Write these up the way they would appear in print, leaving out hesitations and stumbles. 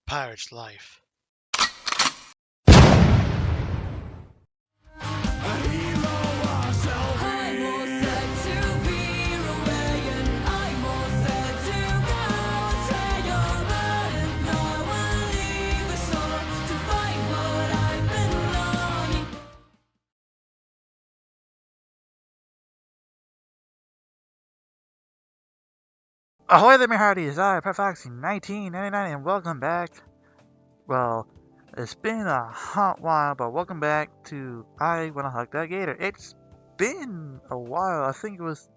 pirate's life. Ahoy there, my hearties! I, Profoxy 1999, and welcome back. Well, it's been a hot while, but welcome back to I Wanna Hug That Gator. It's been a while. I think it was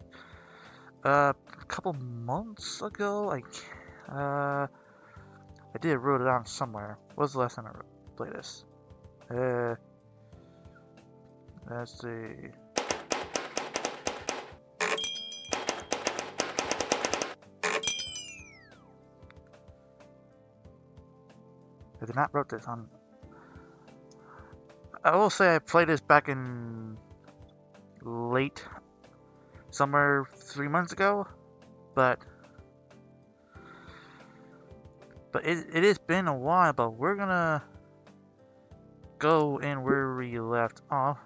a couple months ago. I did wrote it down somewhere. What was the last time I played this? Let's see. I did not wrote this on. I will say I played this back in late summer 3 months ago, but it has been a while. But we're gonna go in where we left off.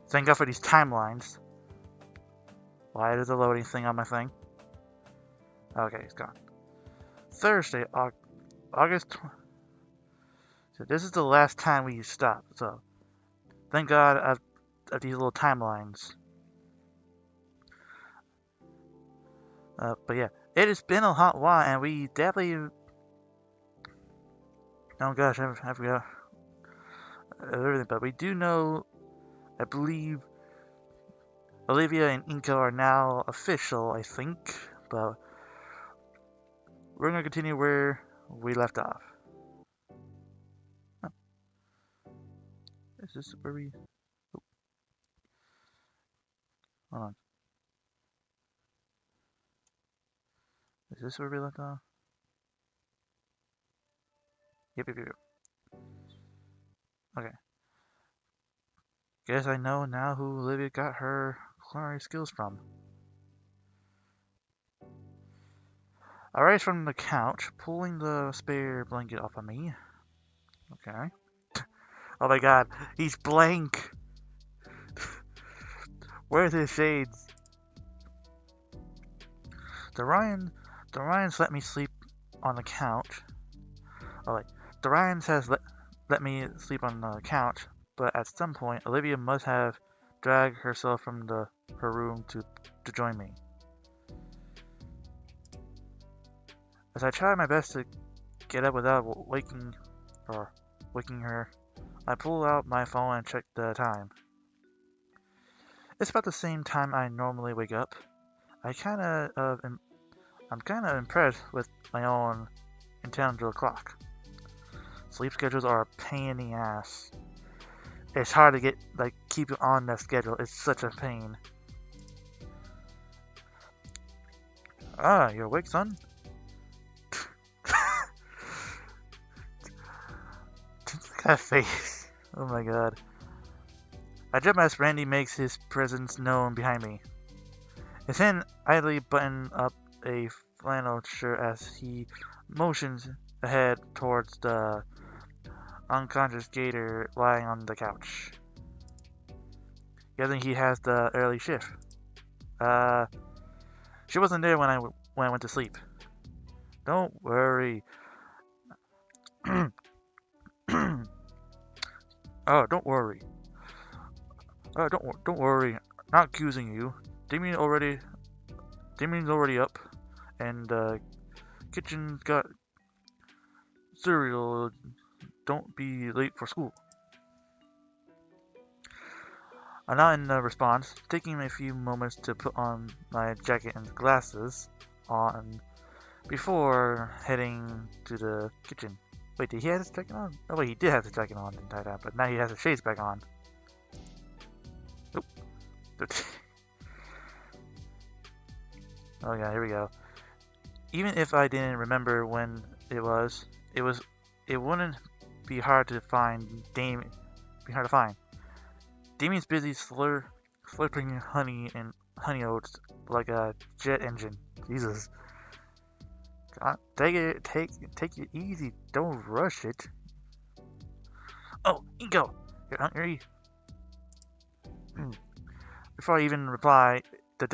Thank God for these timelines. Why is the loading thing on my thing? Okay, it's gone. Thursday, August. So this is the last time we stopped. So thank God of these little timelines. But yeah, it has been a hot while, and we definitely. Oh gosh, I forgot everything. But we do know, I believe, Olivia and Inko are now official, I think. But we're gonna continue where we left off. Huh. Is this where we? Oh, hold on. Is this where we left off? Yep. Okay. Guess I know now who Olivia got her culinary skills from. I rise from the couch, pulling the spare blanket off of me. Okay. Oh my god, he's blank! Where's his shades? The Ryans let me sleep on the couch. Oh wait, the Ryans has let me sleep on the couch, but at some point, Olivia must have dragged herself from her room to join me. As I try my best to get up without waking her, I pull out my phone and check the time. It's about the same time I normally wake up. I'm kind of impressed with my own intelligent clock. Sleep schedules are a pain in the ass. It's hard to keep on that schedule. It's such a pain. Ah, you're awake, son? That face. Oh my god. I jump as Randy makes his presence known behind me. His hand idly buttoned up a flannel shirt as he motions ahead towards the unconscious Gator lying on the couch. Guessing he has the early shift. She wasn't there when I went to sleep. Don't worry. Oh, don't worry. Don't worry. Not accusing you. Damien's already up, and the kitchen's got cereal. Don't be late for school. I nod in response, taking a few moments to put on my jacket and glasses on before heading to the kitchen. Wait, did he have his jacket on? Oh wait, he did have his jacket on the entire time, but now he has his shades back on. Oop. Oh yeah, here we go. Even if I didn't remember when it wouldn't be hard to find Damien's busy slurping honey and honey oats like a jet engine. Jesus. God, take it easy. Don't rush it. Oh, Inko! You're hungry? Before I even reply, the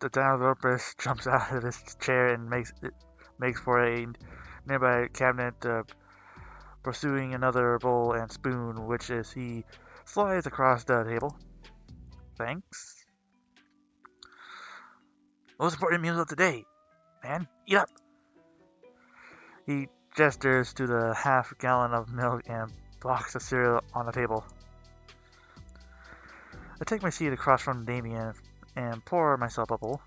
Dinozorpus jumps out of his chair and makes for a nearby cabinet, pursuing another bowl and spoon, which as he slides across the table. Thanks. Most important meal of the day, man. Eat up. He gestures to the half-gallon of milk and box of cereal on the table. I take my seat across from Damien and pour myself a bowl.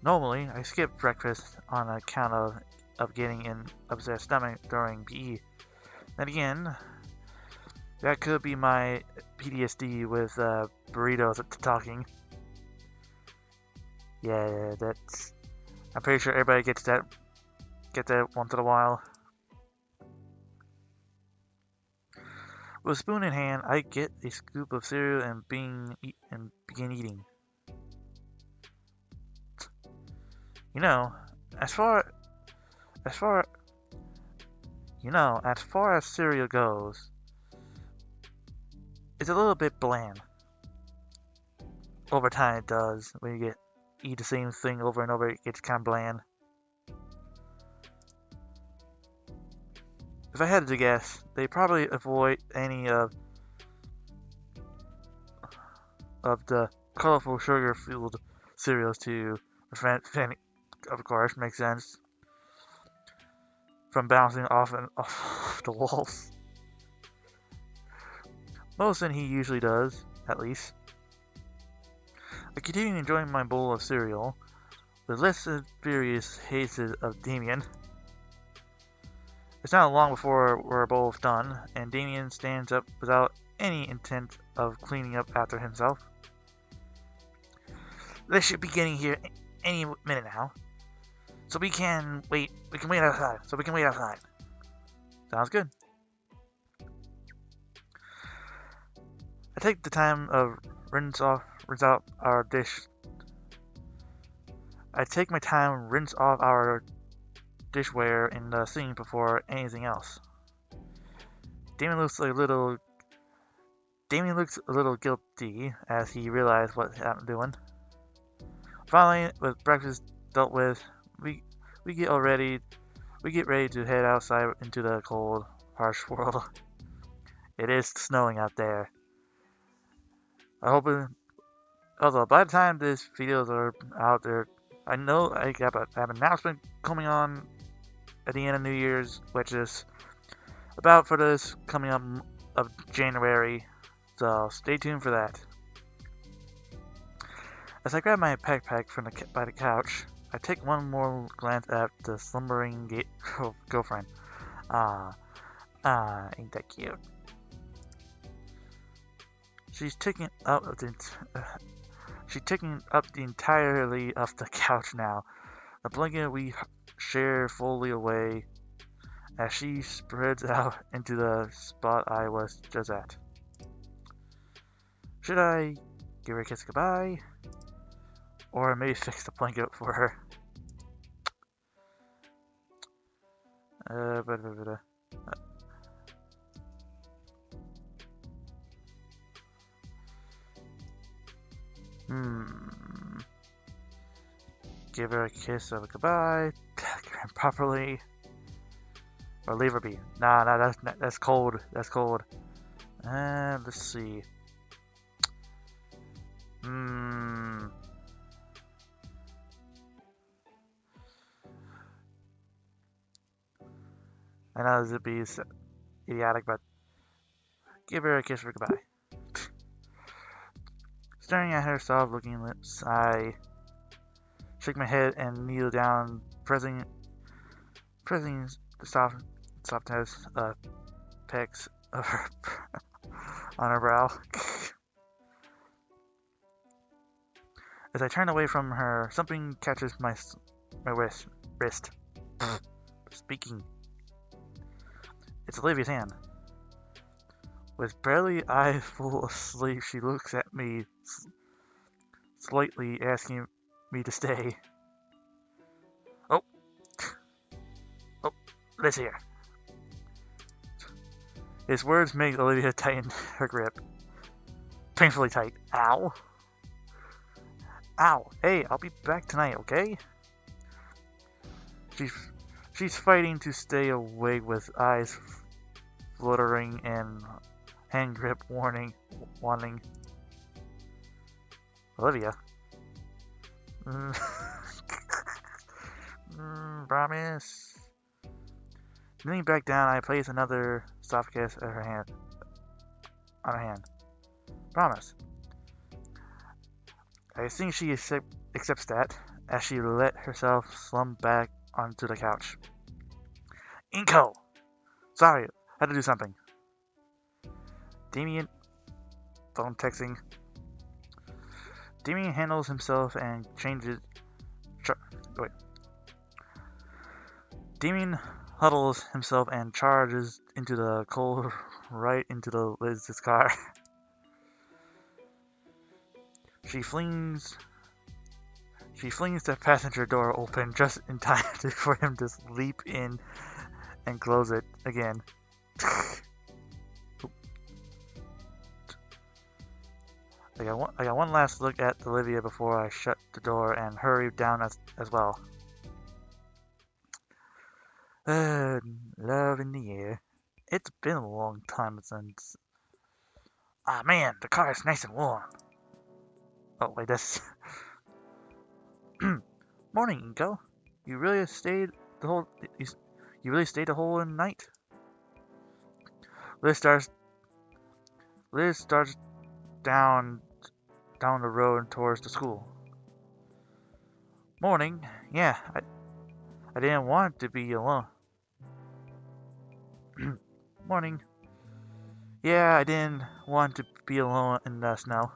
Normally, I skip breakfast on account of getting an upset stomach during PE. Then again, that could be my PTSD with burritos talking. Yeah, that's. I'm pretty sure everybody gets that once in a while. With a spoon in hand, I get a scoop of cereal and begin eating. You know, as far as cereal goes, it's a little bit bland. Over time, it does. When you eat the same thing over and over, it gets kind of bland. If I had to guess, they probably avoid any of the colorful sugar-fueled cereals to prevent, of course, makes sense, from bouncing off the walls. Most than he usually does, at least. I continue enjoying my bowl of cereal, with less than furious hazes of Damien. It's not long before we're both done, and Damien stands up without any intent of cleaning up after himself. They should be getting here any minute now. So we can wait outside. Sounds good. I take the time of rinse out our dish. I take my time rinse off our dishware in the sink before anything else. Damien looks a little guilty as he realizes what I'm doing. Finally, with breakfast dealt with, we get ready to head outside into the cold, harsh world. It is snowing out there. Although by the time these videos are out there, I know I have an announcement coming on at the end of New Year's, which is about for this coming up of January. So stay tuned for that. As I grab my backpack by the couch, I take one more glance at the slumbering girlfriend. Ain't that cute? She's taking up the entirely of the couch now. The blanket we share fully away as she spreads out into the spot I was just at. Should I give her a kiss goodbye? Or maybe fix the blanket for her? Give her a kiss of a goodbye, tuck her in properly, or leave her be. Nah, that's cold. That's cold. Let's see. I know this would be idiotic, but give her a kiss for goodbye. Staring at her soft-looking lips, I shake my head and kneel down, pressing the softness pecs of her on her brow. As I turn away from her, something catches my wrist. Speaking. It's Olivia's hand. With barely eyes full of sleep, she looks at me, slightly asking me to stay. Liz here. His words made Olivia tighten her grip. Painfully tight. Ow. Ow. Hey, I'll be back tonight, okay? She's fighting to stay awake with eyes fluttering and hand grip wanting. Olivia. Promise. Kneeling back down, I place another soft kiss on her hand. Promise. I think she accepts that, as she let herself slump back onto the couch. Inko! Sorry, had to do something. Damien, phone texting. Damien handles himself and changes. Wait. Damien huddles himself and charges into the cold, right into the Liz's car. She flings the passenger door open just in time for him to leap in and close it again. I got one last look at Olivia before I shut the door and hurry down as well. Love in the air. It's been a long time since... Ah man, the car is nice and warm. Oh wait, that's... Morning, Inko. You really stayed the whole night? Liz starts down the road towards the school. Morning. Yeah, I didn't want to be alone. Morning. Yeah, I didn't want to be alone in the snow.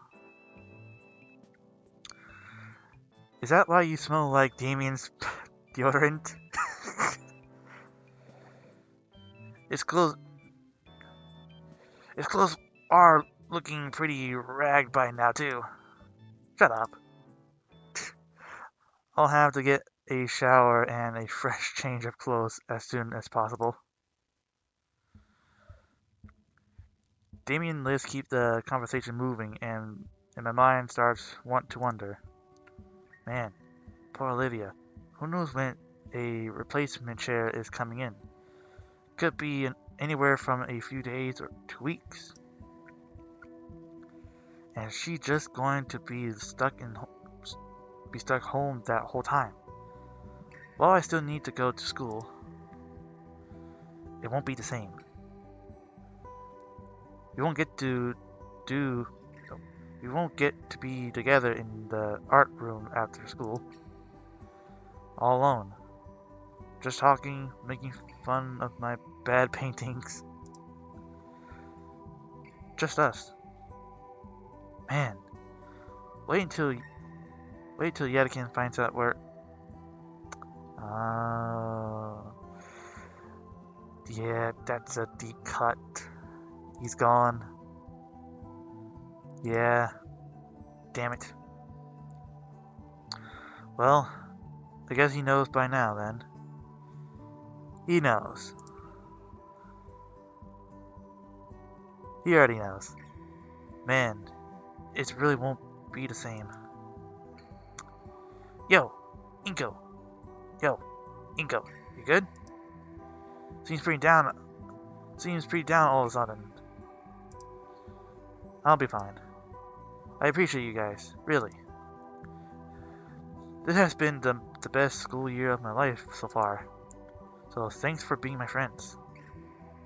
Is that why you smell like Damien's deodorant? His clothes are looking pretty ragged by now too. Shut up. I'll have to get a shower and a fresh change of clothes as soon as possible. Damien and Liz keep the conversation moving, and my mind starts to wonder. Man, poor Olivia. Who knows when a replacement chair is coming in? Could be anywhere from a few days or 2 weeks. And she's just going to be stuck home that whole time. While I still need to go to school, it won't be the same. We won't get to be together in the art room after school. All alone. Just talking, making fun of my bad paintings. Just us. Man. Wait until Yedikin finds out where... Yeah, that's a deep cut. He's gone. Yeah. Damn it. Well, I guess he knows by now then. He knows. He already knows. Man, it really won't be the same. Yo, Inko. Yo, Inko. You good? Seems pretty down all of a sudden. I'll be fine. I appreciate you guys, really. This has been the best school year of my life so far. So thanks for being my friends.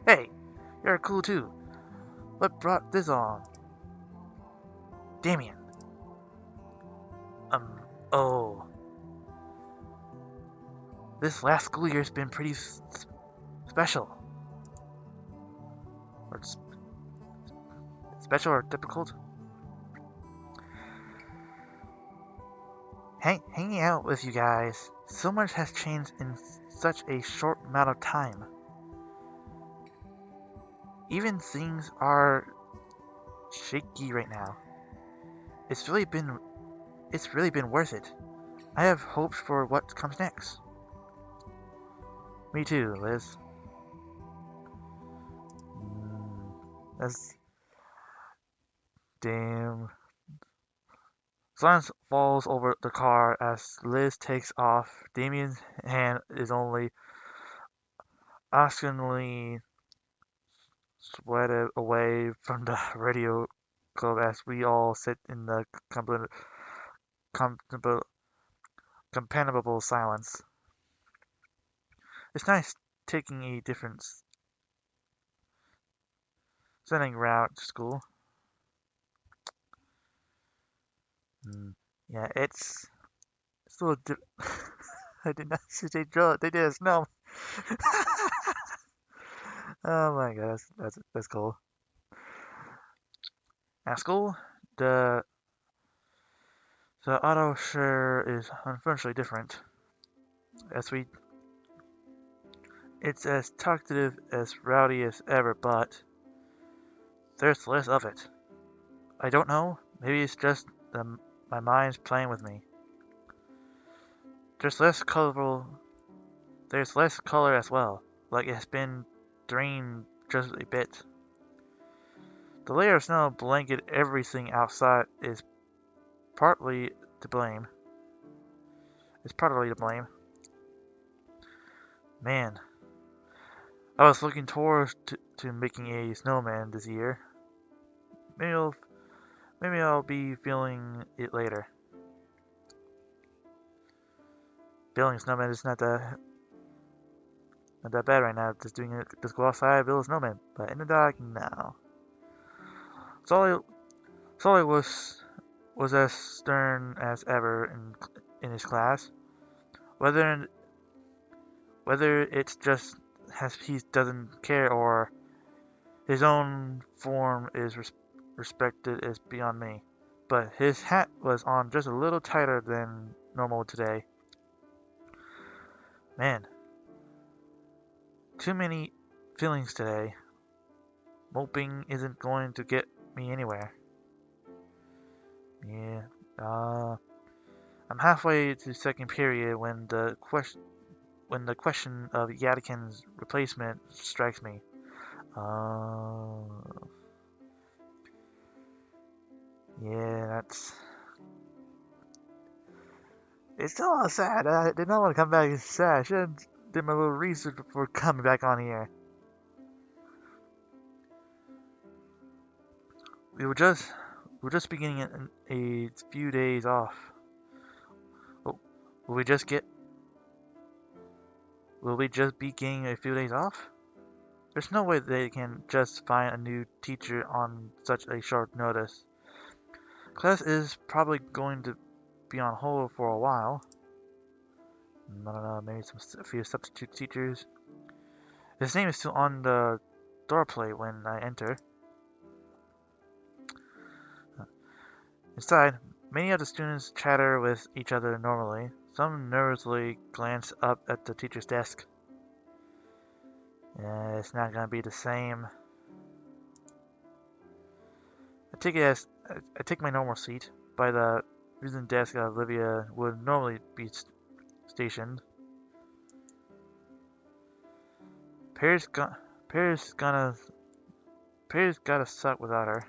Hey, you're cool too. What brought this on? Damien. Oh. This last school year's been pretty special. Or special or difficult? Hanging out with you guys, so much has changed in such a short amount of time. Even things are shaky right now. It's really been worth it. I have hopes for what comes next. Me too, Liz. That's damn. Silence falls over the car as Liz takes off. Damien's hand is only oscillantly sweated away from the radio club as we all sit in the companionable silence. It's nice taking a different sending route to school. Mm, yeah, it's a little I did not see they draw. They did a snow. Oh my god, that's cool. At school, the the auto share is unfortunately different. As we, it's as talkative as rowdy as ever, but there's less of it. I don't know. Maybe it's just my mind's playing with me. There's less colorful. There's less color as well. Like it's been drained just a bit. The layer of snow blanket everything outside is partly to blame. It's partly to blame. Man, I was looking forward to making a snowman this year. Maybe I'll, maybe I'll be feeling it later. Building a snowman is not that bad right now. Just doing it, just go outside, build a snowman. But in the dark, no. Sully, Sully was as stern as ever in his class. Whether whether it's just as he doesn't care or his own form is respected is beyond me. But his hat was on just a little tighter than normal today. Man, too many feelings today. Moping isn't going to get me anywhere. Yeah, I'm halfway to second period when the question of Yadikin's replacement strikes me. Uh, yeah, it's still a little sad. I did not want to come back. It's sad. I should have did my little research before coming back on here. We were just we were just beginning a few days off. Oh, will we just get? Will we just be getting a few days off? There's no way they can just find a new teacher on such a short notice. Class is probably going to be on hold for a while. I don't know, maybe a few substitute teachers. His name is still on the door plate when I enter. Inside, many of the students chatter with each other normally. Some nervously glance up at the teacher's desk. Yeah, it's not gonna be the same. I take my normal seat by the reason desk Olivia would normally be stationed. Paris got Paris gonna Paris gotta suck without her.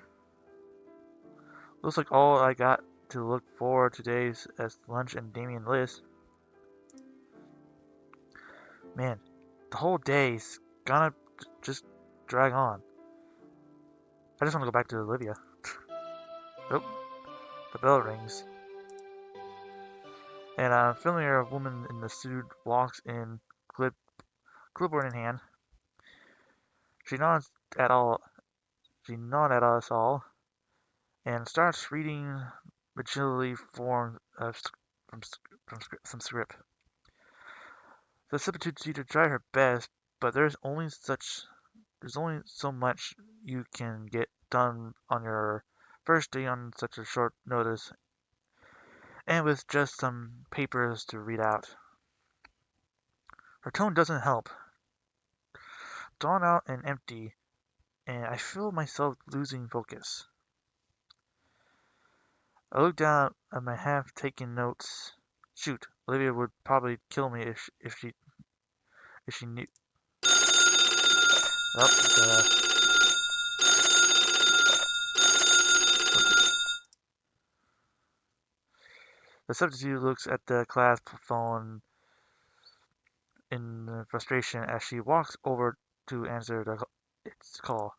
Looks like all I got to look forward to today as lunch and Damien Liz. Man, the whole day's gonna just drag on. I just want to go back to Olivia. Oh, the bell rings. And a familiar woman in the suit walks in, clipboard in hand. She nods at all. She nods at us all and starts reading rigidly formed from, from some script. The substitute teacher tried her best, but there's only so much you can get done on your first day on such a short notice, and with just some papers to read out. Her tone doesn't help. Drawn out and empty, and I feel myself losing focus. I look down at my half-taken notes. Shoot, Olivia would probably kill me if she knew. Oh, The substitute looks at the class phone in frustration as she walks over to answer its call.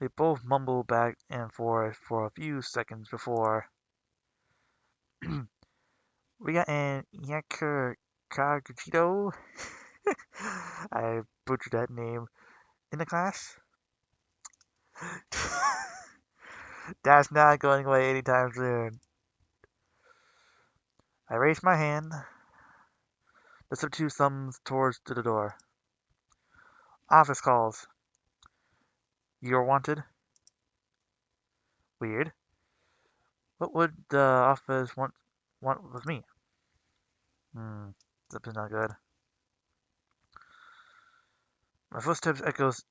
They both mumble back and forth for a few seconds before we got an Yakur Kagito. I butchered that name in the class. That's not going away anytime soon. I raise my hand. The substitute thumbs towards to the door. Office calls. You're wanted. Weird. What would the office want with me? Something not good. My footsteps echoes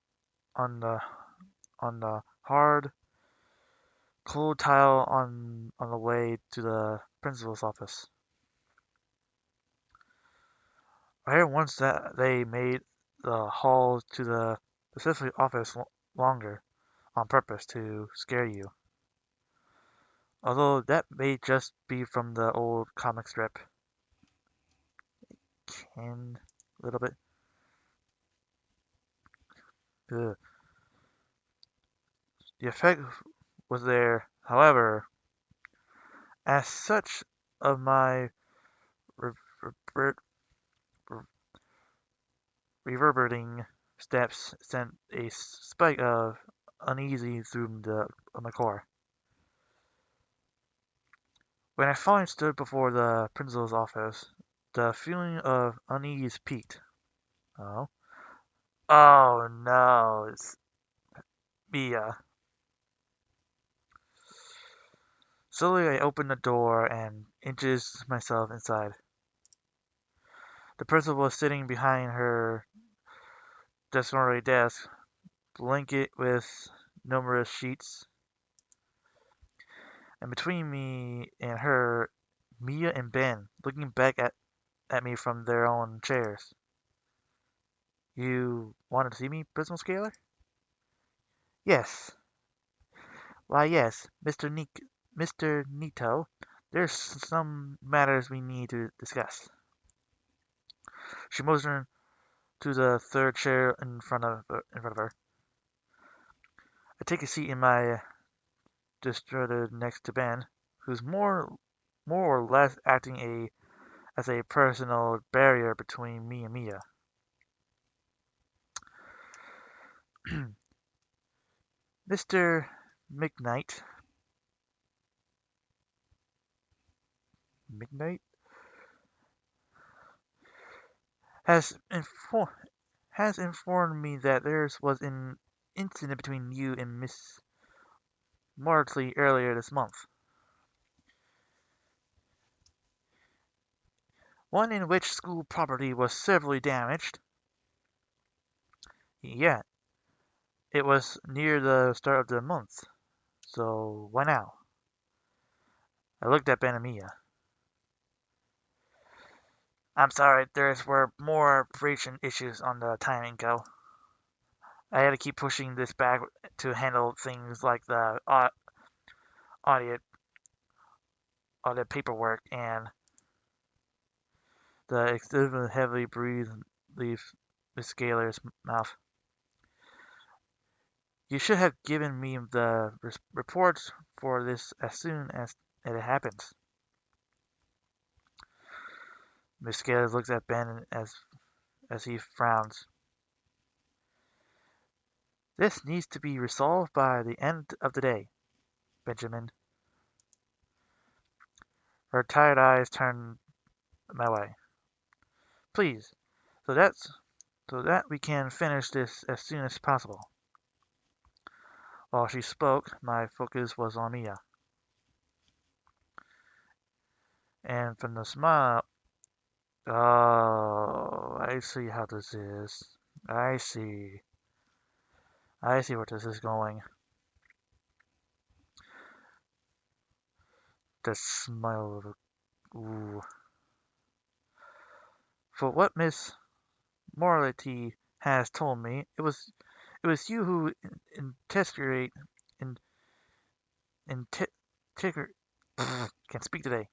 on the hard, cold tile on the way to the principal's office. I heard once that they made the hall to the specific office longer on purpose to scare you. Although that may just be from the old comic strip. Can a little bit. Ugh. The effect was there, however, as such of my rever- reverberating steps sent a spike of uneasy through my core. When I finally stood before the principal's office, the feeling of unease peaked. Oh. Oh no, it's Mia. Slowly I opened the door and inches myself inside. The principal was sitting behind her desultory desk, blanket with numerous sheets, and between me and her, Mia and Ben, looking back at me from their own chairs. You wanted to see me, Principal Scaler? Yes. Why, yes, Mr. Nito. There's some matters we need to discuss. She motioned to the third chair in front of her. I take a seat in my distracted next to Ben, who's more or less acting as a personal barrier between me and Mia. Mr. McKnight has informed me that there was an incident between you and Miss Martley earlier this month. One in which school property was severely damaged. Yeah, it was near the start of the month. So why now? I looked at Ben and Mia. I'm sorry, there were more operation issues on the timing go. I had to keep pushing this back to handle things like the audit, audit paperwork and the extremely heavily breathed leaves Miss Scaler's mouth. You should have given me the reports for this as soon as it happens. Miss Scaler looks at Ben as he frowns. This needs to be resolved by the end of the day, Benjamin. Her tired eyes turn my way. Please, so that we can finish this as soon as possible. While she spoke, my focus was on Mia. And from the smile, oh, I see how this is. I see. I see where this is going. The smile of a, ooh. For what Miss Morality has told me, it was you who integrate in, Can't speak today.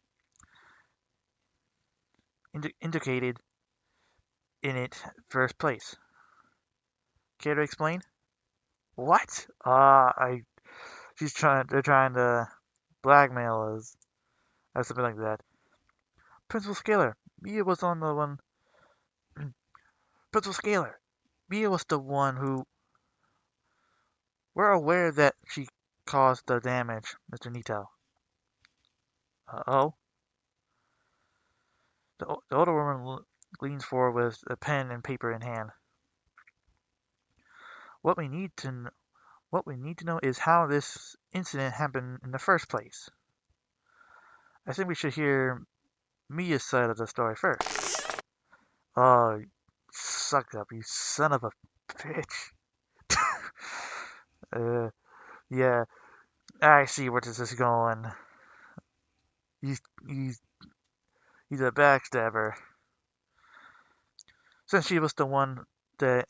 Indicated in it first place. Care to explain? What? They're trying to blackmail us, or something like that. Principal Scalar, Mia was on the one. Principal Scalar, Mia was the one who. We're aware that she caused the damage, Mr. Nito. Oh? The older woman leans forward with a pen and paper in hand. What we need to what we need to know is how this incident happened in the first place. I think we should hear Mia's side of the story first. Oh, suck up, you son of a bitch. uh, yeah, I see where this is going. He's he's he's a backstabber. Since she was the one that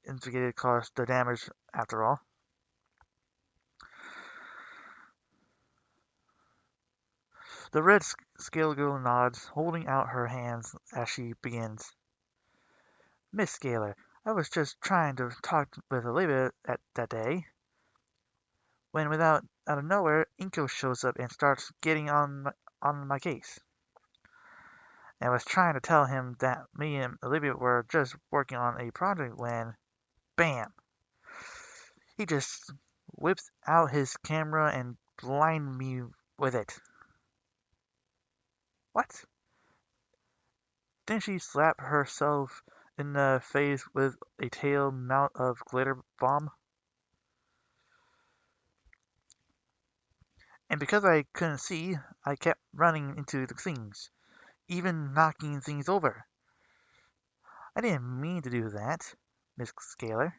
instigated caused the damage, after all. The red scale girl nods, holding out her hands as she begins. Miss Scaler, I was just trying to talk with Olivia that day, when out of nowhere, Inko shows up and starts getting on my case. And I was trying to tell him that me and Olivia were just working on a project when, bam, he just whips out his camera and blinds me with it. What? Didn't she slap herself in the face with a tail mount of glitter bomb? And because I couldn't see, I kept running into the things, even knocking things over. I didn't mean to do that, Miss Scaler.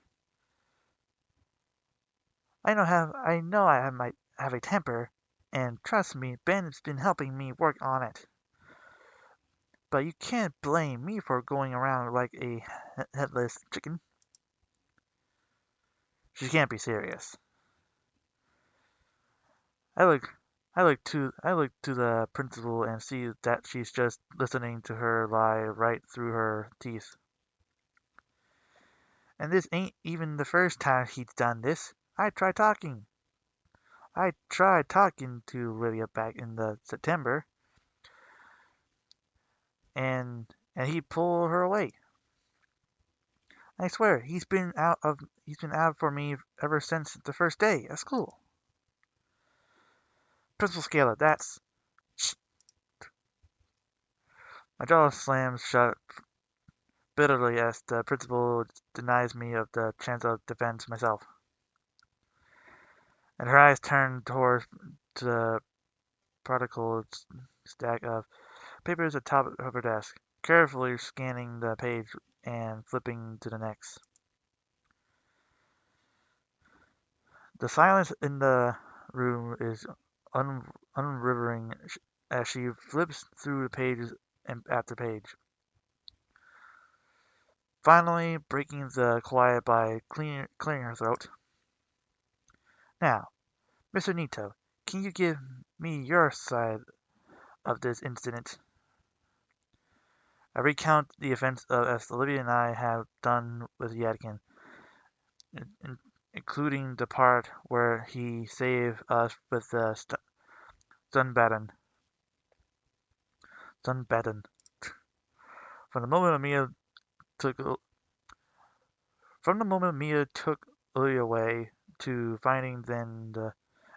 I know might have a temper, and trust me, Ben's been helping me work on it. But you can't blame me for going around like a headless chicken. She can't be serious. I look I look to the principal and see that she's just listening to her lie right through her teeth. And this ain't even the first time he's done this. I tried talking to Lydia back in the September, and he pulled her away. I swear, he's been out for me ever since the first day at school. Principal Scala, that's my jaw slams shut bitterly as the principal denies me of the chance of defense myself. And her eyes turn towards the prodigal stack of papers atop of her desk, carefully scanning the page and flipping to the next. The silence in the room is unrivering as she flips through the pages and after page, finally breaking the quiet by clearing her throat. Now, Mr. Nito, can you give me your side of this incident? I recount the events as Olivia and I have done with Yadkin, in- including the part where he saved us with the Sunbatten. Sunbatten. From the moment Mia took from the moment Mia took Olivia away to finding them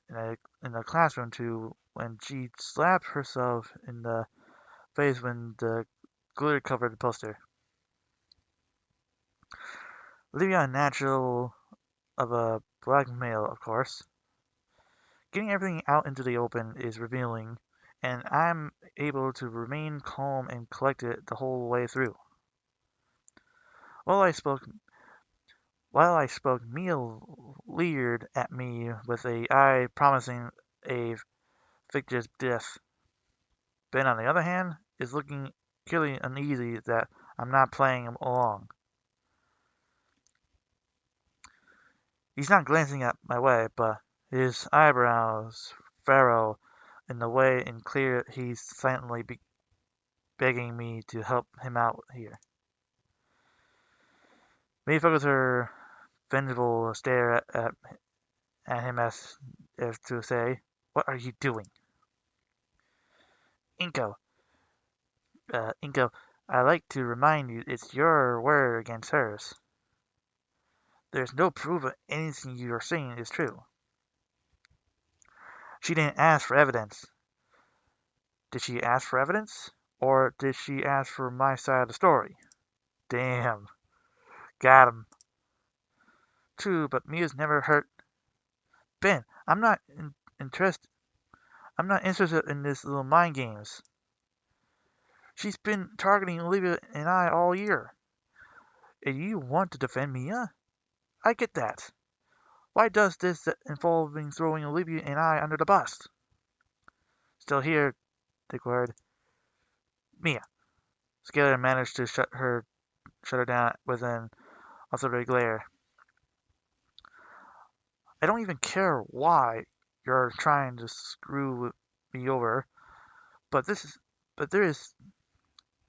in the classroom to when she slapped herself in the face when the glitter covered the poster. Leaving out natural of a black male, of course. Getting everything out into the open is revealing, and I'm able to remain calm and collected the whole way through. While I spoke, Mia leered at me with a eye promising a fictitious death. Ben, on the other hand, is looking clearly uneasy that I'm not playing him along. He's not glancing at my way, but his eyebrows furrow in the way and clear he's silently begging me to help him out here. Me focuses her vengeful stare at him as if to say, "What are you doing?" Inko, Inko, I like to remind you it's your word against hers. There's no proof of anything you are saying is true. She didn't ask for evidence. Did she ask for evidence? Or did she ask for my side of the story? Damn, got him. True, but Mia's never hurt. Ben, interested. I'm not interested in this little mind games. She's been targeting Olivia and I all year. And you want to defend Mia? I get that. Why does this involving throwing Olivia and I under the bus? Still here, declared Mia. Scalar managed to shut her down with an authoritative glare. I don't even care why you're trying to screw me over, but this is, but there is,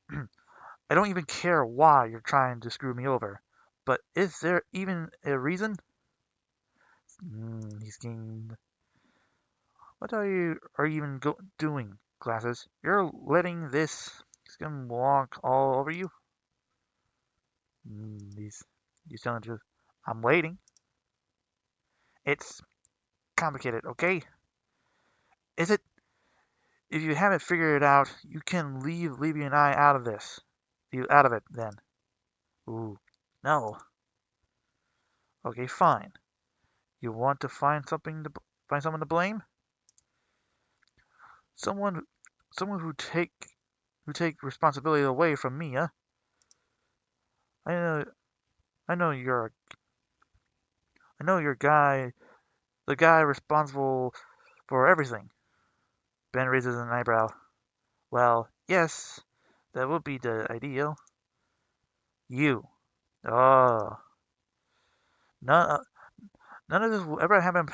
I don't even care why you're trying to screw me over, but is there even a reason? He's getting, what are you even doing, Glasses? You're letting this skim walk all over you? He's telling the truth. I'm waiting. It's complicated, okay? Is it? If you haven't figured it out, you can leave Levy and I out of this. You out of it, then. Ooh, no. Okay, fine. You want to find someone to blame? Someone, someone who take responsibility away from me, huh? I know, I know you're, I know you're the guy responsible for everything. Ben raises an eyebrow. Well, yes, that would be the ideal. You. Oh, none, none of this will ever happen.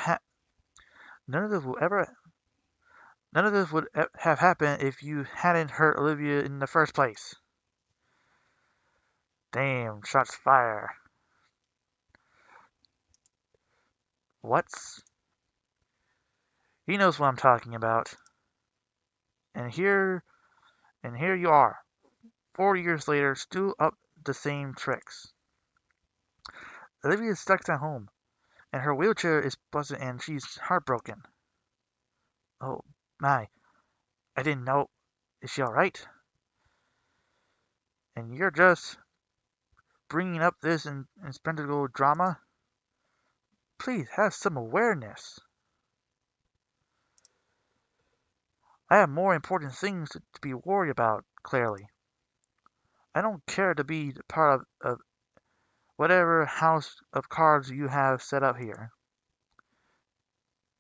None of this will ever. None of this would have happened if you hadn't hurt Olivia in the first place. Damn, shots fire. What's? He knows what I'm talking about. And here you are, 4 years later, still up the same tricks. Olivia is stuck at home, and her wheelchair is busted, and she's heartbroken. Oh my, I didn't know. Is she all right? And you're just bringing up this inexplicable drama? Please have some awareness. I have more important things to be worried about, clearly. I don't care to be part of whatever house of cards you have set up here.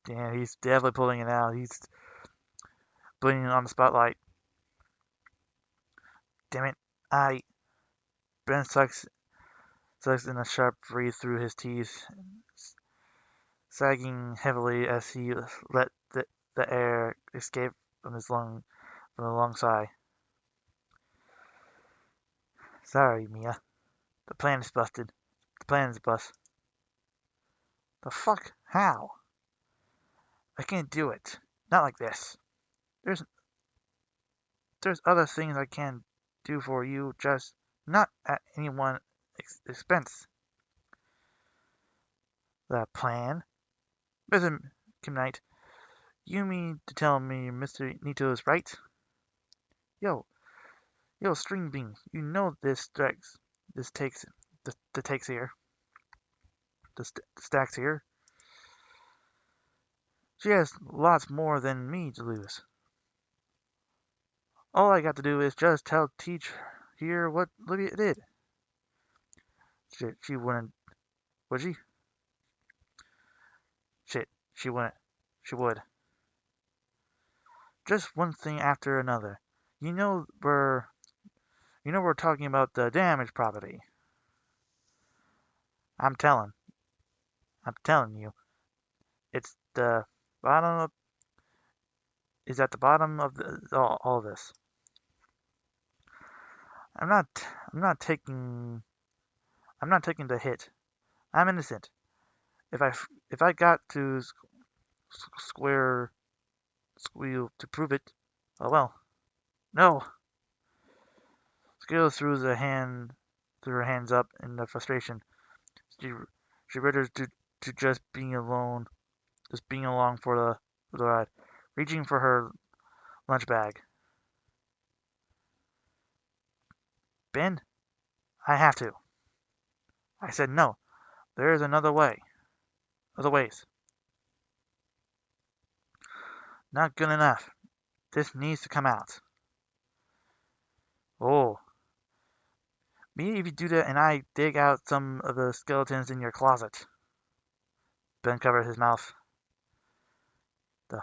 Damn, he's definitely pulling it out. He's putting it on the spotlight. Damn it. I. Ben sucks in a sharp breathe through his teeth, sagging heavily as he let the air escape from from a long sigh. Sorry, Mia. The plan is busted. The plan is bust. The fuck? How? I can't do it. Not like this. There's there's other things I can do for you, just not at anyone's expense. The plan? Mr. Knight, you mean to tell me Mr. Nito is right? Yo, yo, string beans, you know this takes, the takes here, the stacks here. She has lots more than me to lose. All I got to do is just teach here what Lydia did. Shit, she wouldn't, would she? Shit, she wouldn't. She would. Just one thing after another. You know we're, we're talking about the damaged property. I'm telling, I'm telling you, it's the bottom of, is at the bottom of all this. I'm not I'm not taking I'm not taking the hit. I'm innocent. If I got to square squeal to prove it, oh well. No. Squeal threw her hands up in the frustration. She she returns to just being along for the ride, reaching for her lunch bag. Ben, I have to. I said no. There is another way. Other ways. Not good enough. This needs to come out. Oh, maybe if you do that and I dig out some of the skeletons in your closet. Ben covered his mouth. The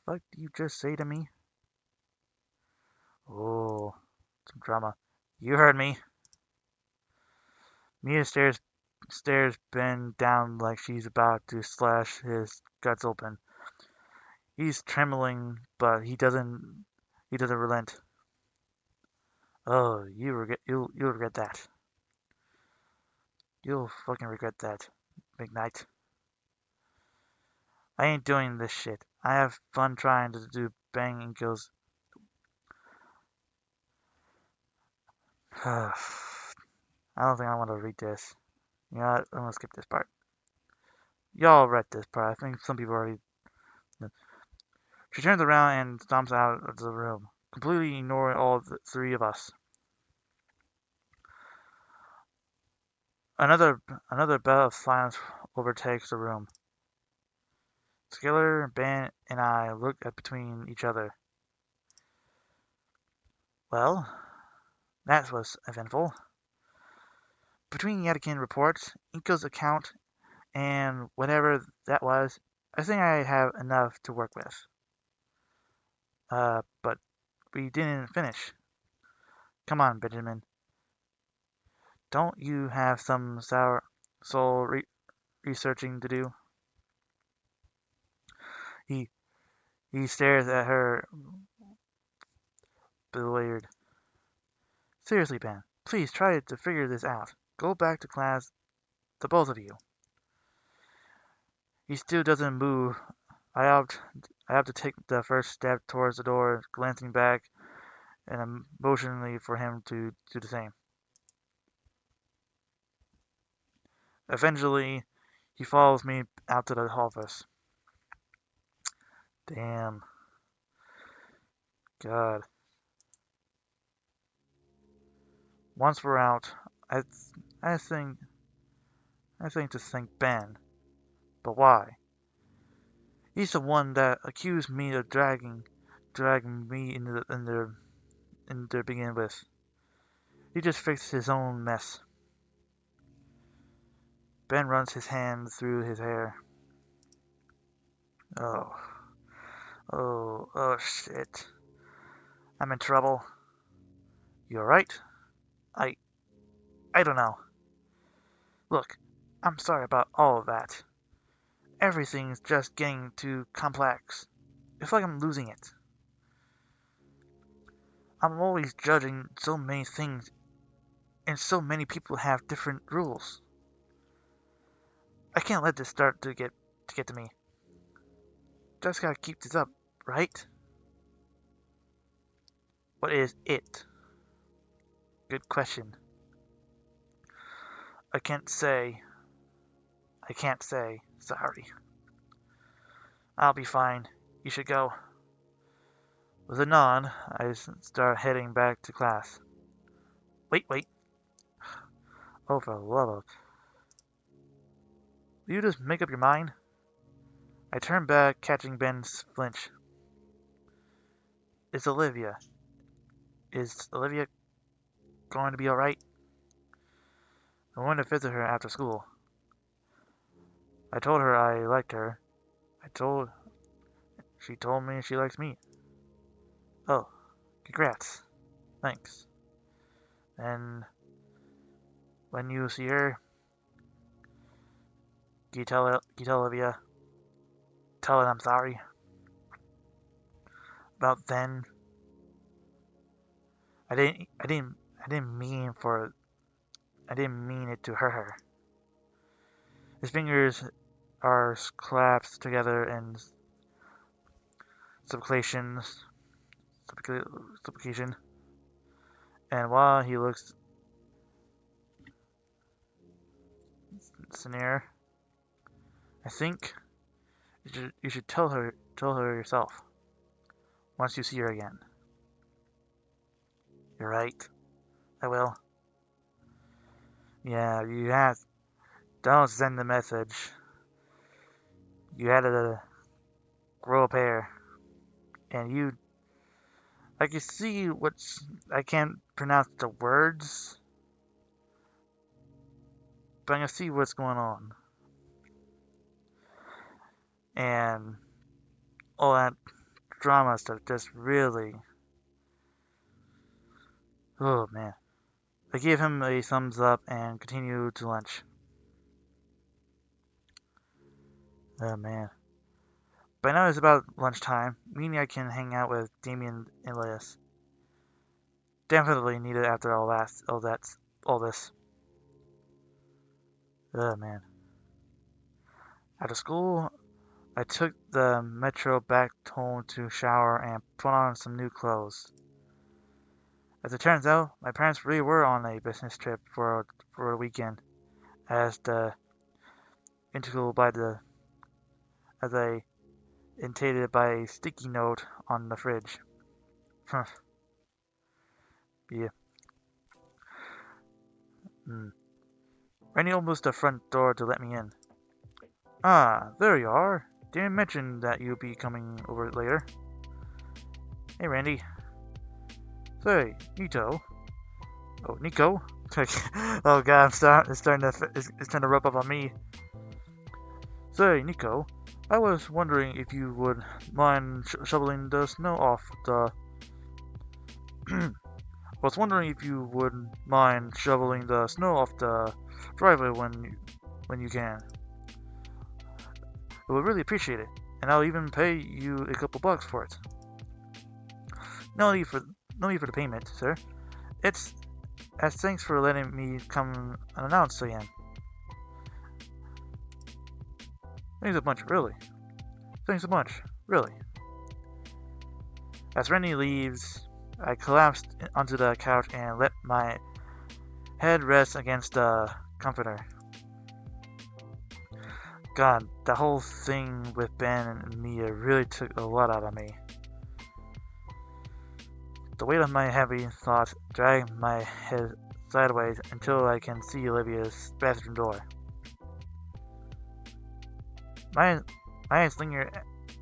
fuck did you just say to me? Oh, some drama. You heard me. Mia stares Ben down like she's about to slash his guts open. He's trembling, but he doesn't relent. Oh, you'll regret that. You'll fucking regret that, McKnight. I ain't doing this shit. I have fun trying to do bang and kills. I don't think I want to read this. You know what? I'm gonna skip this part. Y'all read this part. I think some people already. She turns around and stomps out of the room, completely ignoring all three of us. Another another bell of silence overtakes the room. Skylar, Ben, and I look at between each other. Well, that was eventful. Between Yatkin reports, Inko's account, and whatever that was, I think I have enough to work with. But we didn't finish. Come on, Benjamin. Don't you have some soul researching to do? He he stares at her, bewildered. Seriously, Ben, please try to figure this out. Go back to class, the both of you. He still doesn't move. I have to take the first step towards the door, glancing back and motioning for him to do the same. Eventually, he follows me out to the office. Damn. God. Once we're out, I, I think, I think to thank Ben. But why? He's the one that accused me of dragging me in there begin with. He just fixed his own mess. Ben runs his hand through his hair. Oh, oh shit. I'm in trouble. You alright? I, I don't know. Look, I'm sorry about all of that. Everything's just getting too complex. It's like I'm losing it. I'm always judging so many things, and so many people have different rules. I can't let this start to get to me. Just gotta keep this up, right? What is it? Good question. I can't say. I can't say. Sorry. I'll be fine. You should go. With a nod, I start heading back to class. Wait. Oh, for the love of... Will you just make up your mind? I turn back, catching Ben's flinch. It's Olivia. Is Olivia going to be alright? I want to visit her after school. I told her I liked her. She told me she likes me. Oh, congrats. Thanks. And when you see her, can you tell Olivia? Tell her I'm sorry. about then. I didn't mean it to hurt her. His fingers are clasped together in supplication, supplication, and while he looks sneer, I think you should tell her yourself once you see her again. You're right. I will. Yeah, you have. Don't send the message. You had to grow a pair, and you. I can see what's. I can't pronounce the words, but I can see what's going on, and all that drama stuff just really. Oh man. I gave him a thumbs up and continued to lunch. Oh man. By now it's about lunchtime, meaning I can hang out with Damien and Elias. Definitely needed after all this. Oh man. After school, I took the metro back home to shower and put on some new clothes. As it turns out, my parents really were on a business trip for a weekend, as the integral by the as I indicated by a sticky note on the fridge. Huh. Yeah. Hmm. Randy opens the front door to let me in. Ah, there you are. Didn't mention that you'd be coming over later. Hey, Randy. Say, Nito. Oh, Nico? Oh god, it's starting to rub up on me. Say, Nico, I was wondering if you would mind shoveling the snow off the... I was wondering if you would mind shoveling the snow off the driveway when you can. I would really appreciate it, and I'll even pay you a couple bucks for it. No need for the payment, sir. It's as thanks for letting me come unannounced again. Thanks a bunch, really. Thanks a bunch, really. As Rennie leaves, I collapsed onto the couch and let my head rest against the comforter. God, the whole thing with Ben and Mia really took a lot out of me. The weight of my heavy thoughts dragged my head sideways until I can see Olivia's bathroom door. My eyes linger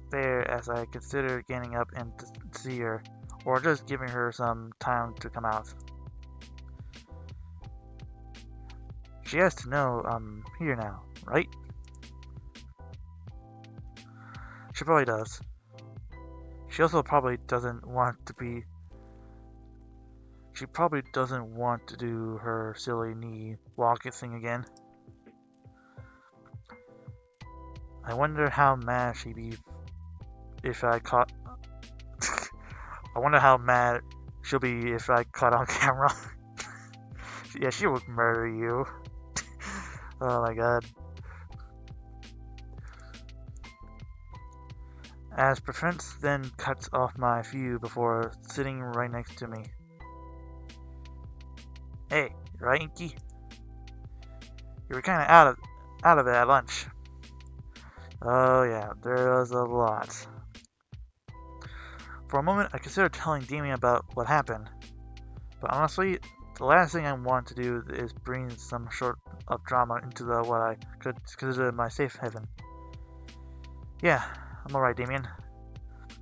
there as I consider getting up and to see her, or just giving her some time to come out. She has to know I'm here now, right? She probably does. She also probably doesn't want to be... She probably doesn't want to do her silly knee walking thing again. I wonder how mad she'd be if I caught... I wonder how mad she'll be if I caught on camera. Yeah, she would murder you. Oh my god. As Preference then cuts off my view before sitting right next to me. Hey, right, Inky? You were kinda out of it at lunch. Oh yeah, there was a lot. For a moment, I considered telling Damien about what happened, but honestly, the last thing I want to do is bring some sort of drama into what I could consider my safe haven. Yeah, I'm alright, Damien.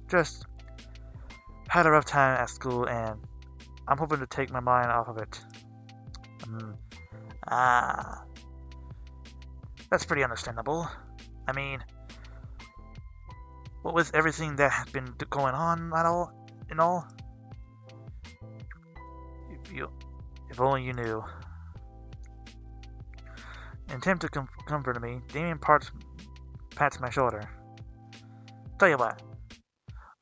Just had a rough time at school, and I'm hoping to take my mind off of it. Ah, that's pretty understandable. I mean, what with everything that had been going on and all? If only you knew. In attempt to comfort me, Damien pats my shoulder. Tell you what,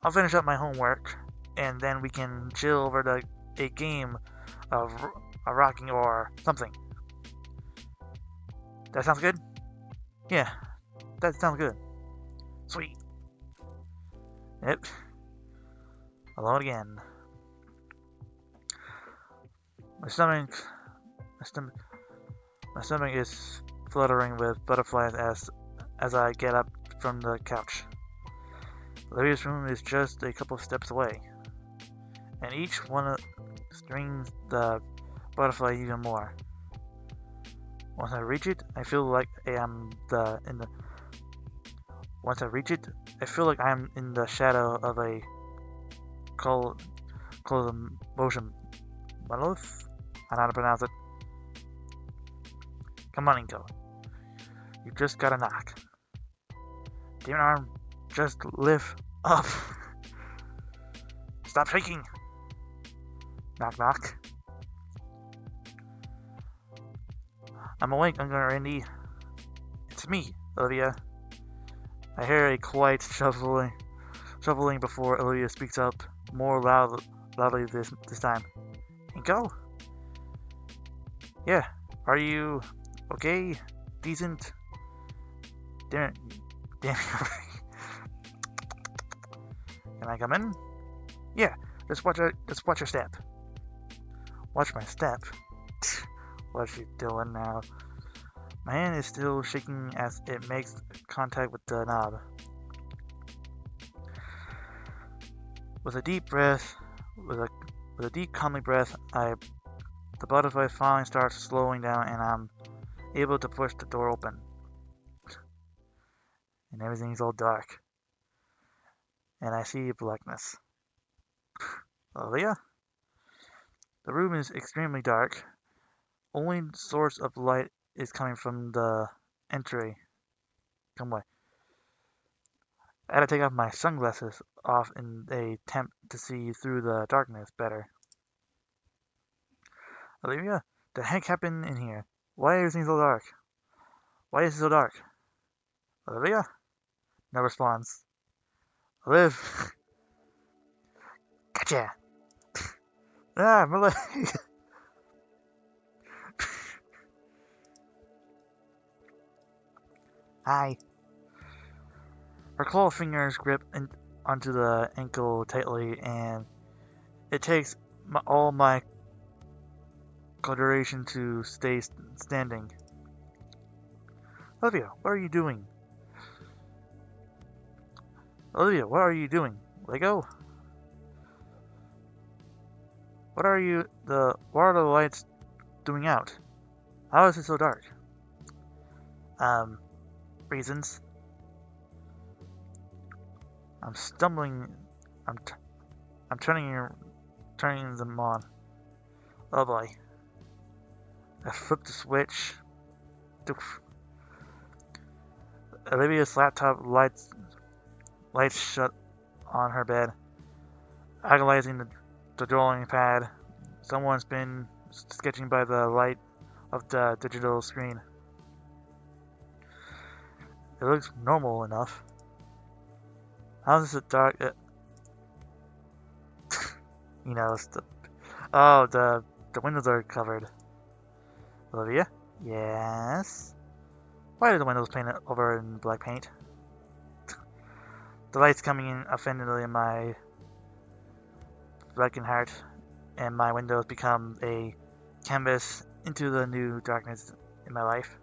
I'll finish up my homework, and then we can chill over a game of a rocking or something. That sounds good? Yeah, that sounds good. Sweet. Yep. Alone again. My stomach, my stomach, my stomach is fluttering with butterflies as I get up from the couch. Olivia's room is just a couple of steps away, and each one strings the butterfly even more. Once I reach it, I feel like I am in the. Once I reach it, I feel like I am in the shadow of a motion monolith. I don't know how to pronounce it. Come on, Inko. You just gotta knock. Demon arm, just lift up. Stop shaking. Knock, knock. I'm awake, Uncle Randy. It's me, Olivia. I hear a quiet shuffling before Olivia speaks up more loudly this time. Inko? Yeah, are you okay? Decent? Damn. Can I come in? Yeah, just watch your step. Watch my step? What's she doing now? My hand is still shaking as it makes contact with the knob. With a deep calming breath, the butterfly finally starts slowing down, and I'm able to push the door open. And everything's all dark, and I see blackness. Olivia? The room is extremely dark. Only source of light is coming from the entry. Come away. I had to take off my sunglasses off in a attempt to see through the darkness better. Olivia, the heck happened in here? Why is everything so dark? Why is it so dark? Olivia? No response. Olive! Gotcha! Ah, my leg! Hi. Her claw fingers grip onto the ankle tightly, and it takes all my consideration to stay standing. Olivia, what are you doing? Olivia, what are you doing? Lego? What are the lights doing out? How is it so dark? Reasons. I'm stumbling. I'm turning them on. Oh boy. I flipped the switch. Olivia's laptop lights shut on her bed, agonizing the drawing pad. Someone's been sketching by the light of the digital screen. It looks normal enough. How is it dark? The windows are covered. Olivia? Yes? Why are the windows painted over in black paint? The light's coming in offendedly in my blackened heart, and my windows become a canvas into the new darkness in my life.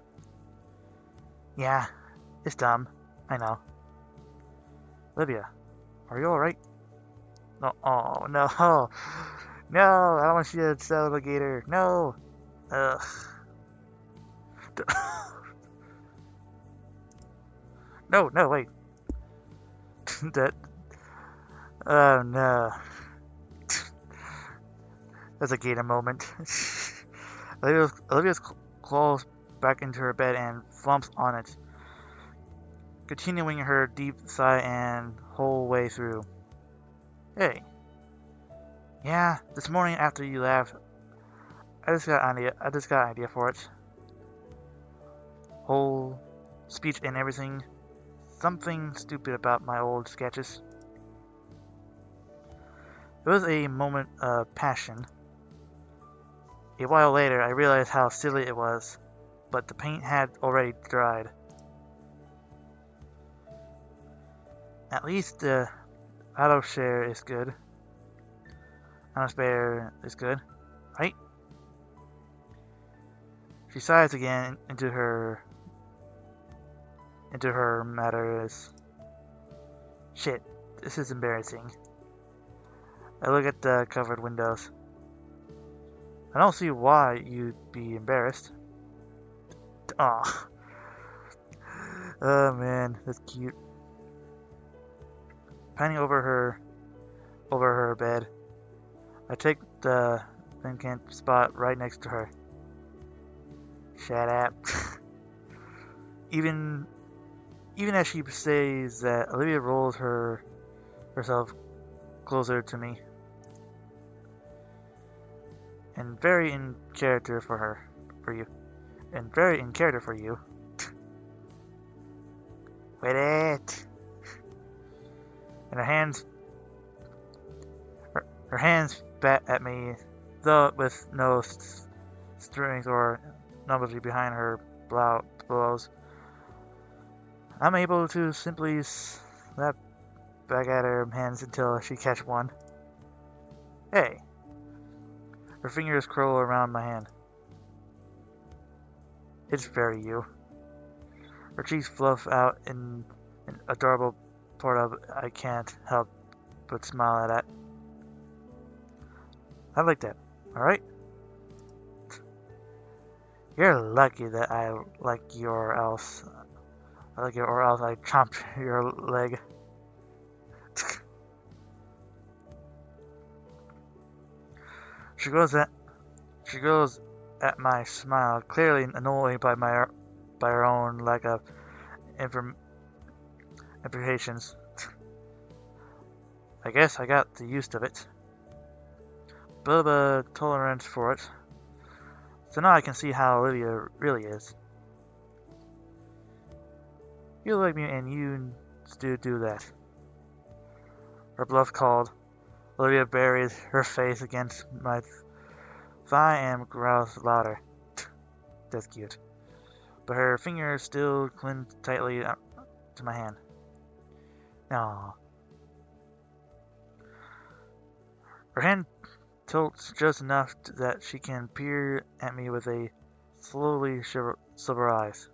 Yeah, it's dumb. I know. Olivia, are you alright? No, oh, no. No, I don't want you to sell the Gator. No. Ugh. No, wait. That. Oh, no. That's a Gator moment. Olivia's claws back into her bed and flumps on it, continuing her deep sigh and whole way through. Hey. Yeah, this morning after you left, I just got an idea for it. Whole speech and everything. Something stupid about my old sketches. It was a moment of passion. A while later, I realized how silly it was, but the paint had already dried. At least the auto share is good. Auto spare is good, right? She sighs again into her matters. Shit, this is embarrassing. I look at the covered windows. I don't see why you'd be embarrassed. Aw. Oh man, that's cute. Panning over her bed, I take the vacant spot right next to her. Shut up. Even as she says that, Olivia rolls herself closer to me. And very in character for you. And very in character for you. Wait it. And her hands bat at me, though with no strings or novelty behind her blows. I'm able to simply slap back at her hands until she catch one. Hey. Her fingers curl around my hand. It's very you. Her cheeks fluff out in an adorable part of I can't help but smile at that. I like that, alright? You're lucky that I like you or else I chomp your leg. She goes at my smile, clearly annoyed by her own lack of implications. I guess I got the use of it. Bit of a tolerance for it. So now I can see how Olivia really is. You like me and you still do that. Her bluff called. Olivia buried her face against my thigh and growls louder. That's cute. But her fingers still cling tightly to my hand. Aww. Her hand tilts just enough that she can peer at me with a slowly silver eyes.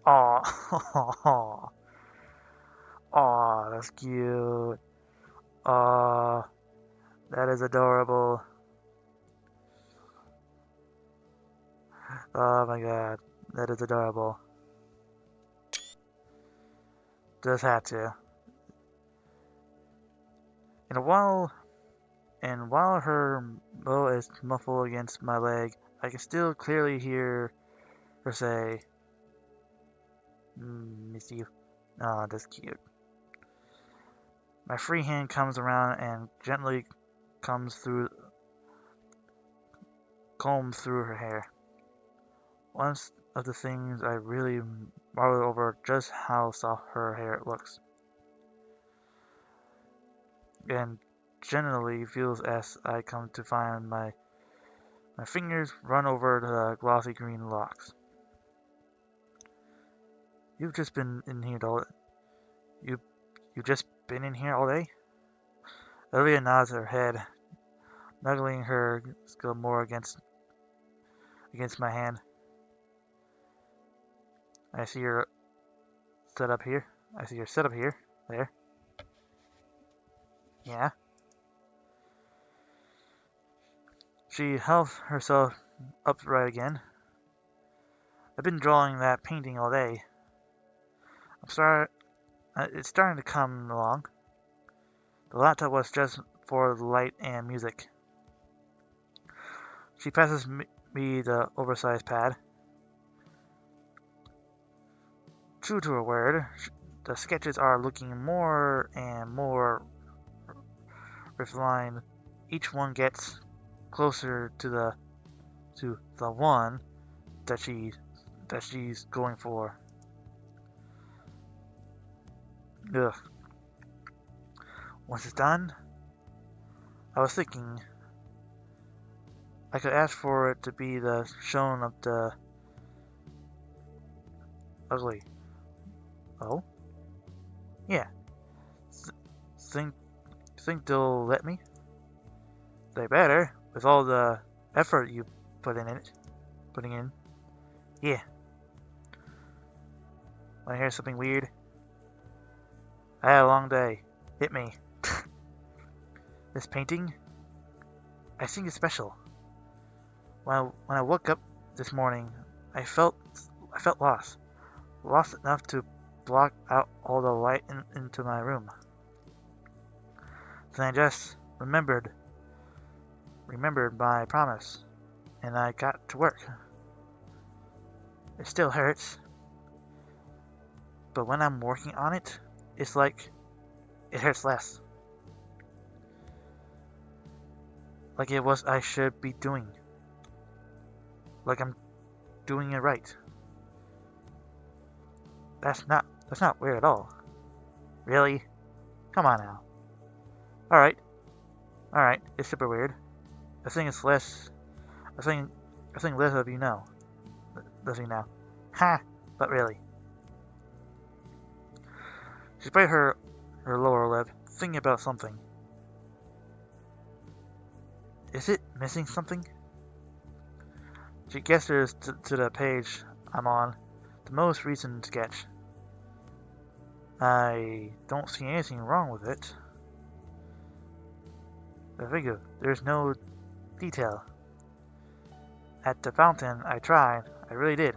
Aww. Aww, that's cute. Aww, that is adorable. Oh my god, that is adorable. Just had to. And while her bow is muffled against my leg, I can still clearly hear her say, miss you. Oh, that's cute. My free hand comes around and gently combs through her hair. One of the things I really marvel over just how soft her hair looks. And generally feels as I come to find my fingers run over the glossy green locks. You've just been in here all You've just been in here all day? Olivia nods her head, nuggling her skull more against my hand. I see her set up here. There. Yeah. She held herself upright again. I've been drawing that painting all day. It's starting to come along. The laptop was just for the light and music. She passes me the oversized pad. True to her word, the sketches are looking more and more refined. Each one gets closer to the one that she's going for. Ugh. Once it's done, I was thinking I could ask for it to be the shown of the ugly. Oh? Yeah. Think think they'll let me? They better, with all the effort you putting in. Yeah. Wanna hear something weird? I had a long day. Hit me. This painting, I think it's special. When I woke up this morning, I felt lost. Lost enough to block out all the light into my room. Then I just remembered my promise, and I got to work. It still hurts, but when I'm working on it, it's like it hurts less. Like it was I should be doing. Like I'm doing it right. That's not weird at all. Really? Come on now. Alright. Alright, it's super weird. I think it's less I think less of you know. Does he now? Ha! But really. She bit her lower lip, thinking about something. Is it missing something? She gestures to the page I'm on, the most recent sketch. I don't see anything wrong with it. The figure, there's no detail. At the fountain, I tried, I really did.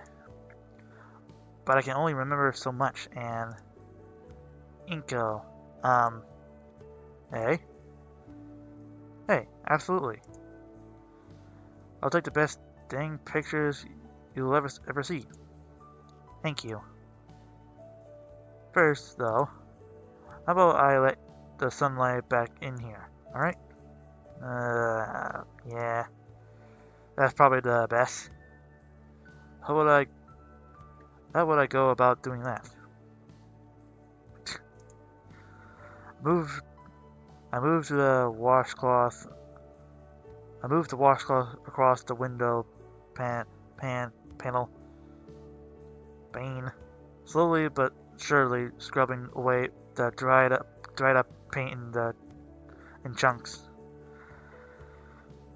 But I can only remember so much, and... Inko, hey? Hey, absolutely. I'll take the best dang pictures you'll ever see. Thank you. First, though, how about I let the sunlight back in here, alright? Yeah. That's probably the best. How would I go about doing that? I moved the washcloth across the window panel. Slowly but surely scrubbing away the dried up paint in chunks.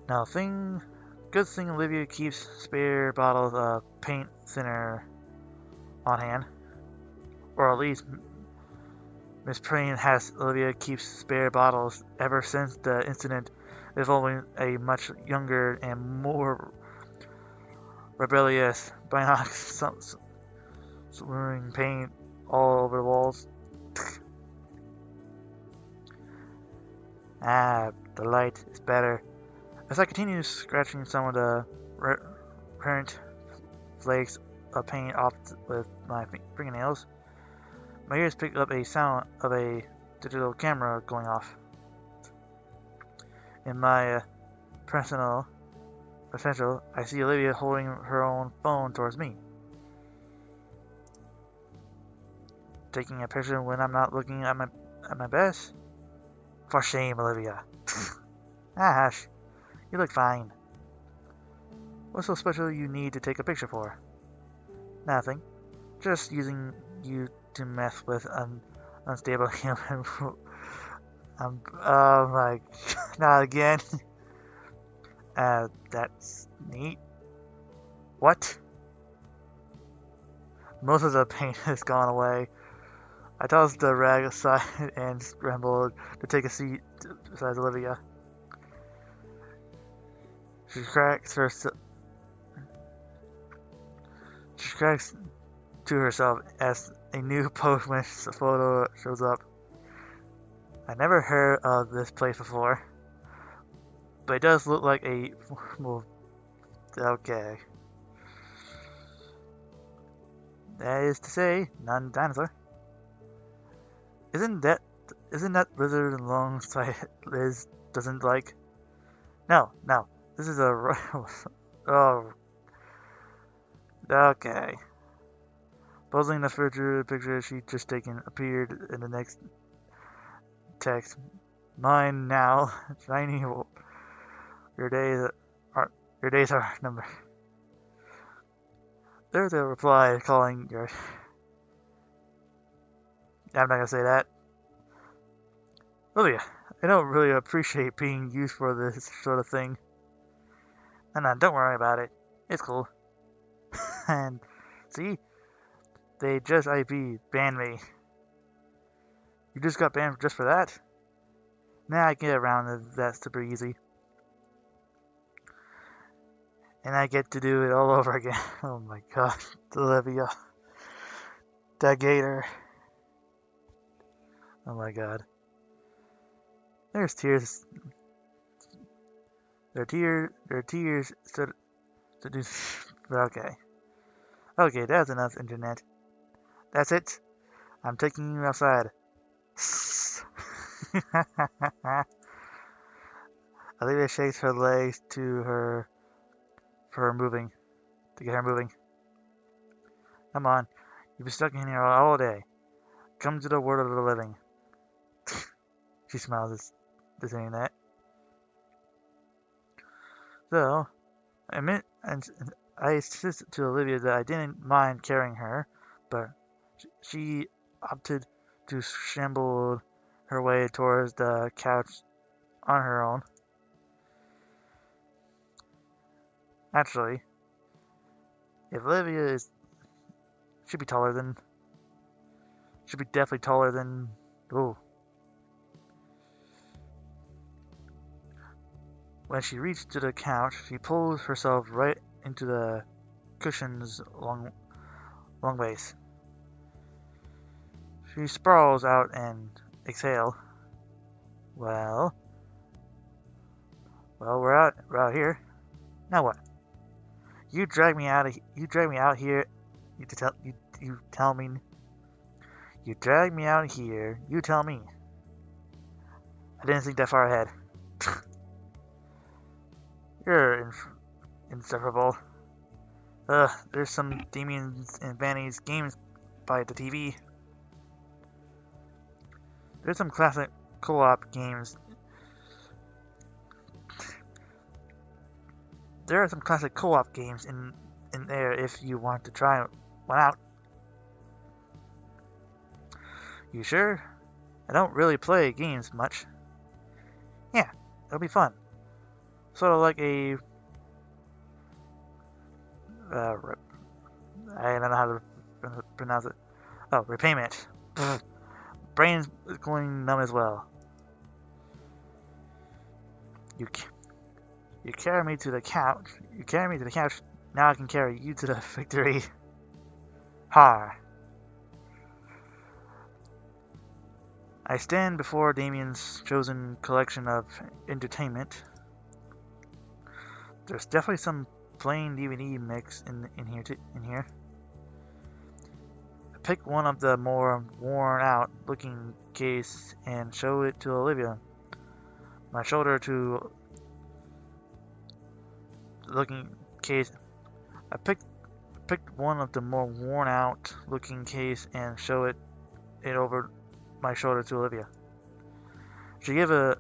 Now good thing Olivia keeps spare bottles of paint thinner on hand. Or at least Miss Prain has Olivia keeps spare bottles ever since the incident involving a much younger and more rebellious Binox smearing paint all over the walls. The light is better. As I continue scratching some of the current flakes of paint off with my fingernails, my ears pick up a sound of a digital camera going off. In my personal essential, I see Olivia holding her own phone towards me. Taking a picture when I'm not looking at my best? For shame, Olivia. Hush. You look fine. What's so special you need to take a picture for? Nothing. Just using you to mess with an unstable human. Oh my, not again. That's neat. What? Most of the paint has gone away. I tossed the rag aside and scrambled to take a seat beside Olivia. She cracks to herself as a new Postman photo shows up. I never heard of this place before, but it does look like a... well, okay. That is to say, non-dinosaur. Isn't that lizard alongside Liz doesn't like? No, this is a... oh, okay. Puzzling the picture she'd just taken appeared in the next text Mine now. Shiny, your days are your days are numbered. There's a reply calling your. I'm not gonna say that. Olivia, I don't really appreciate being used for this sort of thing. And don't worry about it. It's cool. And see, they just IP banned me. You just got banned just for that? Nah, I get around that super easy. And I get to do it all over again. Oh my god, Olivia. That Gator. Oh my god. There's tears. There are tears. Okay. Okay, that's enough, internet. That's it. I'm taking you outside. Olivia shakes her legs to her for her moving. To get her moving. Come on. You've been stuck in here all day. Come to the world of the living. She smiles as saying that. So, and I insisted to Olivia that I didn't mind carrying her, but she opted to shamble her way towards the couch on her own. Actually, if Olivia should be definitely taller than, oh. When she reached to the couch, she pulls herself right into the cushion's long base. She sprawls out and exhales. Well, we're out here. Now what? You drag me out here. You tell me. You drag me out here. You tell me. I didn't think that far ahead. You're insufferable. There's some Damien's and Vanny's games by the TV. There's some classic co-op games. There are some classic co-op games in there if you want to try one out. You sure? I don't really play games much. Yeah, it'll be fun. Sort of like a I don't know how to pronounce it. Oh, repayment. Brain's going numb as well. You carry me to the couch. You carry me to the couch. Now I can carry you to the victory. Ha! I stand before Damien's chosen collection of entertainment. There's definitely some plain DVD mix in here. I pick one of the more worn out looking case and show it to Olivia. My shoulder to looking case. I picked one of the more worn out looking case and show it over my shoulder to Olivia. She gave an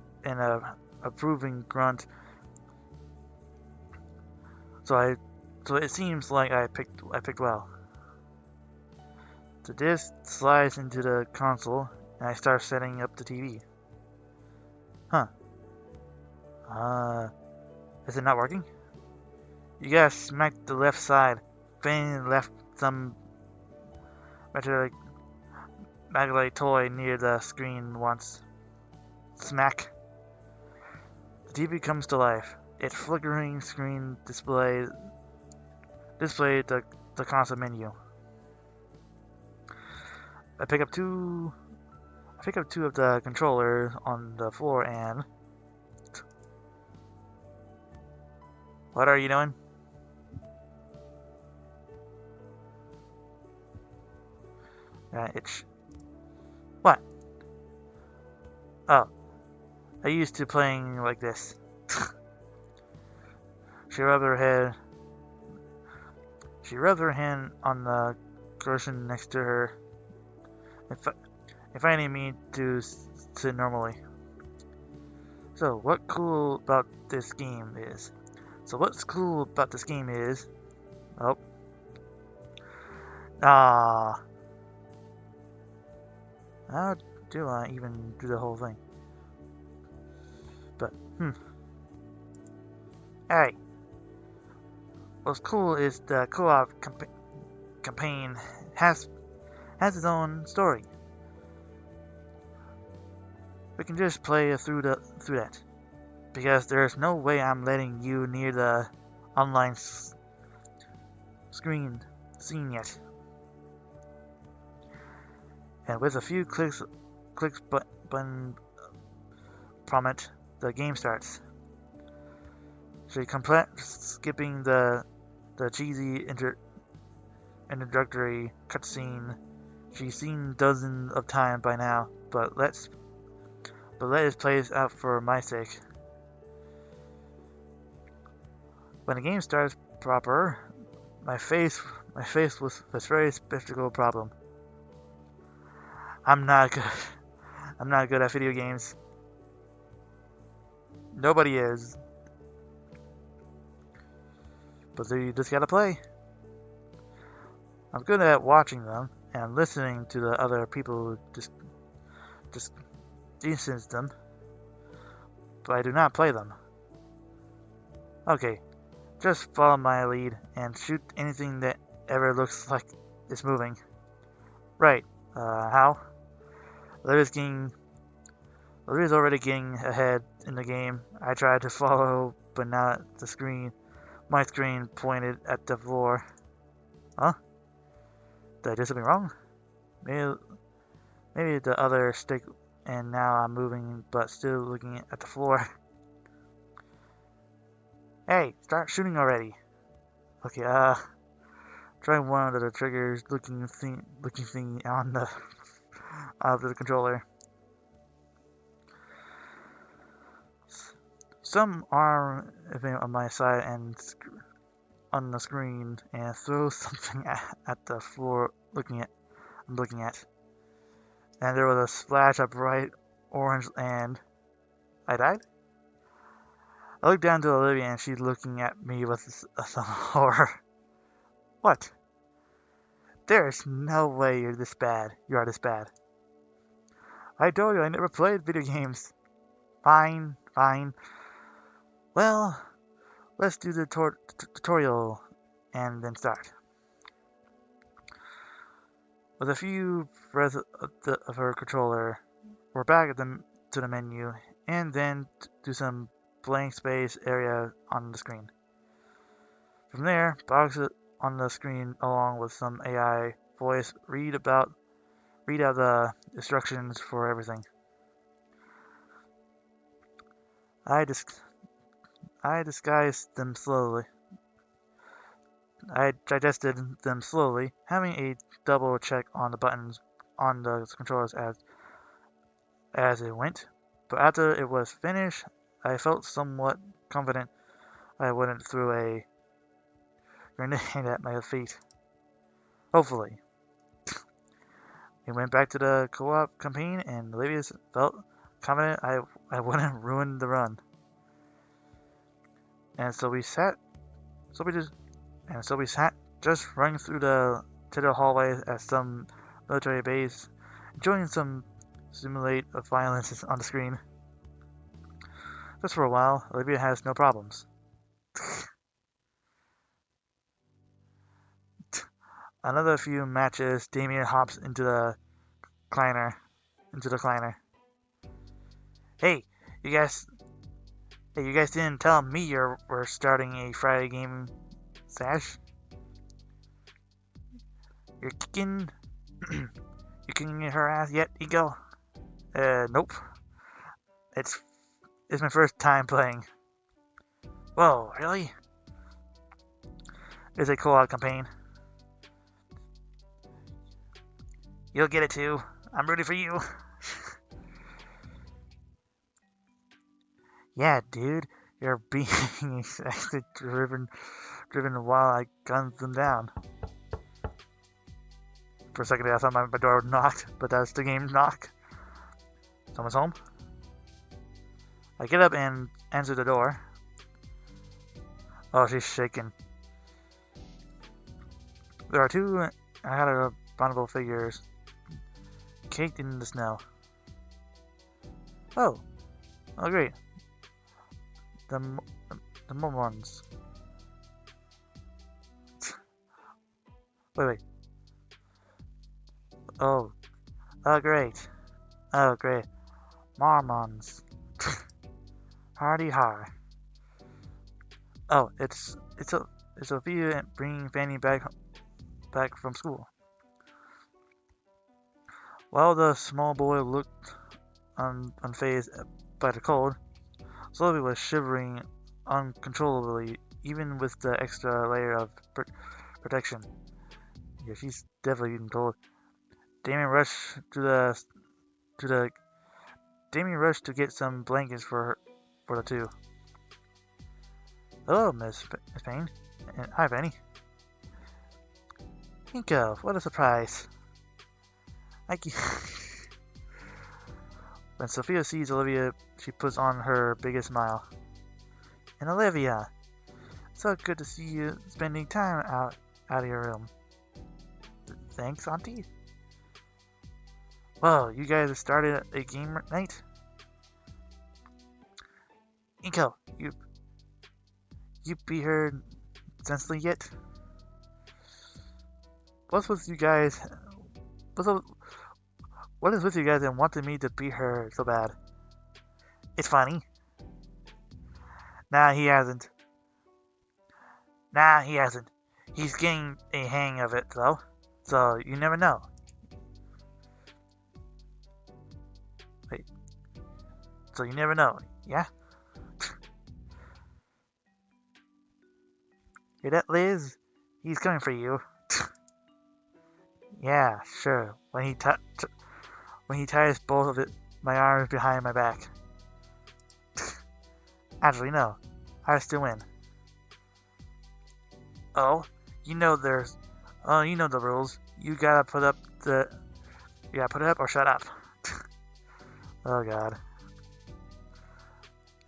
approving grunt. So it seems like I picked well. The disc slides into the console and I start setting up the TV. Huh. Is it not working? You gotta smack the left side. Fanny left some magnetic toy near the screen once. Smack. The TV comes to life. Its flickering screen displayed the console menu. I pick up two of the controllers on the floor and... What are you doing? What? Oh. I used to playing like this. She rubbed her hand on the cushion next to her, inviting me to sit normally. So what's cool about this game is... Oh. Ah. How do I even do the whole thing? But, Hey. What's cool is the co-op campaign has its own story. We can just play through that, because there's no way I'm letting you near the online scene yet. And with a few clicks button prompt, the game starts. So you complete skipping the cheesy introductory cutscene she's seen dozens of times by now, but let it play out for my sake. When the game starts proper, my face was a very spectacle problem. I'm not good at video games. Nobody is. But you just gotta play. I'm good at watching them and listening to the other people just distance them, but I do not play them. Okay, just follow my lead and shoot anything that ever looks like it's moving. Right, how? Olivia's already getting ahead in the game. I tried to follow, but now my screen pointed at the floor. Huh? Did I do something wrong? Maybe the other stick, and now I'm moving, but still looking at the floor. Hey, start shooting already. Okay, try one of the triggers looking thing on the controller. Some arm on my side and on the screen and throw something at the floor I'm looking at. And there was a splash of bright orange and I died? I looked down to Olivia and she's looking at me with some horror. What? There's no way you are this bad. I told you I never played video games. Fine. Well, let's do the tutorial and then start. With a few press of her controller, we're back to the menu, and then do some blank space area on the screen. From there, boxes on the screen along with some AI voice read out the instructions for everything. I disguised them slowly. I digested them slowly, having a double check on the buttons on the controllers as it went. But after it was finished, I felt somewhat confident I wouldn't throw a grenade at my feet. Hopefully. We went back to the co-op campaign, and Olivia felt confident I wouldn't ruin the run. And so we sat, just running through to the hallways at some military base, enjoying some simulate of violence on the screen. Just for a while, Olivia has no problems. Another few matches, Damien hops into the recliner. Hey, you guys didn't tell me we're starting a Friday game, Sash? You're kicking her ass yet, Ego? Nope. It's my first time playing. Whoa, really? It's a co-op campaign. You'll get it too. I'm rooting for you. Yeah, dude, you're being actually driven while I gunned them down. For a second I thought my door knocked, but that's the game knock. Someone's home? I get up and answer the door. Oh, she's shaking. There are two abominable figures caked in the snow. Oh, great. The Mormons. Wait. Oh, great. Oh, great. Mormons. Hardy har. Oh, it's Sophia bringing Fanny back from school. While the small boy looked unfazed by the cold, Sophie was shivering uncontrollably, even with the extra layer of protection. Yeah, she's definitely getting cold. Damien rushed to get some blankets for the two. Hello, Miss Payne. And hi, Penny. Inko, what a surprise. When Sophia sees Olivia, she puts on her biggest smile. And Olivia, so good to see you spending time out of your room. Thanks, Auntie. Well, you guys have started a game night? Inko, you beat her senselessly yet? What is with you guys and wanting me to beat her so bad? It's funny. Nah, he hasn't. He's getting a hang of it, though. So, you never know. Wait. So, you never know, yeah? Hear that, Liz? He's coming for you. Yeah, sure. When he ties both of my arms behind my back. Actually, no. I still win. Oh, you know the rules. You gotta put up or shut up. Oh God.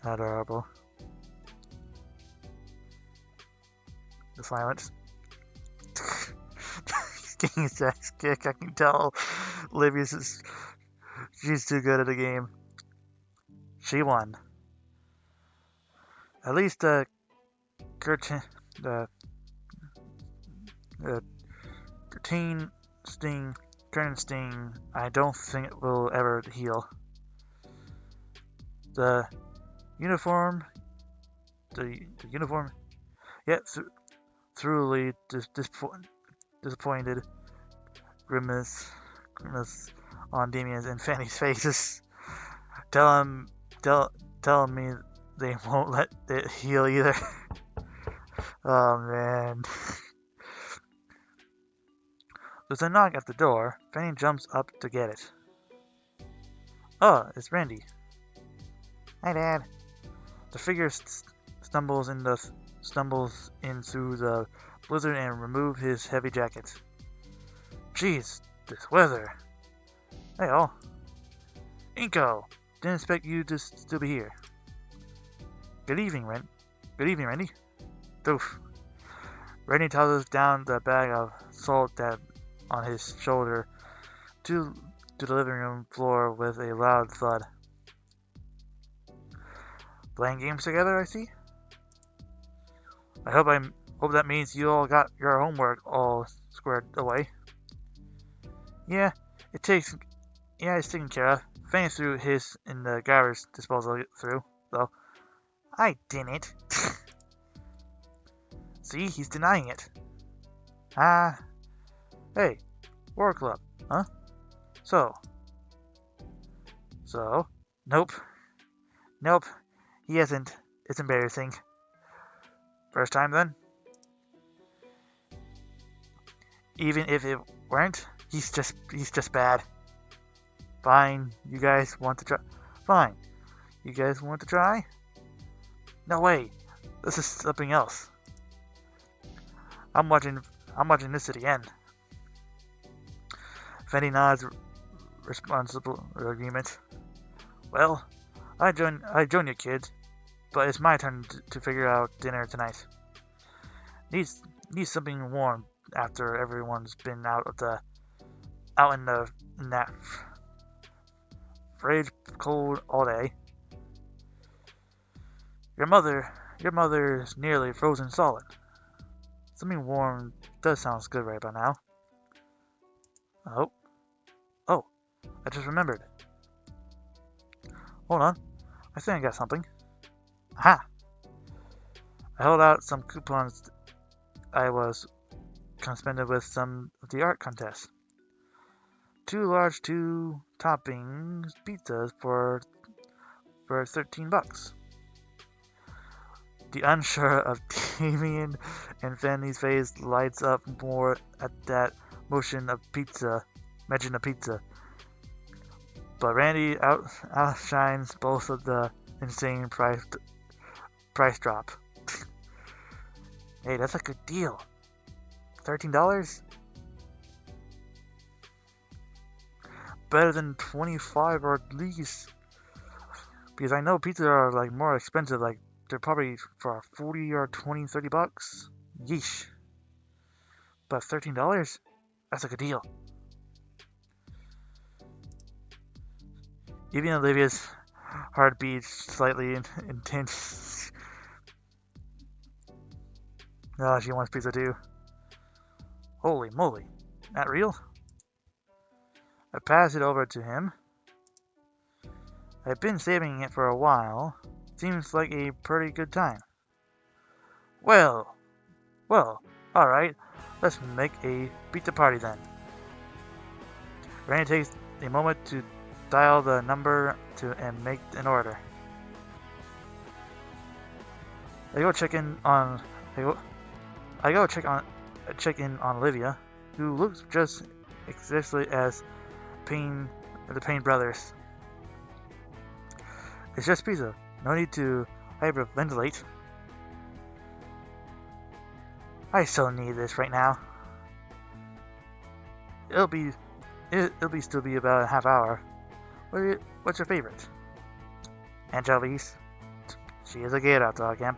Adorable. The silence. He's getting his ass kicked. I can tell she's too good at the game. She won. At least the curtain sting, I don't think it will ever heal. The uniform, yeah, thoroughly disappointed grimace on Damien's and Fanny's faces. Tell me they won't let it heal either. Oh man. There's a knock at the door. Fanny jumps up to get it. Oh, it's Randy. Hi, Dad. The figure stumbles in through the blizzard and removes his heavy jacket. Jeez, this weather. Hey, all. Inko, didn't expect you to still be here. Good evening, Randy. Oof. Randy tosses down the bag of salt that on his shoulder to the living room floor with a loud thud. Playing games together, I see? I hope that means you all got your homework all squared away. Yeah, it's taken care of. Fanny threw his in the garbage disposal though. I didn't. See, he's denying it. Hey, war club, huh? So, nope, he hasn't. It's embarrassing. First time then? Even if it weren't, he's just bad. Fine, you guys want to try? Fine, you guys want to try? No way, this is something else. I'm watching this to the end. Fanny nods responsible agreement. Well, I join you kids, but it's my turn to figure out dinner tonight. Needs needs something warm after everyone's been out in that fridge cold all day. Your mother's nearly frozen solid. Something warm does sound good right about now. Oh, oh, I just remembered. Hold on, I think I got something. Aha! I held out some coupons I was suspended with some of the art contests. 2 large 2-toppings pizzas for $13. The unsure of Damien and Fanny's face lights up more at that mention of pizza. But Randy outshines both of the insane price drop. Hey, that's a good deal. $13? Better than 25 or at least. Because I know pizza are like more expensive, like they're probably for 40 or 20, $30. Yeesh. But $13? That's a good deal. Even Olivia's heart beats slightly intense. Oh, she wants pizza too. Holy moly. Not real? I pass it over to him. I've been saving it for a while. Seems like a pretty good time. Well, alright. Let's make a pizza party then. Randy takes a moment to dial the number and make an order. I go check in on Olivia, who looks just exactly as the Payne brothers. It's just pizza. No need to hyperventilate. I so need this right now. It'll still be about a half hour. What's your favorite? Anchovies. She is a gator, so I can't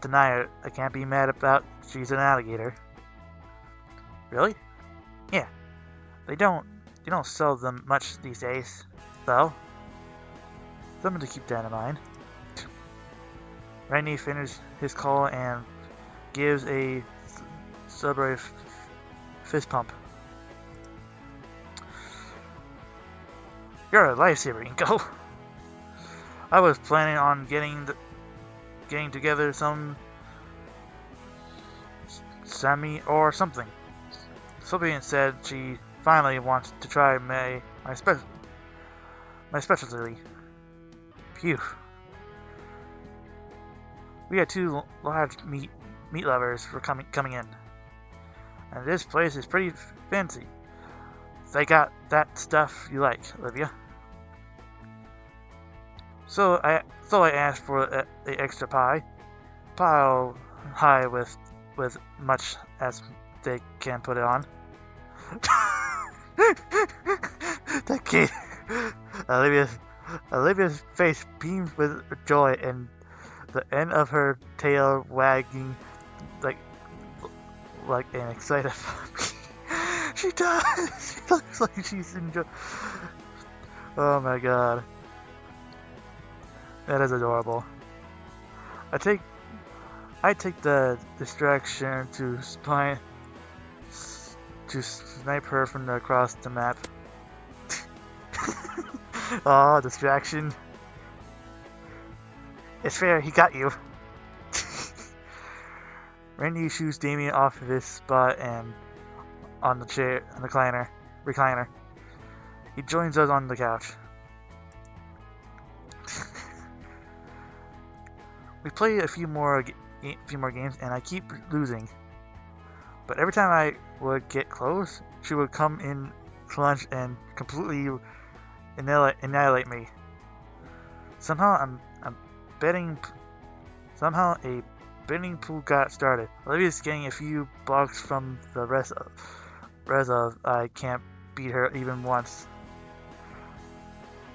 deny it. I can't be mad about she's an alligator. Really? Yeah. They don't sell them much these days, though. Something to keep that in mind. Randy finishes his call and gives a Subway fist pump. You're a lifesaver, Inko. I was planning on getting together some Sammy or something. Sylvian said she finally wants to try my specialty. Phew. We had 2 large meat lovers for coming in, and this place is pretty fancy. They got that stuff you like, Olivia. So I asked for a extra pile high with much as they can put it on. That kid, Olivia's face beamed with joy, and the end of her tail wagging like an excited puppy. She does. She looks like she's enjoying. Oh my god. That is adorable. I take the distraction to snipe her from across the map. Oh, distraction. It's fair, he got you. Randy shoots Damien off of his spot and on the recliner. He joins us on the couch. We play a few more games, and I keep losing. But every time I would get close, she would come in clutch and completely annihilate me. Somehow a betting pool got started. Olivia's getting a few blocks from the rest of I can't beat her even once.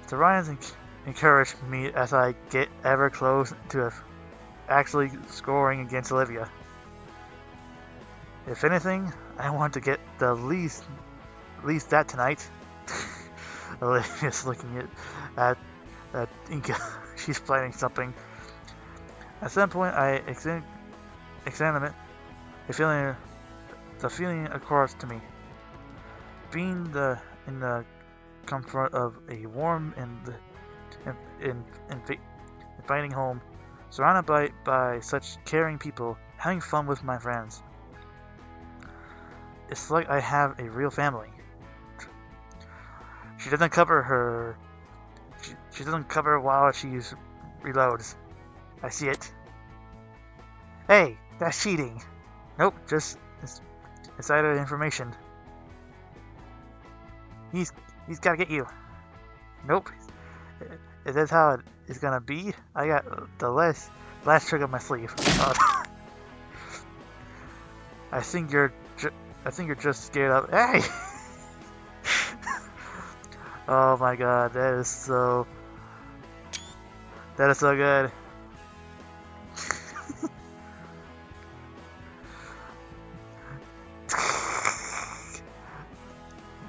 To Ryan's encourage me as I get ever close to actually scoring against Olivia. If anything, I want to get the least that tonight. Olivia's looking at Inka. She's planning something. At some point, I examine it. The feeling occurs to me. Being in the comfort of a warm and inviting home, surrounded by such caring people, having fun with my friends. It's like I have a real family. She doesn't cover her. She doesn't cover while she reloads. I see it. Hey, that's cheating. Nope, just insider information. He's gotta get you. Nope. Is that how it is gonna be? I got the last trick up my sleeve. I think you're just scared of. Hey! Oh my god, that is so good.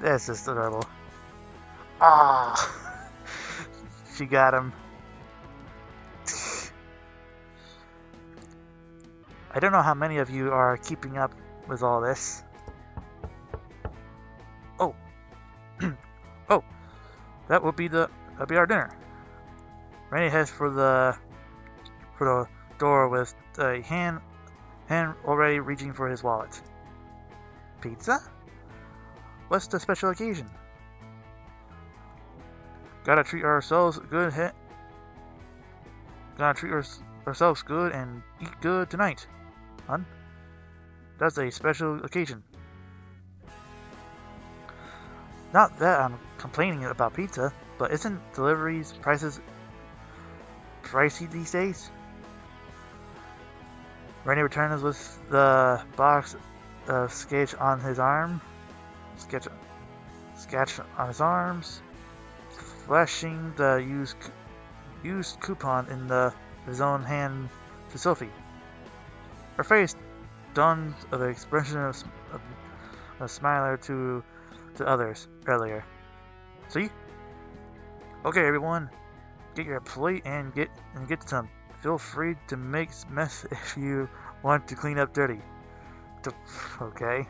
That's just adorable. Ah, she got him. I don't know how many of you are keeping up with all this. Oh, oh, that'll be our dinner. Randy heads for the door with a hand already reaching for his wallet. Pizza? What's the special occasion? Gotta treat ourselves good. Gotta treat ourselves good and eat good tonight, hon. That's a special occasion. Not that I'm complaining about pizza, but isn't deliveries prices pricey these days? Randy returns with the box of sketch on his arm. Sketch on his arms, flashing the used coupon in his own hand to Sophie. Her face donned of an expression of a smiler to others earlier. See? Okay, everyone, get your plate and get some. Feel free to make mess if you want to clean up dirty. Okay.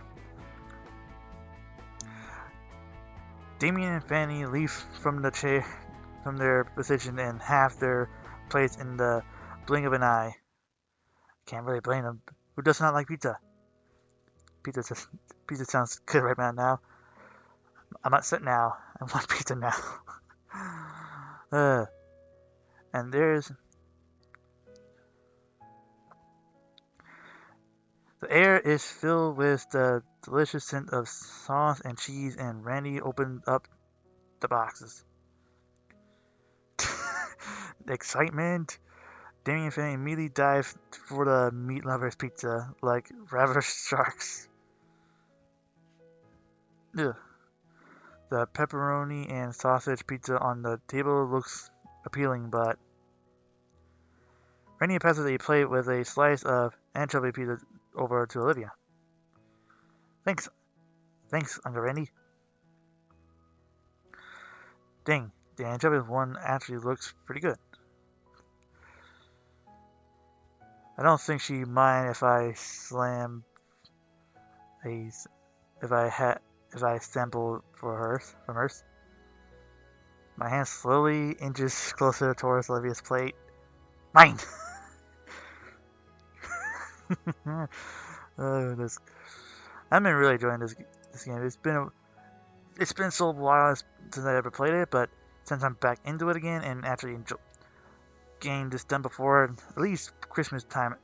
Damien and Fanny leave from their position and have their plates in the blink of an eye. Can't really blame them. Who does not like pizza? Pizza sounds good right now. I'm upset now. I want pizza now. And the air is filled with the delicious scent of sauce and cheese, and Randy opened up the boxes. The excitement. Damien and Fanny immediately dived for the meat lovers pizza like ravished sharks. Ugh. The pepperoni and sausage pizza on the table looks appealing, but Randy passes a plate with a slice of anchovy pizza over to Olivia. Thanks, Uncle Randy. Dang, the anchovy one actually looks pretty good. I don't think she'd mind if I sample from hers. My hand slowly inches closer towards Olivia's plate. Mine! I've been really enjoying this game. It's been so while since I ever played it, but since I'm back into it again and actually getting this done before at least Christmas time.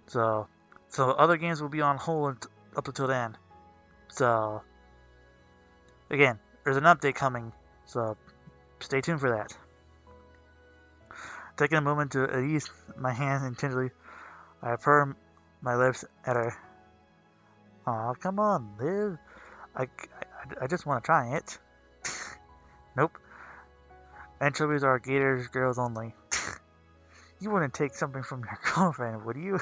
So other games will be on hold up until then. So again, there's an update coming, so stay tuned for that. Taking a moment to ease my hands intentionally, I purr my lips at her. Aw, come on, Liv. I just want to try it. Nope. Anchovies are Gator's girls only. You wouldn't take something from your girlfriend, would you?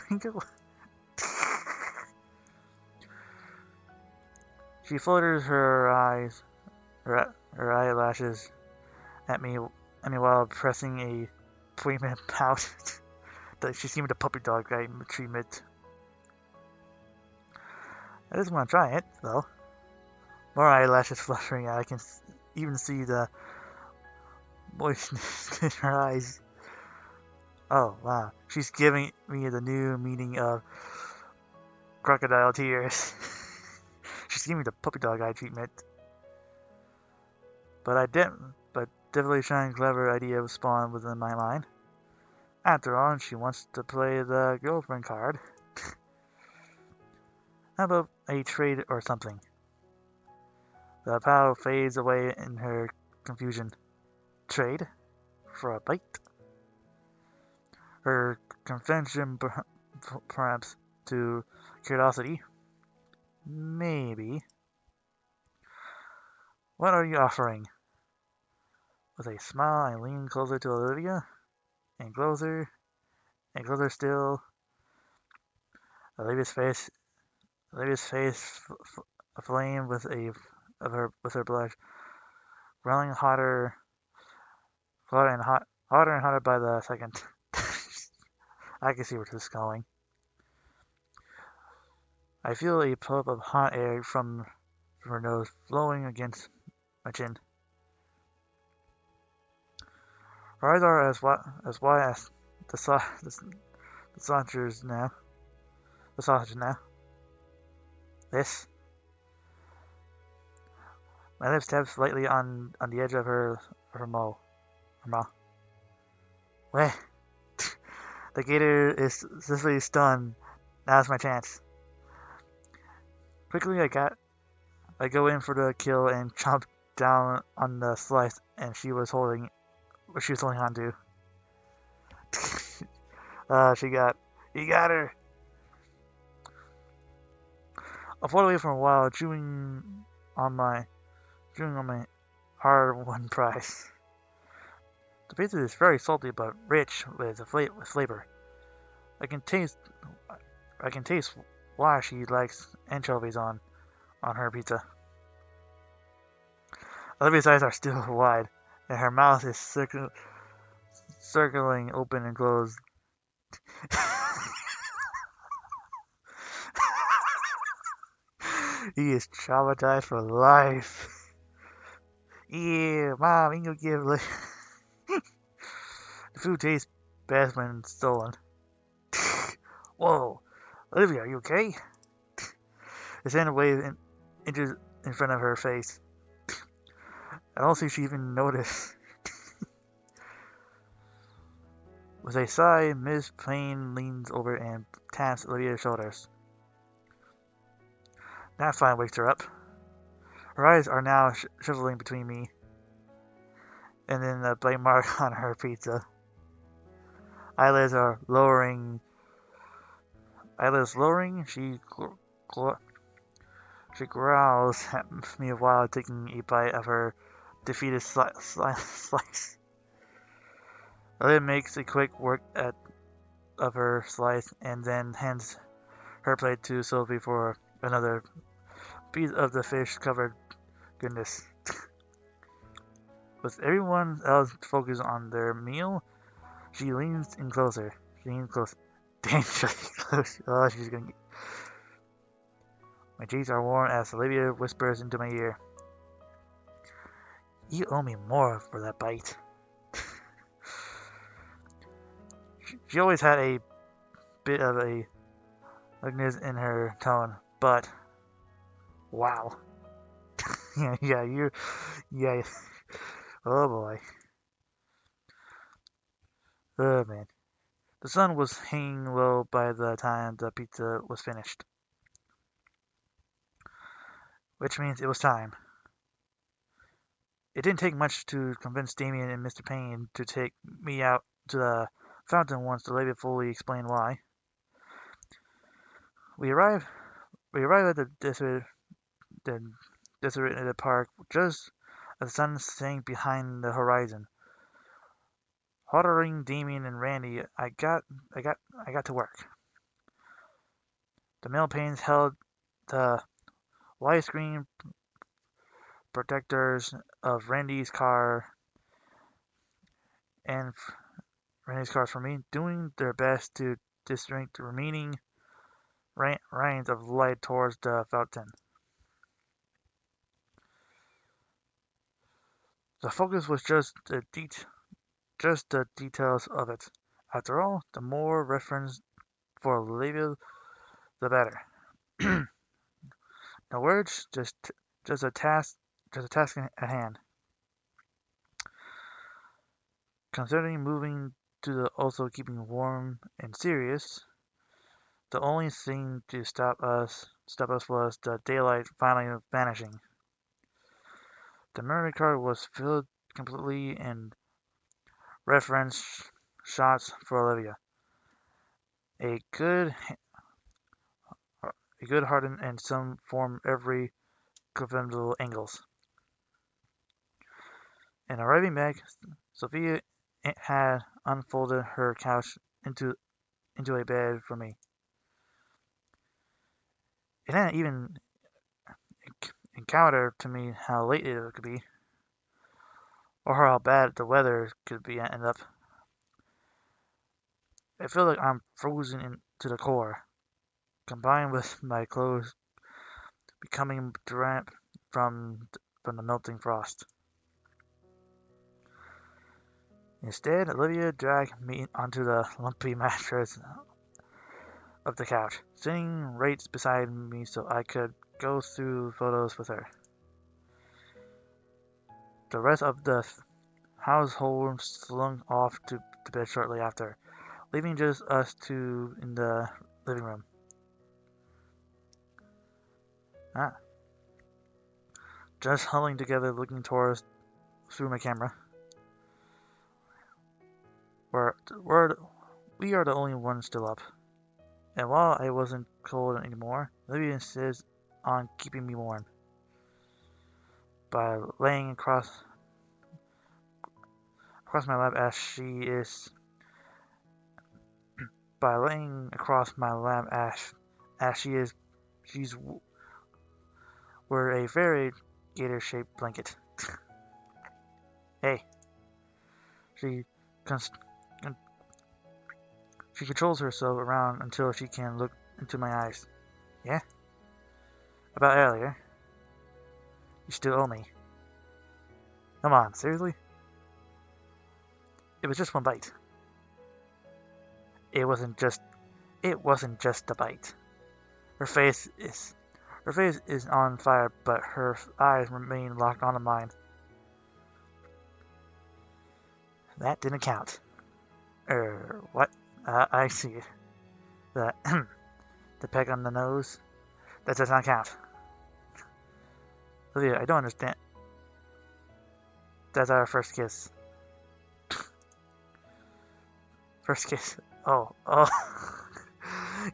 She flutters her eyelashes at me while pressing a poignant pout. She seemed a puppy dog treatment. I just want to try it, though. More eyelashes fluttering. I can even see the moistness in her eyes. Oh, wow. She's giving me the new meaning of crocodile tears. She's giving me the puppy dog eye treatment. But definitely trying clever idea spawned within my mind. After all, she wants to play the girlfriend card. How about a trade or something? The pow fades away in her confusion. Trade? For a bite? Her convention perhaps to curiosity? Maybe. What are you offering? With a smile, I lean closer to Olivia, and closer still. Olivia's face, aflame with her blush, growing hotter and hotter by the second. I can see where this is going. I feel a puff of hot air from her nose flowing against my chin. Her eyes are as wide as the sausage now. The sausage now. This. My lips tap slightly on the edge of her mouth. Her mouth. Wait. The gator is swiftly stunned. Now's my chance. Quickly, I go in for the kill and chomp down on the slice, and she was holding on to. You got her. I fought away for a while, on my hard-won prize. The pizza is very salty but rich with flavor. I can taste why she likes anchovies on her pizza. Olivia's eyes are still wide, and her mouth is circling open and closed. He is traumatized for life. Yeah, Mom, you gonna give the food tastes best when stolen. Whoa, Olivia, are you okay? His hand waved inches in front of her face. I don't think she even noticed. With a sigh, Miss Payne leans over and taps Olivia's shoulders. That fine wakes her up. Her eyes are now shriveling between me and then the bite mark on her pizza. Eyelids lowering. She growls at me while taking a bite of her defeated slice. Olivia makes a quick work of her slice and then hands her plate to Sophie for another piece of the fish-covered goodness. With everyone else focused on their meal, she leans in closer. Dangerously close. Oh, she's gonna. My cheeks are warm as Olivia whispers into my ear. You owe me more for that bite. She always had a bit of a ugliness in her tone, but wow. Yeah. Oh boy. Oh man. The sun was hanging low by the time the pizza was finished, which means it was time. It didn't take much to convince Damien and Mr. Payne to take me out to the fountain once the lady fully explained why. We arrived at the deserted park just as the sun sank behind the horizon. Ordering Damien and Randy, I got to work. The mail panes held the widescreen projectors of and Randy's cars for me, doing their best to distribute the remaining rains of light towards the fountain. The focus was just the details of it. After all, the more reference for Olivia, the better. No words, just a task, just a task at hand. Considering moving to the also keeping warm and serious, the only thing to stop us was the daylight finally vanishing. The memory card was filled completely and reference shots for Olivia. A good, a good hardened and some form every conventional angles. And arriving back, Sophia had unfolded her couch into a bed for me. It hadn't even encountered to me how late it could be, or how bad the weather could be end up. I feel like I'm frozen to the core, combined with my clothes becoming damp from the melting frost. Instead, Olivia dragged me onto the lumpy mattress of the couch, sitting right beside me so I could go through photos with her. The rest of the household slunk off to bed shortly after, leaving just us two in the living room. Ah, just huddling together looking towards through my camera. We're, we're, we are the only ones still up. And while I wasn't cold anymore, Olivia insists on keeping me warm by laying across my lap as she's wear a very gator-shaped blanket. Hey, she cons- she controls herself around until she can look into my eyes. Yeah? About earlier. You still owe me. Come on, seriously? It was just one bite. It wasn't just a bite. Her face is her face is on fire, but her eyes remain locked onto mine. That didn't count. What? I see. The the peck on the nose. That does not count. Olivia, I don't understand. That's our first kiss. First kiss. Oh.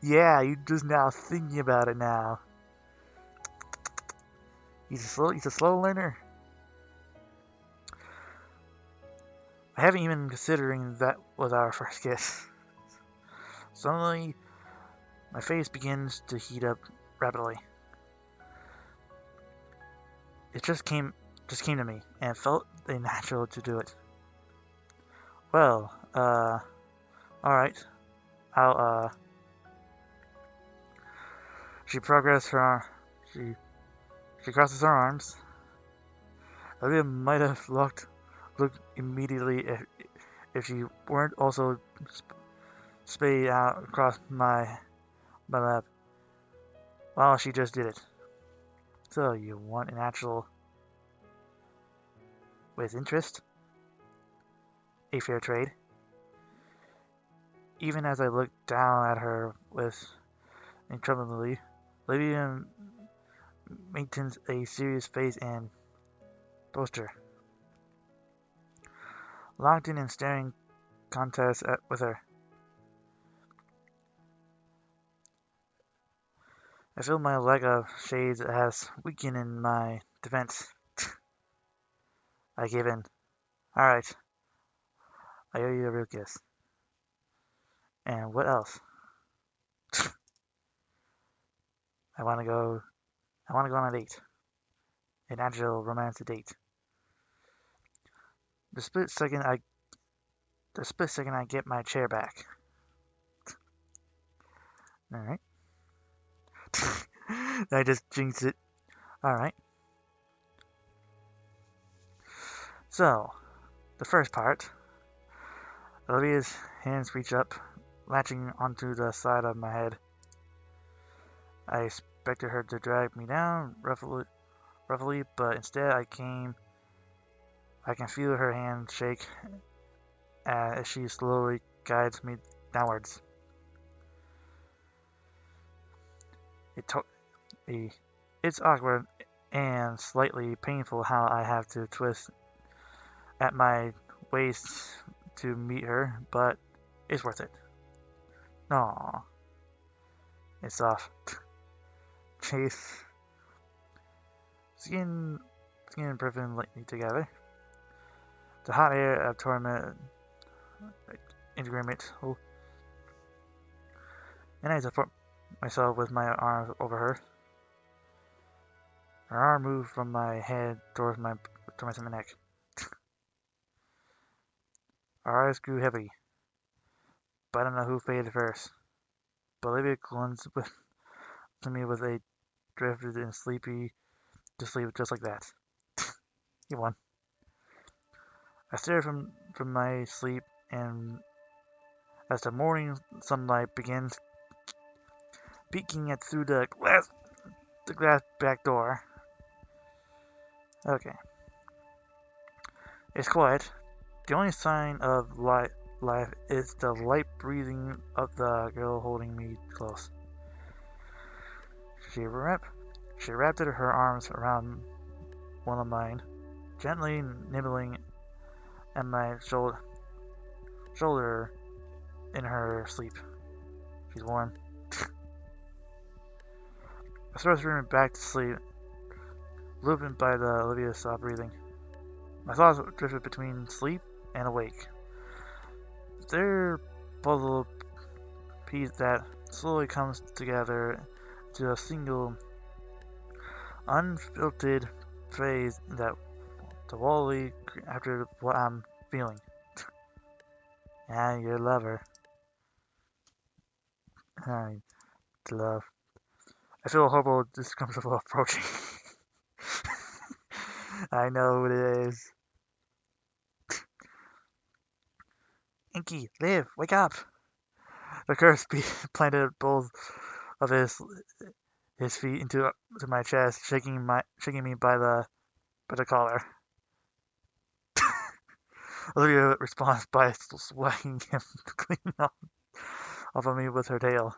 Yeah, you're just now thinking about it now. He's a slow learner. I haven't even considering that was our first kiss. Suddenly, my face begins to heat up rapidly. It just came to me, and it felt natural to do it. Well, alright. I'll, she progresses her, she, she crosses her arms. Olivia might have looked immediately if she weren't also spayed out across my lap while she just did it. So you want an actual with interest? A fair trade? Even as I looked down at her with incredibly, Olivia maintains a serious face and posture, locked in and staring contest with her. I feel my leg of shades has weakened in my defense. I gave in. Alright, I owe you a real kiss. And what else? I wanna go on a date. An actual romantic date. The split second I get my chair back. Alright. I just jinxed it. Alright. So, the first part. Olivia's hands reach up, latching onto the side of my head. I expected her to drag me down roughly, but instead I can feel her hand shake as she slowly guides me downwards. It's awkward and slightly painful how I have to twist at my waist to meet her, but it's worth it. Aww. It's soft. Chase. Skin and breathing lightly together. The hot air of torment agreement. Oh. And I support myself with my arms over her. Her arm moved from my head towards my neck. Our eyes grew heavy, but I don't know who faded first. But Olivia clung to me with a drifted and sleepy to sleep just like that. You won. I stared from my sleep, and as the morning sunlight begins peeking at through the glass back door. Okay. It's quiet. The only sign of life is the light breathing of the girl holding me close. She wrapped her arms around one of mine, gently nibbling at my shoulder in her sleep. She's warm. I started me back to sleep, looped by the Olivia's soft breathing. My thoughts drifted between sleep and awake. Their puzzle piece that slowly comes together to a single, unfiltered phrase that the Wally after what I'm feeling. And your lover. I love. I feel horrible, discomfortable approaching. I know who it is. Inky, live, wake up! The curse planted both of his feet into my chest, shaking me by the collar. Olivia responds by swatting him clean off of me with her tail.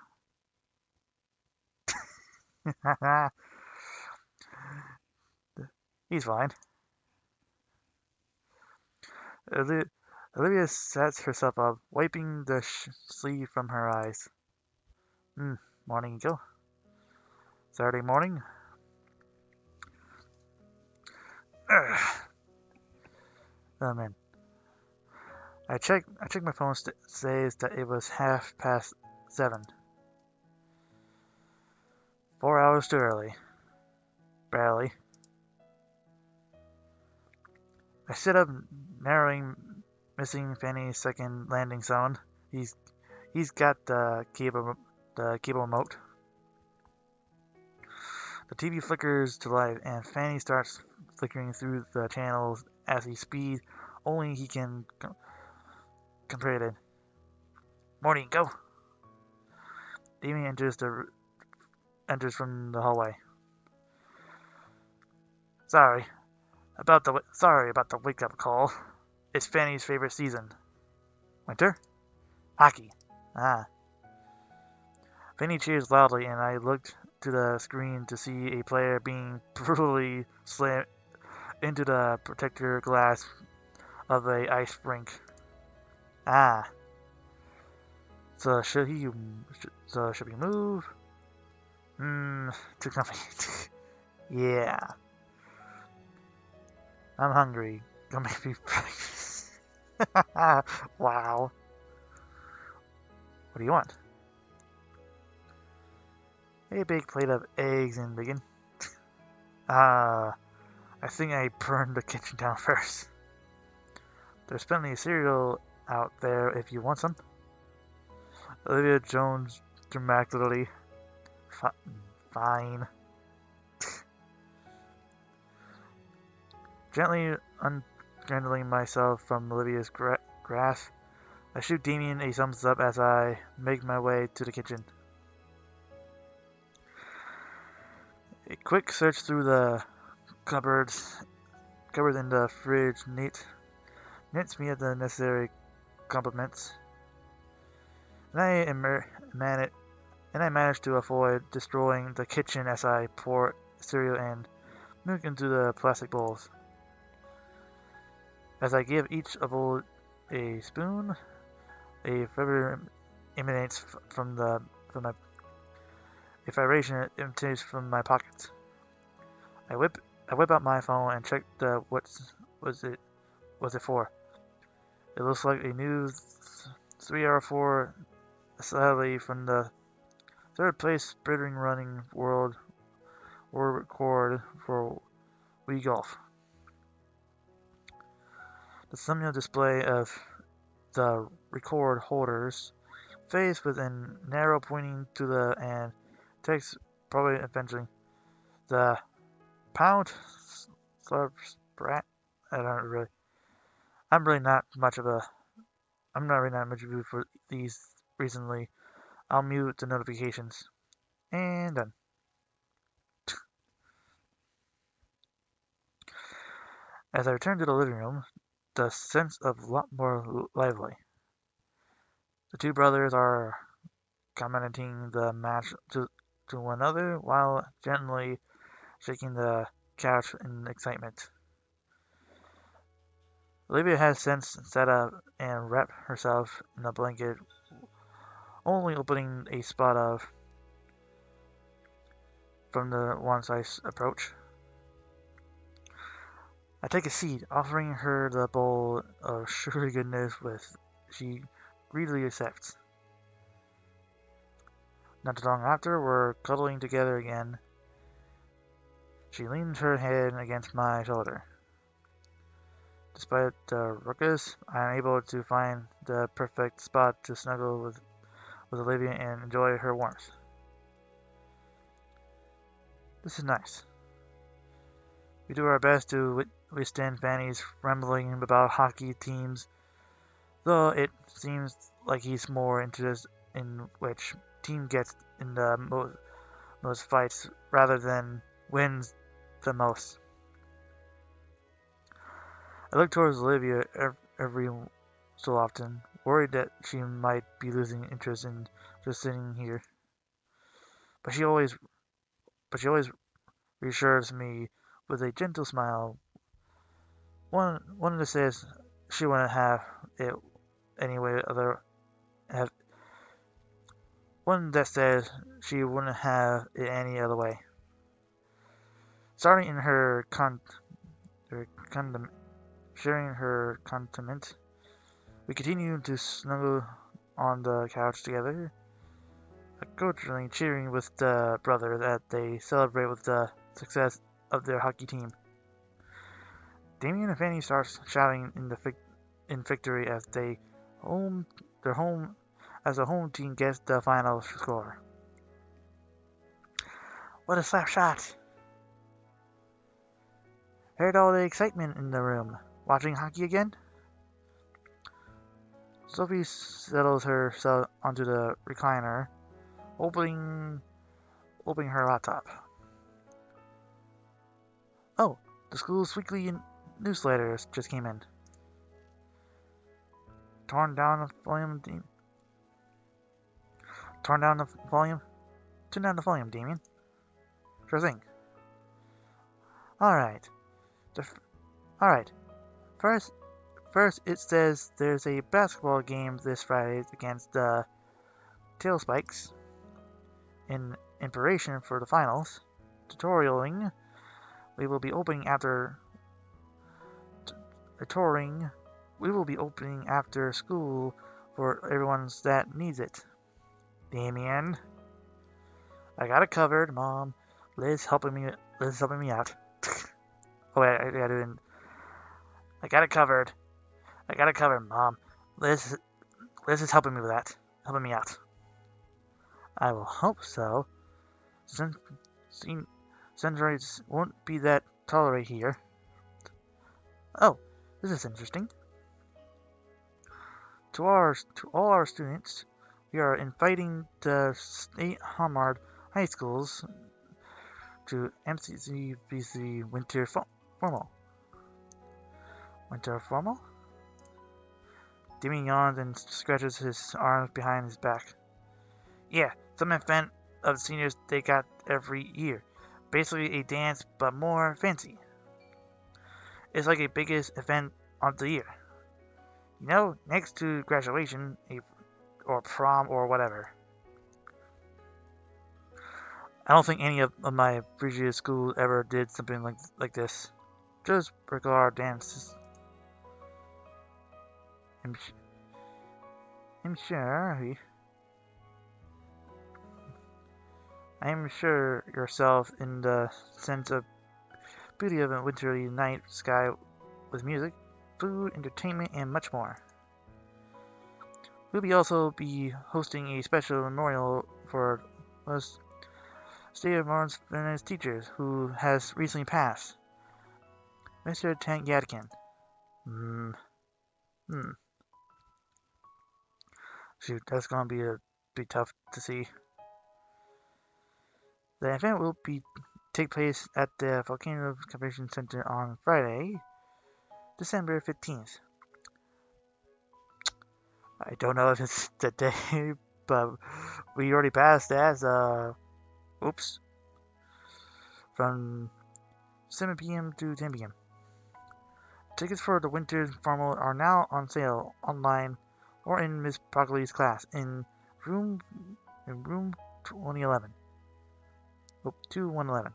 He's fine. Olivia sets herself up, wiping the sleeve from her eyes. Morning, Joe. Saturday morning. Ugh. Oh man. I checked my phone. Says that it was 7:30. 4 hours too early. Barely. I sit up, narrowing, missing Fanny's second landing zone. He's got the cable remote. The TV flickers to life, and Fanny starts flickering through the channels as he speeds only he can comprehend it. Morning, go. Damien enters from the hallway. Sorry about the wake-up call. It's Fanny's favorite season. Winter? Hockey. Ah. Fanny cheers loudly, and I looked to the screen to see a player being brutally slammed into the protector glass of a ice rink. Ah. So should we move? Too comfy. Yeah. I'm hungry. Gonna make me practice. Wow. What do you want? A big plate of eggs and bacon. I think I burned the kitchen down first. There's plenty of cereal out there if you want some. Olivia Jones dramatically. Fine. Gently untangling myself from Olivia's grasp, I shoot Damien a thumbs up as I make my way to the kitchen. A quick search through the cupboards in the fridge nets me at the necessary compliments, and I manage to avoid destroying the kitchen as I pour cereal and milk into the plastic bowls. As I give each bowl a spoon, a flavor emanates from my a vibration emanates from my pocket. I whip out my phone and check the was it for. It looks like a new 3 hour 4 sadly from the third place sprinting running world record for Wii Golf. The thumbnail display of the record holders face with an arrow pointing to the and text probably eventually the pound sprat. I don't really. I'm really not much of a. I'm not really not much of a for these recently. I'll mute the notifications and done. As I return to the living room, the sense of a lot more lively. The two brothers are commenting the match to one another while gently shaking the couch in excitement. Olivia has since sat up and wrapped herself in a blanket, only opening a spot of from the ones I approach. I take a seat, offering her the bowl of sugary goodness with she greedily accepts. Not too long after, we're cuddling together again. She leans her head against my shoulder. Despite the ruckus, I am able to find the perfect spot to snuggle with Olivia and enjoy her warmth. This is nice. We do our best to withstand Fanny's rambling about hockey teams, though it seems like he's more interested in which team gets in the most fights rather than wins the most. I look towards Olivia every so often, worried that she might be losing interest in just sitting here. But she always reassures me with a gentle smile. One that says she wouldn't have it any way other have one that says she wouldn't have it any other way. Starting in her sharing her contentment, we continue to snuggle on the couch together, coachingly cheering with the brothers as they celebrate with the success of their hockey team. Damien and Fanny starts shouting in victory as their home as the home team gets the final score. What a slap shot! Heard all the excitement in the room. Watching hockey again? Sophie settles herself onto the recliner, opening her laptop. Oh, the school's weekly newsletter just came in. Turn down the volume, Turn down the volume, Damien. Sure thing. Alright. Alright. First, it says there's a basketball game this Friday against the Tailspikes in preparation for the finals. Tutorialing we will be opening after a touring. We will be opening after school for everyone that needs it. Damien, I got it covered, Mom. Liz helping me out. Oh wait, I gotta do it. I got it covered. I got it covered, Mom. Liz is helping me with that. Helping me out. I will hope so. Centaurs won't be that tolerate here. Oh, this is interesting. To all our students, we are inviting the state Hamard high schools to MCCBC Formal. Winter Formal? Damien yawns and scratches his arms behind his back. Yeah, some event of seniors they got every year. Basically a dance, but more fancy. It's like a biggest event of the year. You know, next to graduation, or prom, or whatever. I don't think any of my previous schools ever did something like this. Just regular dances. I'm sure. I'm sure yourself in the sense of beauty of a wintry night sky with music, food, entertainment, and much more. We'll also be hosting a special memorial for us State of Martin's finest teachers who has recently passed, Mr. Tank Yadkin. Hmm. Shoot, that's gonna be tough to see. The event will take place at the Volcano Convention Center on Friday, December 15th. I don't know if it's the day, but we already passed as oops, from 7 p.m. to 10 p.m. Tickets for the winter formal are now on sale online or in Miss Broccoli's class in room 2011. Oh, 2111.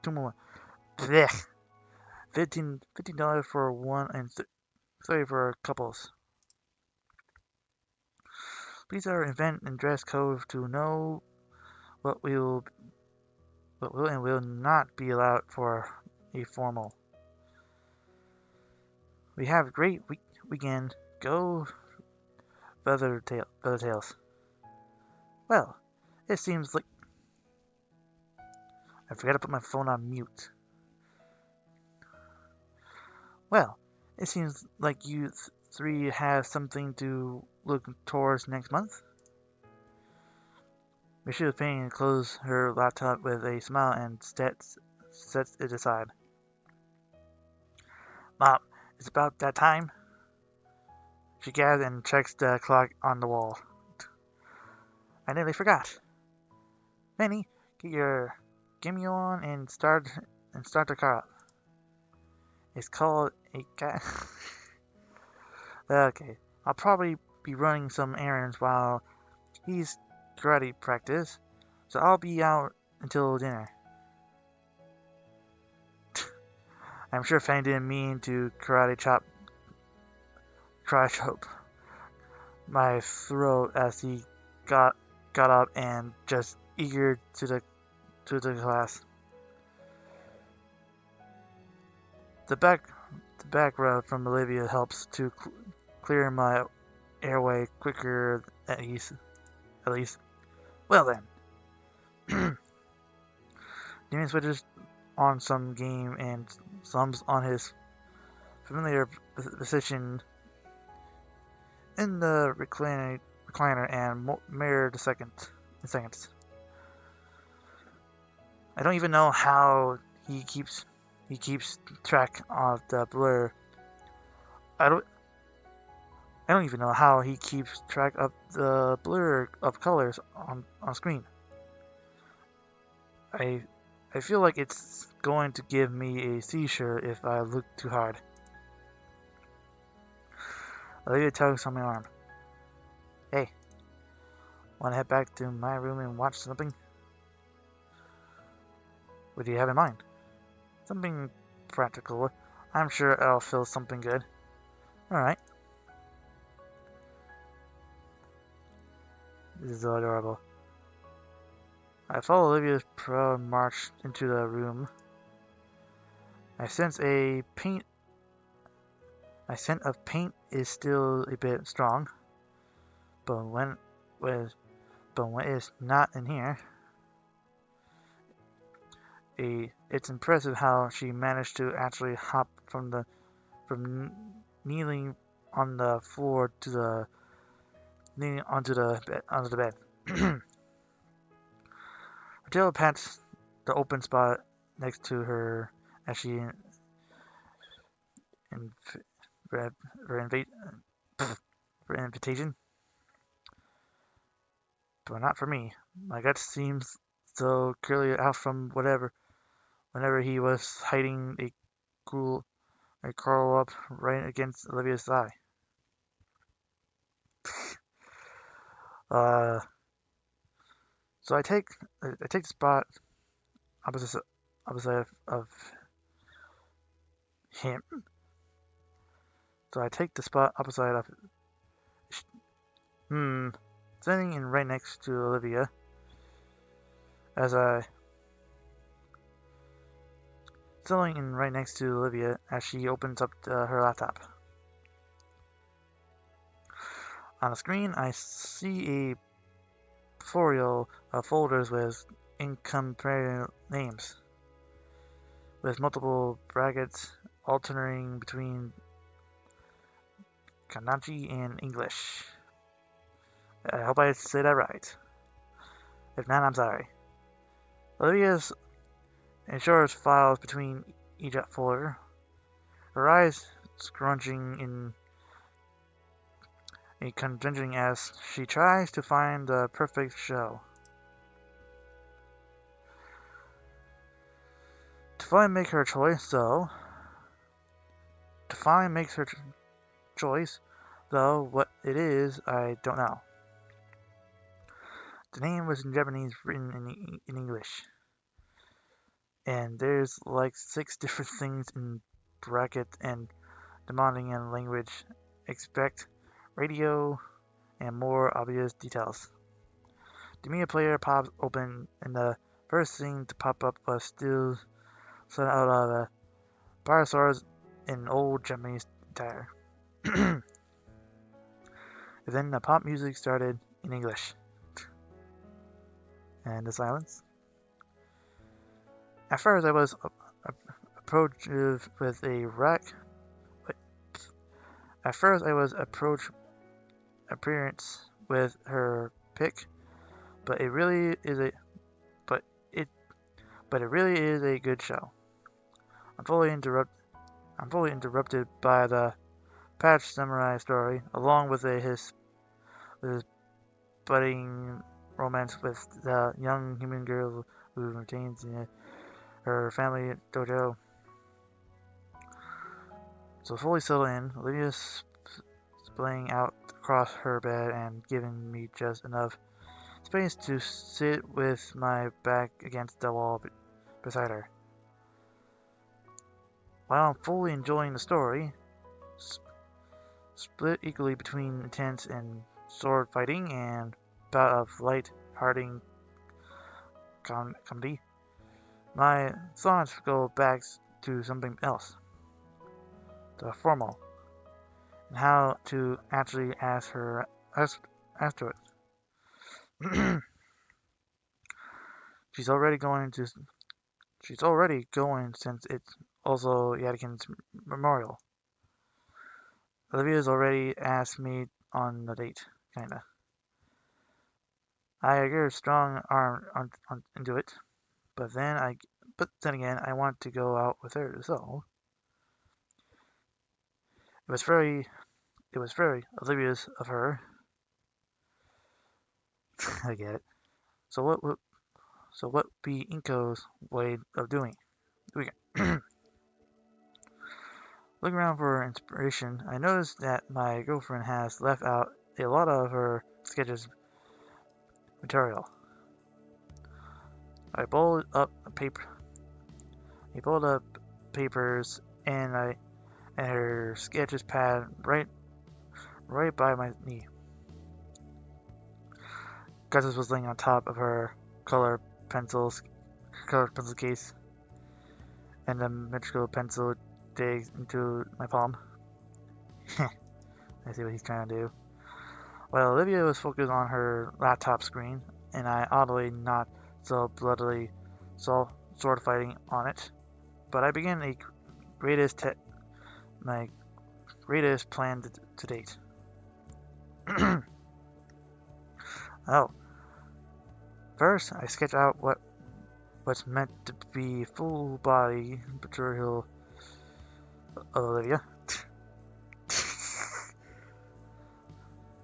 211. $15 for one and $30 for couples. Please our event and dress code to know what will and will not be allowed for a formal. We have a great weekend. Go Feathertails. Well, it seems like I forgot to put my phone on mute. Well, it seems like you three have something to look towards next month. Michelle Payne closed her laptop with a smile and sets it aside. Mom, it's about that time. She gathers and checks the clock on the wall. I nearly forgot. Penny, get your gimme on and start the car up. It's called a cat. Okay, I'll probably be running some errands while he's karate practice, so I'll be out until dinner. I'm sure Fanny didn't mean to karate chop my throat as he got up and just eager to the class. The back row from Olivia helps to clear my airway quicker at least. Well then. Damien switches on some game and slumps on his familiar position in the recliner and mirror the seconds. I don't even know how he keeps track of the blur. I don't even know how he keeps track of the blur of colors on screen. I feel like it's going to give me a seizure if I look too hard. Olivia tugs on my arm. Hey, want to head back to my room and watch something? What do you have in mind? Something practical. I'm sure I'll feel something good. Alright. This is so adorable. I follow Olivia's proud march into the room. My scent of paint is still a bit strong, but when it's not in here, it's impressive how she managed to actually hop from kneeling on the floor to the kneeling onto the bed. Her tail pats the open spot next to her as she in, for, for invitation, but not for me. My gut seems so clearly out from whenever he was hiding a curl up right against Olivia's thigh. Uh, so I take the spot opposite of him. So I take the spot opposite of hmm, standing in right next to Olivia as I Sitting in right next to Olivia as she opens up her laptop. On the screen, I see a portfolio of folders with incomparable names, with multiple brackets alternating between Kanji and English. I hope I say that right. If not, I'm sorry. Olivia's ensures files between each folder, her eyes scrunching in a conjunction as she tries to find the perfect show. To finally make her choice, though, what it is, I don't know. The name was in Japanese, written in English. And there's like 6 different things in bracket and demanding in language. Expect radio and more obvious details. The media player pops open and the first thing to pop up was still sent out of a Parasaurs in old Japanese attire. And then the pop music started in English. And the silence. At first I was approached with a rack. At first I was appearance with her pick, but it really is a but it really is a good show. I'm fully interrupted by the Patch Samurai story, along with his budding romance with the young human girl who retains her family dojo. So fully settled in, Olivia's splaying out across her bed and giving me just enough space to sit with my back against the wall beside her. While I'm fully enjoying the story, split equally between intense and sword fighting and bout of light-hearted comedy, my thoughts go back to something else, the formal, and how to actually ask after it. she's already going since it's also Yadikin's memorial. Olivia's already asked me on the date, kinda. I get a strong arm into it, but then again, I want to go out with her, so it was very Olivia's of her. I get it. So what be Inko's way of doing? Looking around for inspiration, I noticed that my girlfriend has left out a lot of her sketches material. I pulled up papers and I and her sketches pad right by my knee. Gus's was laying on top of her colored pencil case, and the metrical pencil digs into my palm. I see what he's trying to do. While Olivia was focused on her laptop screen, and I oddly not so bloodily sword fighting on it, but I began my greatest plan to date. Oh, first I sketch out what's meant to be full body portrayal of Olivia.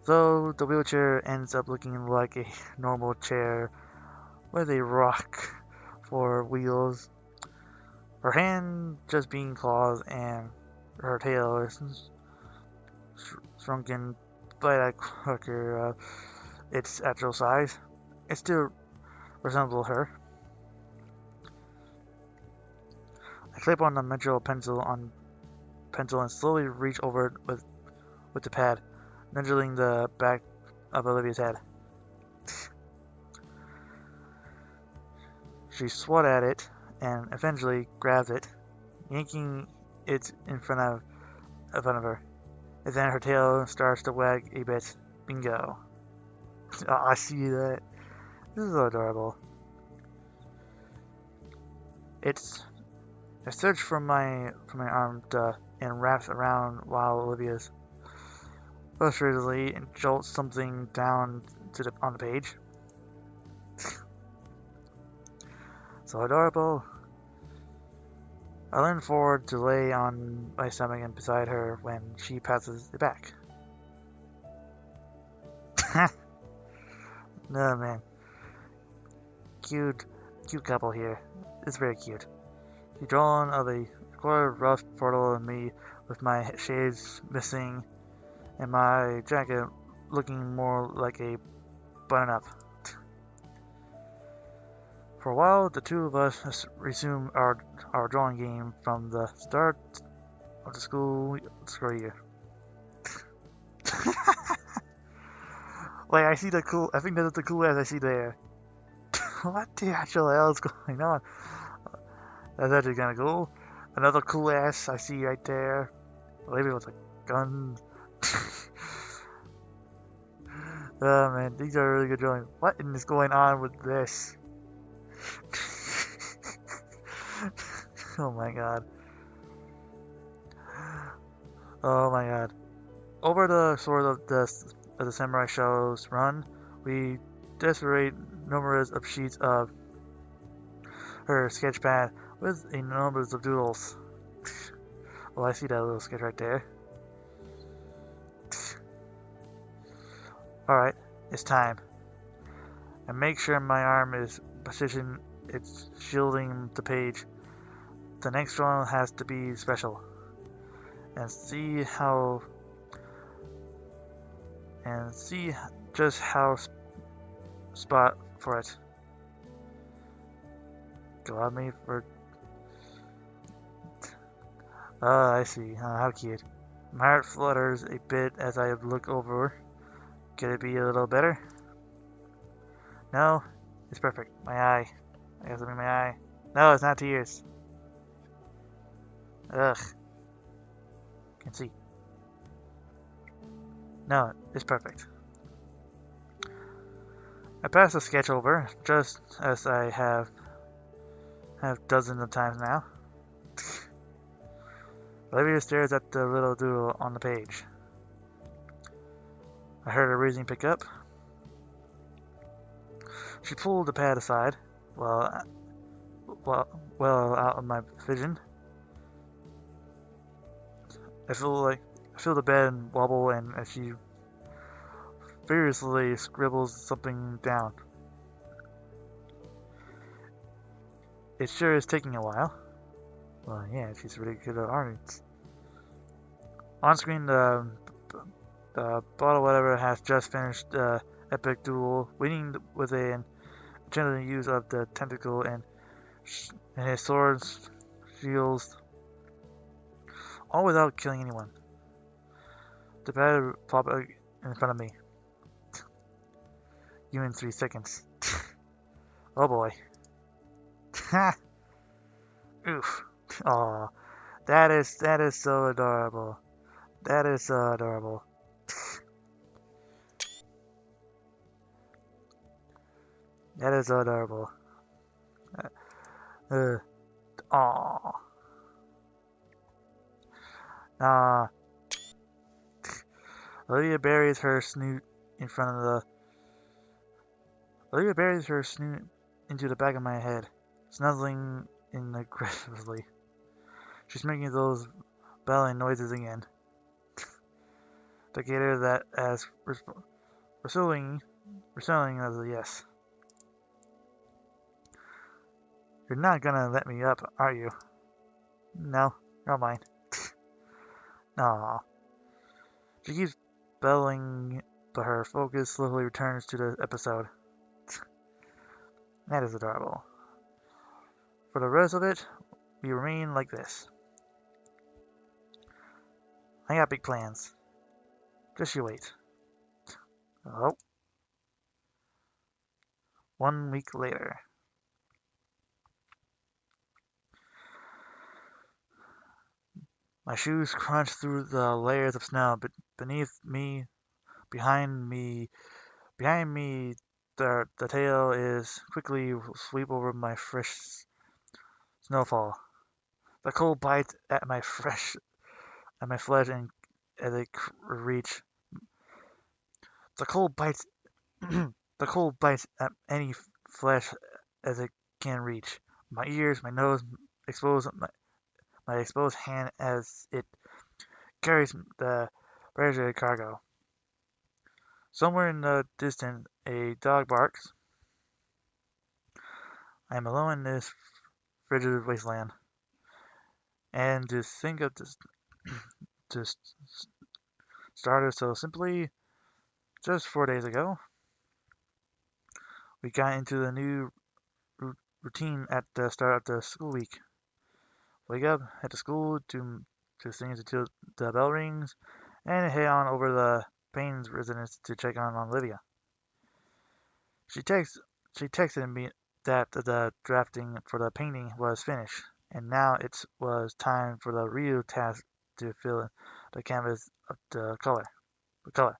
Though the wheelchair ends up looking like a normal chair with a rock for wheels, her hand just being claws and her tail is shrunken by that quicker its actual size. It still resembles her. I clip on the metal pencil and slowly reach over it with the pad, nudging the back of Olivia's head. She swats at it and eventually grabs it, yanking it in front of her. And then her tail starts to wag a bit. Bingo. Oh, I see that. This is so adorable. I search for my arm and wraps around while Olivia's frustratedly jolts something down on the page. So adorable. I lean forward to lay on my stomach and beside her when she passes it back. No, man. Cute couple here. It's very cute. She drawn of a rough portal of me with my shades missing and my jacket looking more like a button-up. For a while, the two of us resume our drawing game from the start of the school year. Like, I think that's the coolest I see there. What the actual hell is going on? That's actually kind of cool. Another cool ass I see right there. Maybe with a gun. Oh man, these are really good drawings. What is going on with this? Oh my god. Oh my god. Over the sort of the samurai show's run, we desperate numerous of sheets of her sketch pad with a number of doodles. Oh, I see that little sketch right there. Alright, it's time. And make sure my arm is positioned, it's shielding the page. The next drawing has to be special. And see just how spot for it. Allow me for. Oh, I see. Oh, how cute. My heart flutters a bit as I look over. Could it be a little better? No, it's perfect. My eye. I got something in my eye. No, it's not tears. Ugh. Can see. No, it's perfect. I pass the sketch over, just as I have dozens of times now. Olivia stares at the little doodle on the page. I heard her breathing pick up. She pulled the pad aside, well out of my vision. I feel the bed wobble, and as she furiously scribbles something down. It sure is taking a while. Well, yeah, she's really good at art. On screen, the bottle whatever has just finished the epic duel, winning with an general use of the tentacle and his sword shields all without killing anyone. The bed popped up in front of me. You in 3 seconds. Oh boy. Ha! Oof. Aw. That is so adorable. That is so adorable. That is so adorable. Aw. Ah. Olivia buries her snoot in front of the. Olivia buries her snoot into the back of my head, snuggling in aggressively. She's making those bellowing noises again. The gator that as pursuing as a yes. You're not gonna let me up, are you? No, not mine. Aw. She keeps bellowing, but her focus slowly returns to the episode. That is adorable. For the rest of it, we remain like this. I got big plans. Just you wait. Oh. 1 week later. My shoes crunch through the layers of snow beneath me, behind me, the tail is quickly sweep over my fresh snowfall. The cold bites at my flesh and as it reach. The cold bites the cold bites at any flesh as it can reach. My ears, my nose, expose my exposed hand as it carries the pressure cargo. Somewhere in the distance, a dog barks. I am alone in this frigid wasteland, and to think of this, to started so simply. Just 4 days ago, we got into the new routine at the start of the school week. Wake up, head to school, do things until the bell rings, and head on over to the Payne's residence to check on Olivia. She texts she texted me that the drafting for the painting was finished, and now it was time for the real task to fill in the canvas of the color. The color.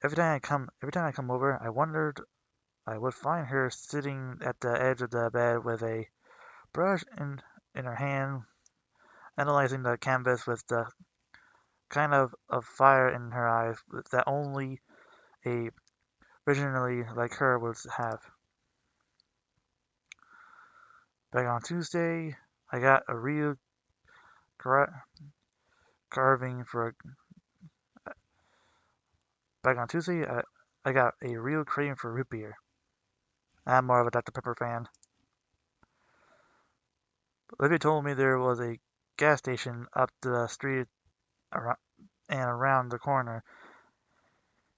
Every time I come over, I wondered I would find her sitting at the edge of the bed with a brush in her hand, analyzing the canvas with the kind of fire in her eyes that only a visionary like her would have. Back on Tuesday, I got a real car- carving for. Back on Tuesday, I got a real craving for root beer. I'm more of a Dr. Pepper fan. Olivia told me there was a gas station up the street and around the corner,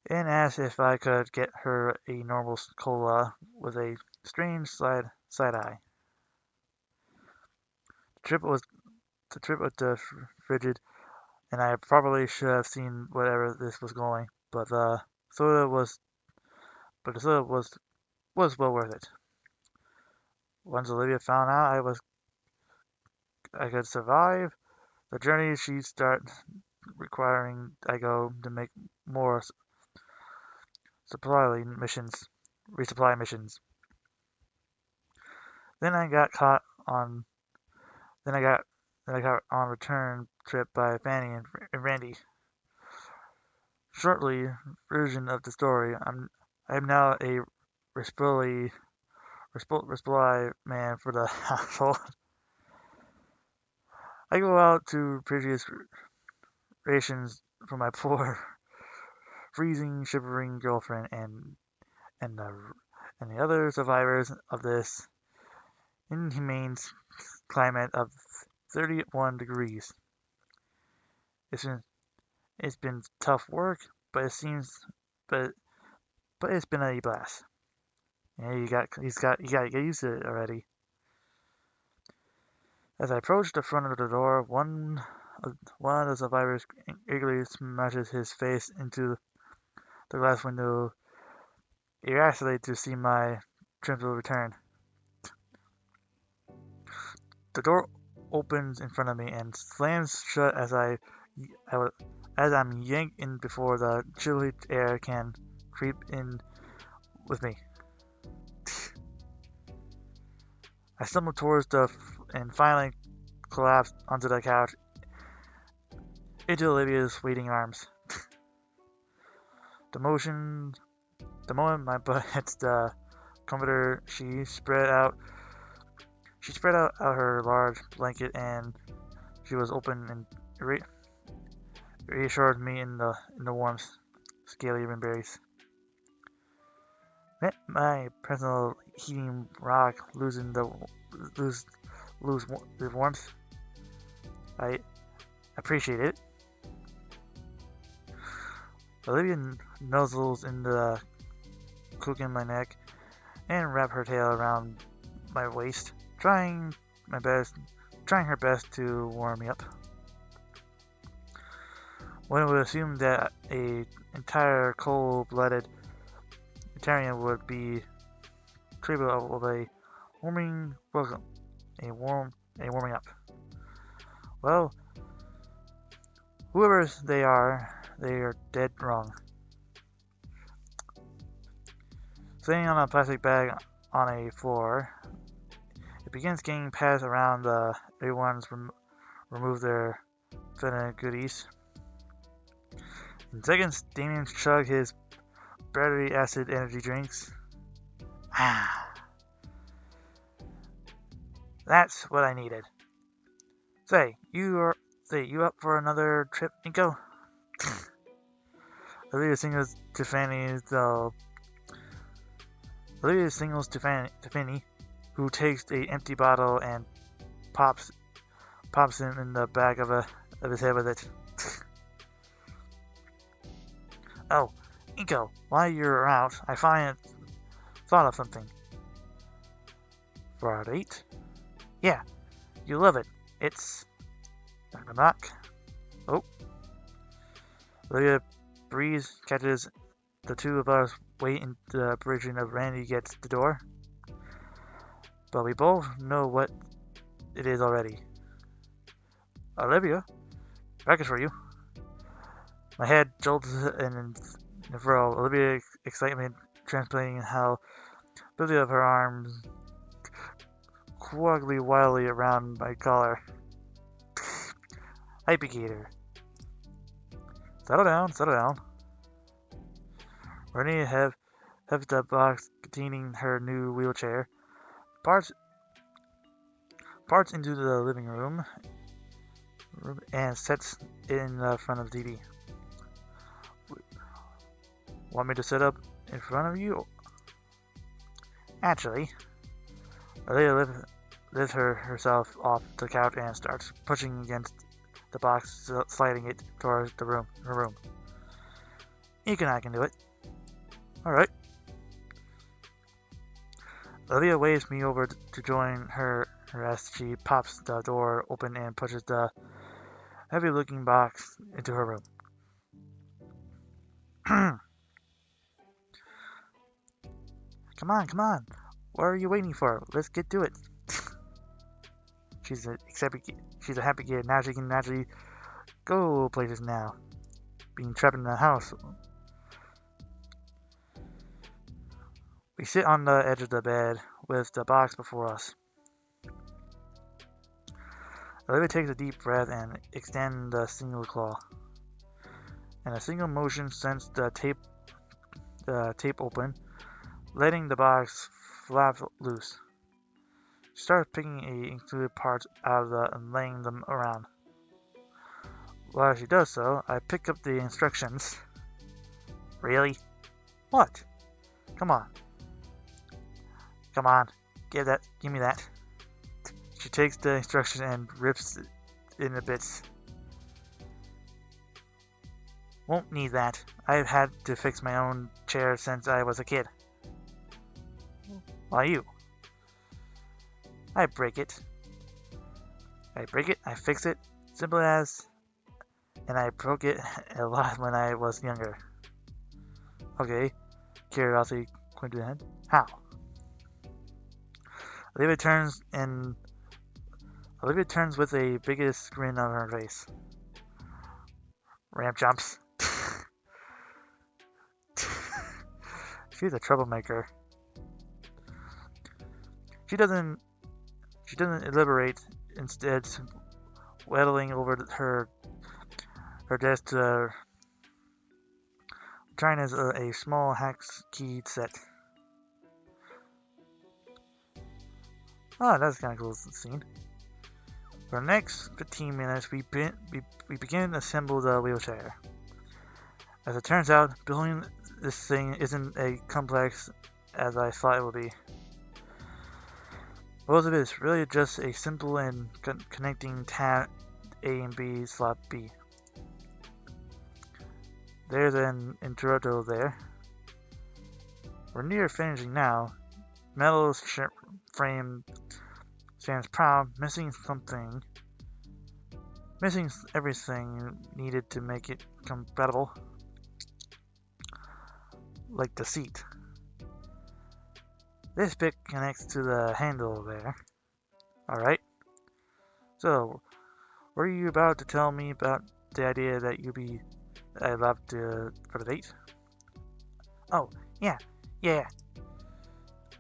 and asked if I could get her a normal cola with a strange side eye. The trip was frigid, and I probably should have seen whatever this was going, but soda was the soda was well worth it. Once Olivia found out I could survive the journey, she'd start requiring I go to make more supply missions, resupply missions. Then I got caught on. Then I got. Then I got on return trip by Fanny and Randy. Shortly version of the story. I'm now a responsibly man for the household. I go out to previous rations for my poor, freezing, shivering girlfriend and the and the other survivors of this inhumane climate of 31 degrees. It's been it's been tough work, but it seems but but it's been a blast. Yeah, you got to get used to it already. As I approach the front of the door, one of the survivors eagerly smashes his face into the glass window, irascibly to see my triumphal return. The door opens in front of me and slams shut as I'm yanked in before the chilly air can creep in with me. I stumble towards and finally collapse onto the couch into Olivia's waiting arms. The moment my butt hits the comforter, she spread out her large blanket and she was open and reassured me in the warmth, scaly embrace. My personal heating rock lose the warmth. I appreciate it. Olivia nuzzles in the crook in my neck and wrap her tail around my waist, trying her best to warm me up. One would assume that a entire cold-blooded Italian would be capable of a warming welcome, a warming up. Well, whoever they are dead wrong. Sitting on a plastic bag on a floor, it begins getting passed around. Everyone's remove their fitness goodies. In seconds, Damien chugged his battery acid energy drinks. That's what I needed. Say, you up for another trip, Nico? Olivia signals to Fanny, who takes an empty bottle and pops him in the back of his head with it. Oh, Inko, while you're out, I thought of something. For our date? Yeah, you love it. It's... knock. Oh. Olivia breeze catches the two of us wait in the bridging of Randy gets the door. But we both know what it is already. Olivia, breakfast for you. My head jolts in a whirl. Olivia's excitement translating how busy of her arms quaggly wildly around my collar. Hype Gator. Settle down. Wani have the box containing her new wheelchair. Parts into the living room and sets it in the front of the TV. Want me to sit up in front of you? Actually, Olivia lifts herself off the couch and starts pushing against the box, sliding it towards her room. I can do it. Alright. Olivia waves me over to join her as she pops the door open and pushes the heavy-looking box into her room. Come on. What are you waiting for? Let's get to it. She's a happy kid. Now she can naturally go places now. Being trapped in the house. We sit on the edge of the bed with the box before us. Olivia takes a deep breath and extends the single claw. And a single motion sends the tape open, letting the box flap loose. She starts picking included parts out of and laying them around. While she does so, I pick up the instructions. Really? What? Come on. Give me that. She takes the instruction and rips it into bits. Won't need that. I've had to fix my own chair since I was a kid. Why you? I break it. I break it, I fix it, simple as, and I broke it a lot when I was younger. Okay, curiosity going to the head. How? Olivia turns and Olivia turns with the biggest grin on her face. Ramp jumps. She's a troublemaker. She doesn't elaborate, instead waddling over her desk to trying as a small hack's key set. Oh, that's kind of cool scene. For the next 15 minutes, we begin to assemble the wheelchair. As it turns out, building this thing isn't as complex as I thought it would be. Most of it is really just a simple and connecting tab A and B slot B. There's an interrupter there. We're near finishing now. Metal frame stands proud, missing everything needed to make it compatible, like the seat. This bit connects to the handle there. Alright. So, were you about to tell me about the idea that I'd love to for the date? Oh, yeah.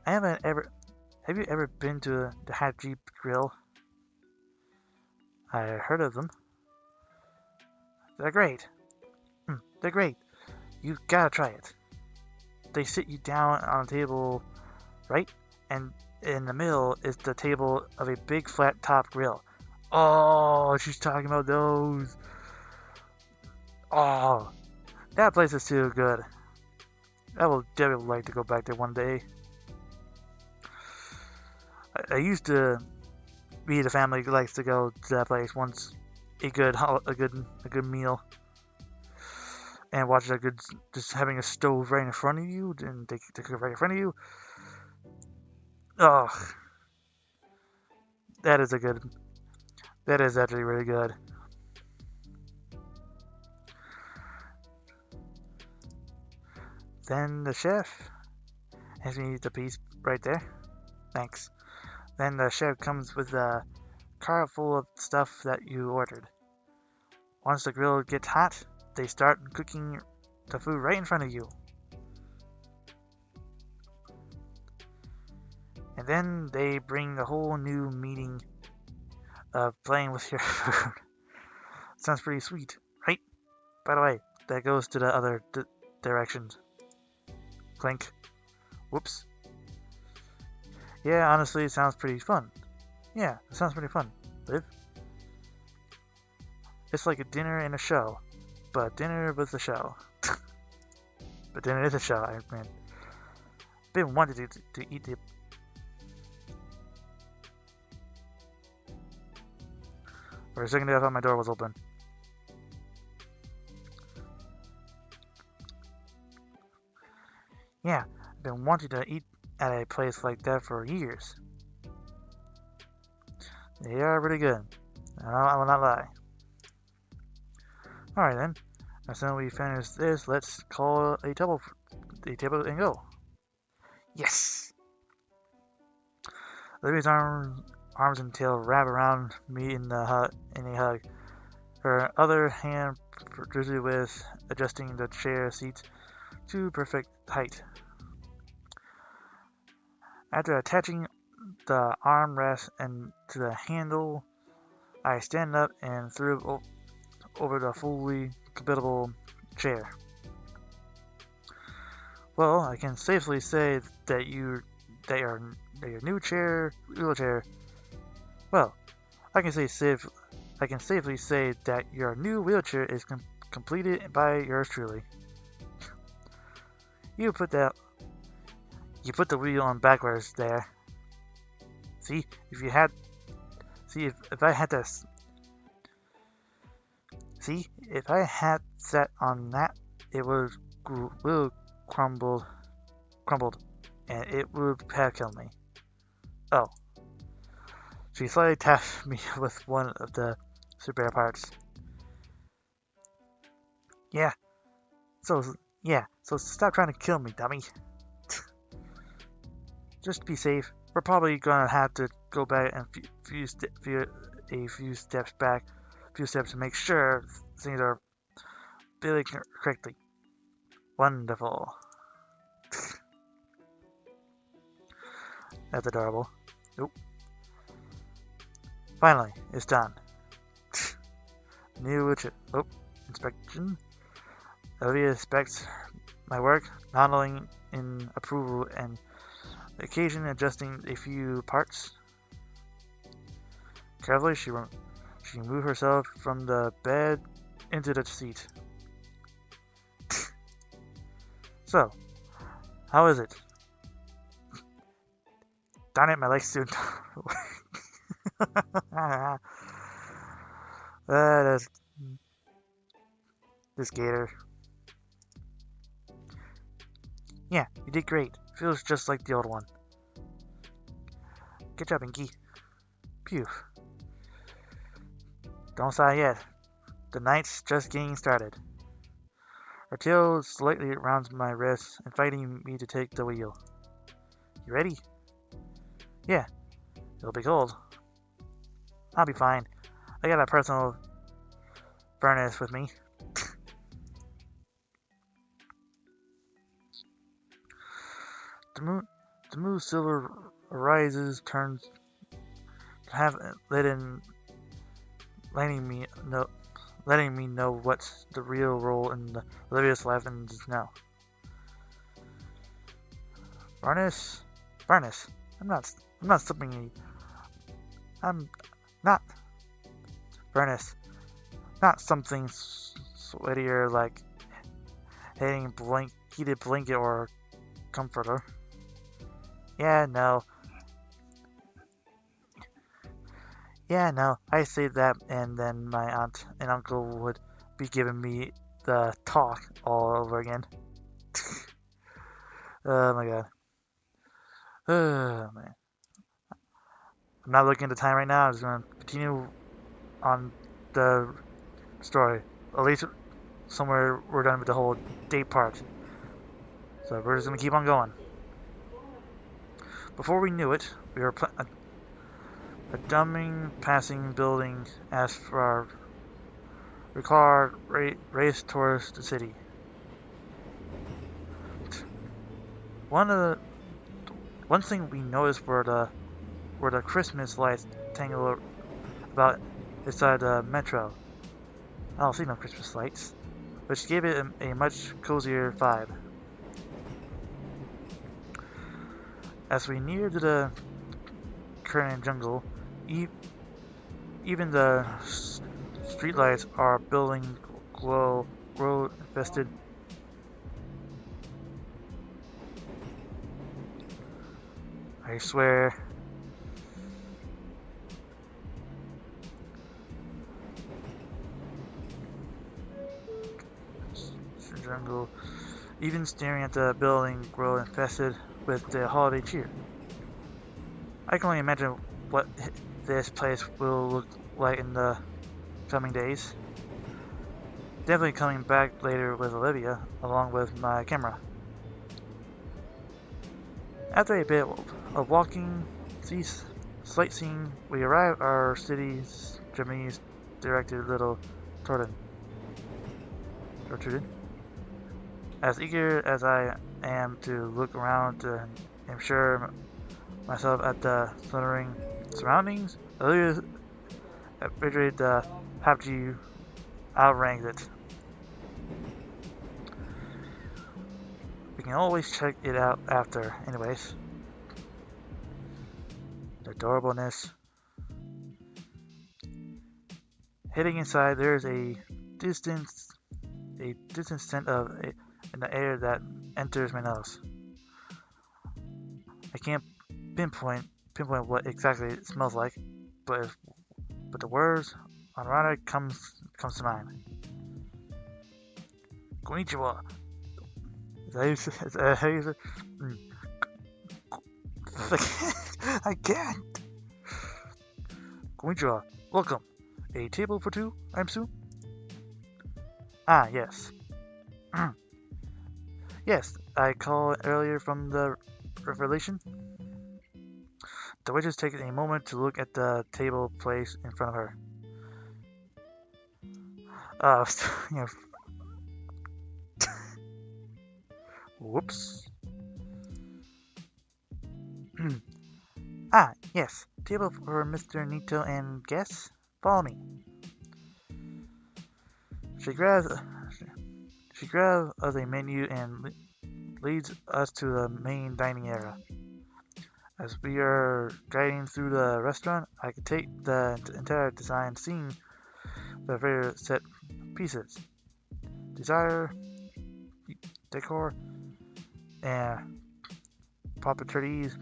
Have you ever been to the Hat Jeep Grill? I heard of them. They're great. They're great. You've gotta try it. They sit you down on a table, right? And in the middle is the table of a big flat top grill. Oh, she's talking about those. Oh, that place is too good. I will definitely like to go back there one day. I used to be the family who likes to go to that place once a good meal and watch a good just having a stove right in front of you and they cook right in front of you. Oh, that is actually really good. Then the chef hands me the piece right there. Thanks. Then the chef comes with a cart full of stuff that you ordered. Once the grill gets hot, they start cooking the food right in front of you. And then they bring a whole new meaning of playing with your food. Sounds pretty sweet, right? By the way, that goes to the other directions. Clink. Whoops. Yeah, honestly, it sounds pretty fun. Yeah, it sounds pretty fun, Liv. It's like a dinner and a show, but dinner with a show. But dinner is a show, I mean. I've been wanting to eat the... For a second there, I thought my door was open. Yeah, I've been wanting to eat at a place like that for years. They are really good. I will not lie. Alright then. As soon as we finish this, let's call a table and go. Yes! Libby's arms and tail wrap around me in a hug. Her other hand busy with adjusting the chair seats to perfect height. After attaching the armrest to the handle, I stand up and threw over the fully compatible chair. Well, I can safely say that your new wheelchair. Well, I can safely say that your new wheelchair is completed by yours truly. You put the wheel on backwards there. See, if I had sat on that, it would crumbled, and it would have killed me. Oh. She slightly tapped me with one of the spare parts. Yeah, so, so stop trying to kill me, dummy. Just be safe. We're probably gonna have to go back and a few steps back, to make sure things are building correctly. Wonderful. That's adorable. Nope. Finally, it's done. New inspection. Olivia inspects my work, nodding in approval and occasionally adjusting a few parts. Carefully, she moved herself from the bed into the seat. So, how is it? Darn it, my legs soon. That's this Gator. Yeah, you did great. Feels just like the old one. Good job, Inky. Phew. Don't sigh yet. The night's just getting started. Her tail slightly rounds my wrist, inviting me to take the wheel. You ready? Yeah, it'll be cold. I'll be fine. I got a personal furnace with me. The moon silver rises, turns, have letting me know what's the real role in Olivia's life and now. Furnace. I'm not slipping. I'm not furnace. Not something sweatier like heated blanket or comforter. Yeah, no. I say that, and then my aunt and uncle would be giving me the talk all over again. Oh my god. Oh man. I'm not looking at the time right now. I'm just gonna continue on the story. At least somewhere we're done with the whole date part. So we're just gonna keep on going. Before we knew it, we were a dumbing passing building as for our car raced towards the city. One thing we noticed were the Christmas lights tangled about inside the metro. I don't see no Christmas lights, which gave it a much cozier vibe. As we neared the current jungle, even the streetlights are building glow infested. I swear. Jungle, even staring at the building grow infested with the holiday cheer. I can only imagine what this place will look like in the coming days. Definitely coming back later with Olivia, along with my camera. After a bit of walking, sightseeing, we arrive at our city's Japanese directed little Torten. As eager as I am to look around to ensure myself at the fluttering surroundings, Olivia refrigerated the PUBG outranks it. We can always check it out after, anyways. The adorableness. Heading inside, there's a distant scent in the air that enters my nose. I can't pinpoint what exactly it smells like, but the words Honorata comes to mind. Konnichiwa. Is that how you say? I can't. Konnichiwa. Welcome. A table for two, I'm Sue? Ah, yes. Yes, I called earlier from the revelation. The waitress takes a moment to look at the table placed in front of her. Uh, you know, whoops. Ah, yes. Table for Mr. Nito and guests. Follow me. She grabs she grabs us a menu and leads us to the main dining area. As we are guiding through the restaurant, I can take the entire design scene the various set pieces. Desire, decor, and papeteries,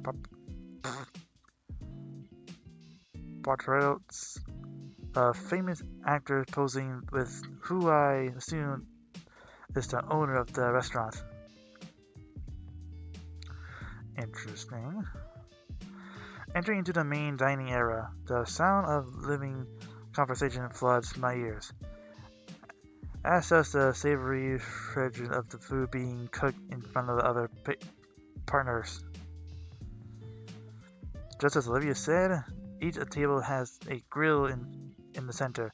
portraits of famous actors posing with who I assume is the owner of the restaurant. Interesting. Entering into the main dining area, the sound of living conversation floods my ears, as does the savory fragrance of the food being cooked in front of the other partners. Just as Olivia said, each table has a grill in the center,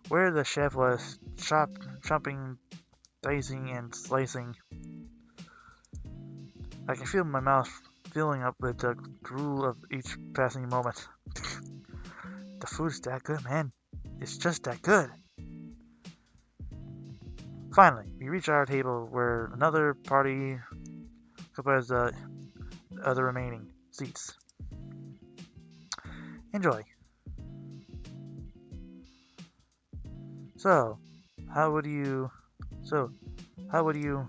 where the chef was chopping, dicing, and slicing. I can feel my mouth filling up with the drool of each passing moment. The food's that good, man. It's just that good. Finally, we reach our table where another party occupies the other remaining seats. Enjoy. So, how would you... So, how would you...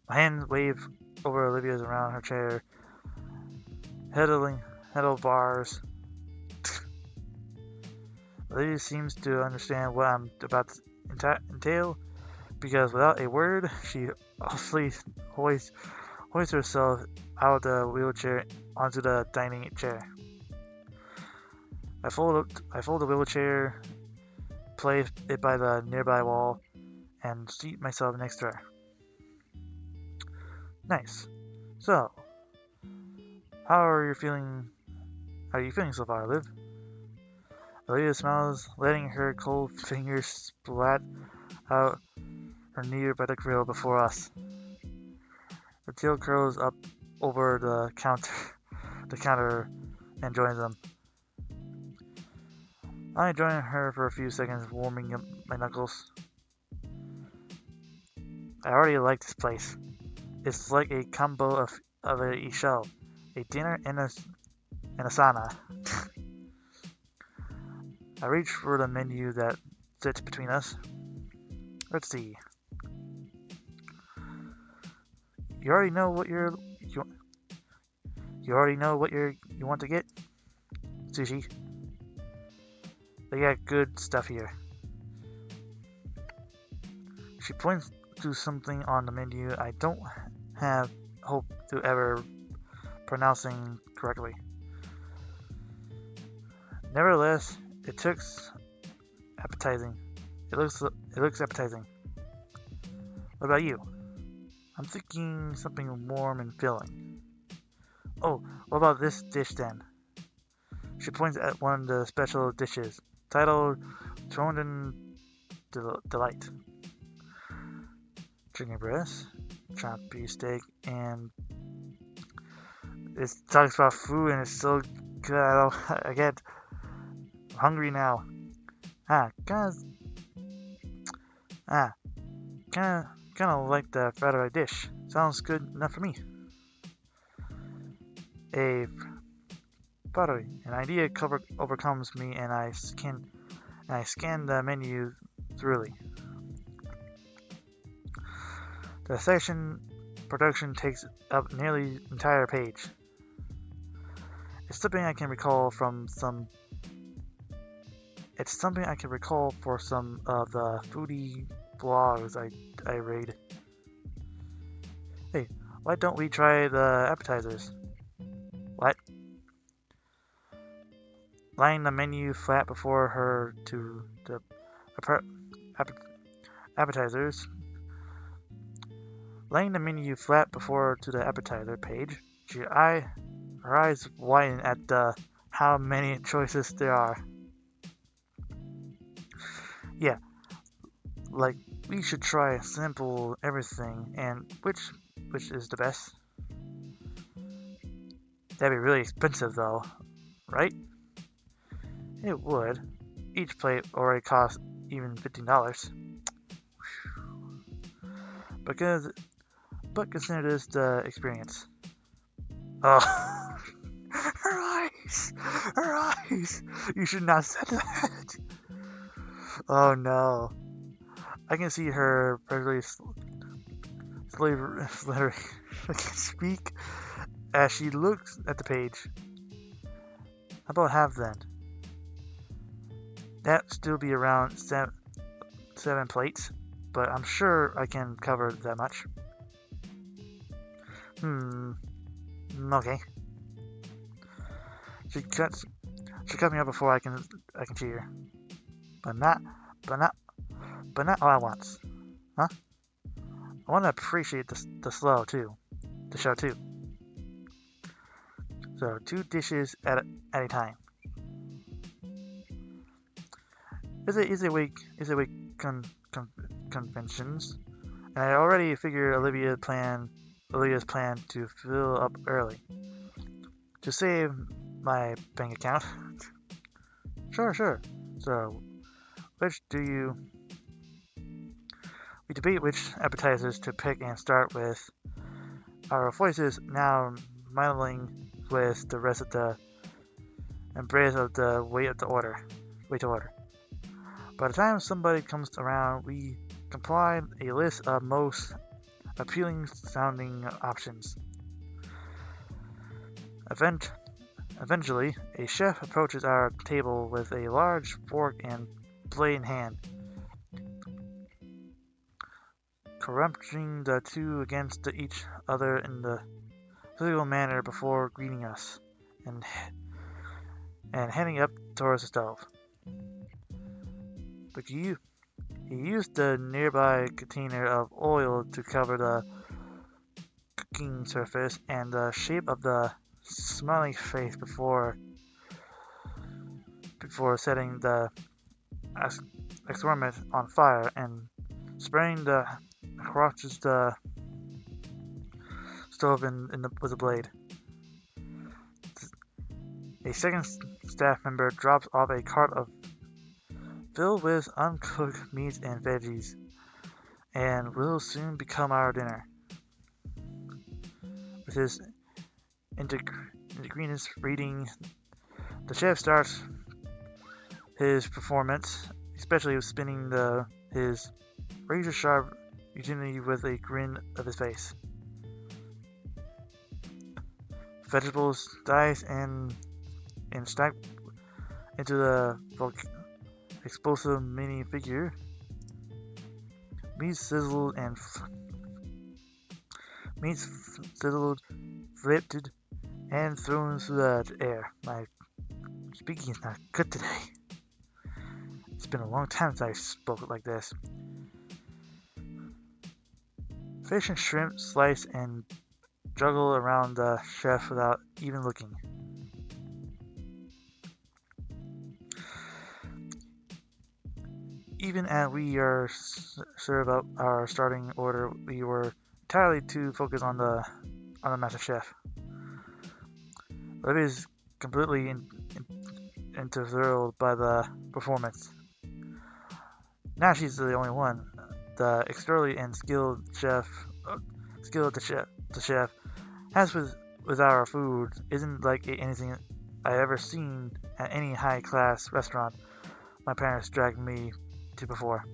My hand wave over Olivia's around her chair, handlebars. Olivia seems to understand what I'm about to entail, because without a word, she also hoists herself out of the wheelchair onto the dining chair. I fold the wheelchair, place it by the nearby wall, and seat myself next to her. Nice. So, how are you feeling? How are you feeling so far, Liv? Olivia smiles, letting her cold fingers splat out her near by the grill before us. Her tail curls up over the counter, and joins them. I join her for a few seconds, warming up my knuckles. I already like this place. It's like a combo of a show, a dinner, and a sauna. I reach for the menu that sits between us. Let's see. You already know what you want to get? Sushi. They got good stuff here. She points to something on the menu I don't have hope to ever pronouncing correctly. Nevertheless, it looks appetizing. It looks appetizing. What about you? I'm thinking something warm and filling. Oh, what about this dish then? She points at one of the special dishes, titled Tronden Delight. Chicken breast, chopped beef steak, and it talks about food and it's so good. I get hungry now. Kind of like the fried rice dish. Sounds good enough for me. A Pottery. An idea overcomes me, and I scan the menu thoroughly. The section production takes up nearly the entire page. It's something I can recall for some of the foodie blogs I read. Hey, why don't we try the appetizers? What? laying the menu flat before her to the appetizers. Laying the menu flat before her to the appetizer page, her eyes widen at how many choices there are. Yeah, like we should try simple everything, and which is the best? That'd be really expensive though, right? It would. Each plate already costs even $15. Because, but consider this the experience. Oh, her eyes! Her eyes! You should not have said that! Oh no. I can see her perfectly slithering. I can't speak as she looks at the page. How about half then? That'd still be around seven plates, but I'm sure I can cover that much. Okay. She cut me off before I can cheer. But not all at once. Huh? I want to appreciate the show too. So 2 dishes at a time. Is a week conventions, and I already figured Olivia's plan to fill up early to save my bank account. Sure. So, we debate which appetizers to pick and start with. Our voices now muddling with the rest of the embrace of the wait to order. By the time somebody comes around, we compile a list of most appealing sounding options. Eventually, a chef approaches our table with a large fork and plate in hand, crunching the two against each other in the physical manner before greeting us, and heading up towards the stove. But he used the nearby container of oil to cover the cooking surface and the shape of the smiling face before setting the experiment on fire and spraying the across the stove with a blade. A second staff member drops off a cart filled with uncooked meats and veggies, and will soon become our dinner. With his integritas reading, the chef starts his performance, especially spinning his razor-sharp utility with a grin of his face. Vegetables diced and stacked into the explosive mini figure. Meat sizzled, flipped, and thrown through the air. My speaking is not good today. It's been a long time since I spoke like this. Fish and shrimp slice and juggle around the chef without even looking. Even as we serve up our starting order, we were entirely too focused on the master chef. Olivia is completely enthralled by the performance. Now she's the only one. The extraordinary and skilled the chef has with our food isn't like anything I ever seen at any high class restaurant my parents dragged me to before.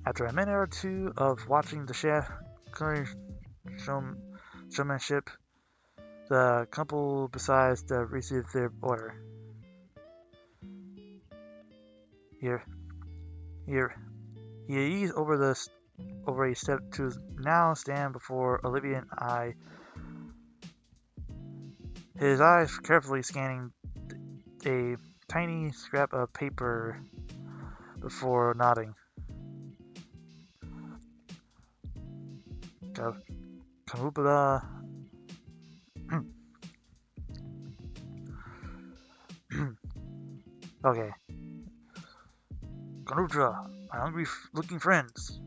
After a minute or two of watching the chef showmanship, the couple besides to receive their order. Here. He eased over a step to now stand before Olivia and I his eyes carefully scanning a tiny scrap of paper before nodding. Kamupala. Okay. Kanudra, my hungry looking friends.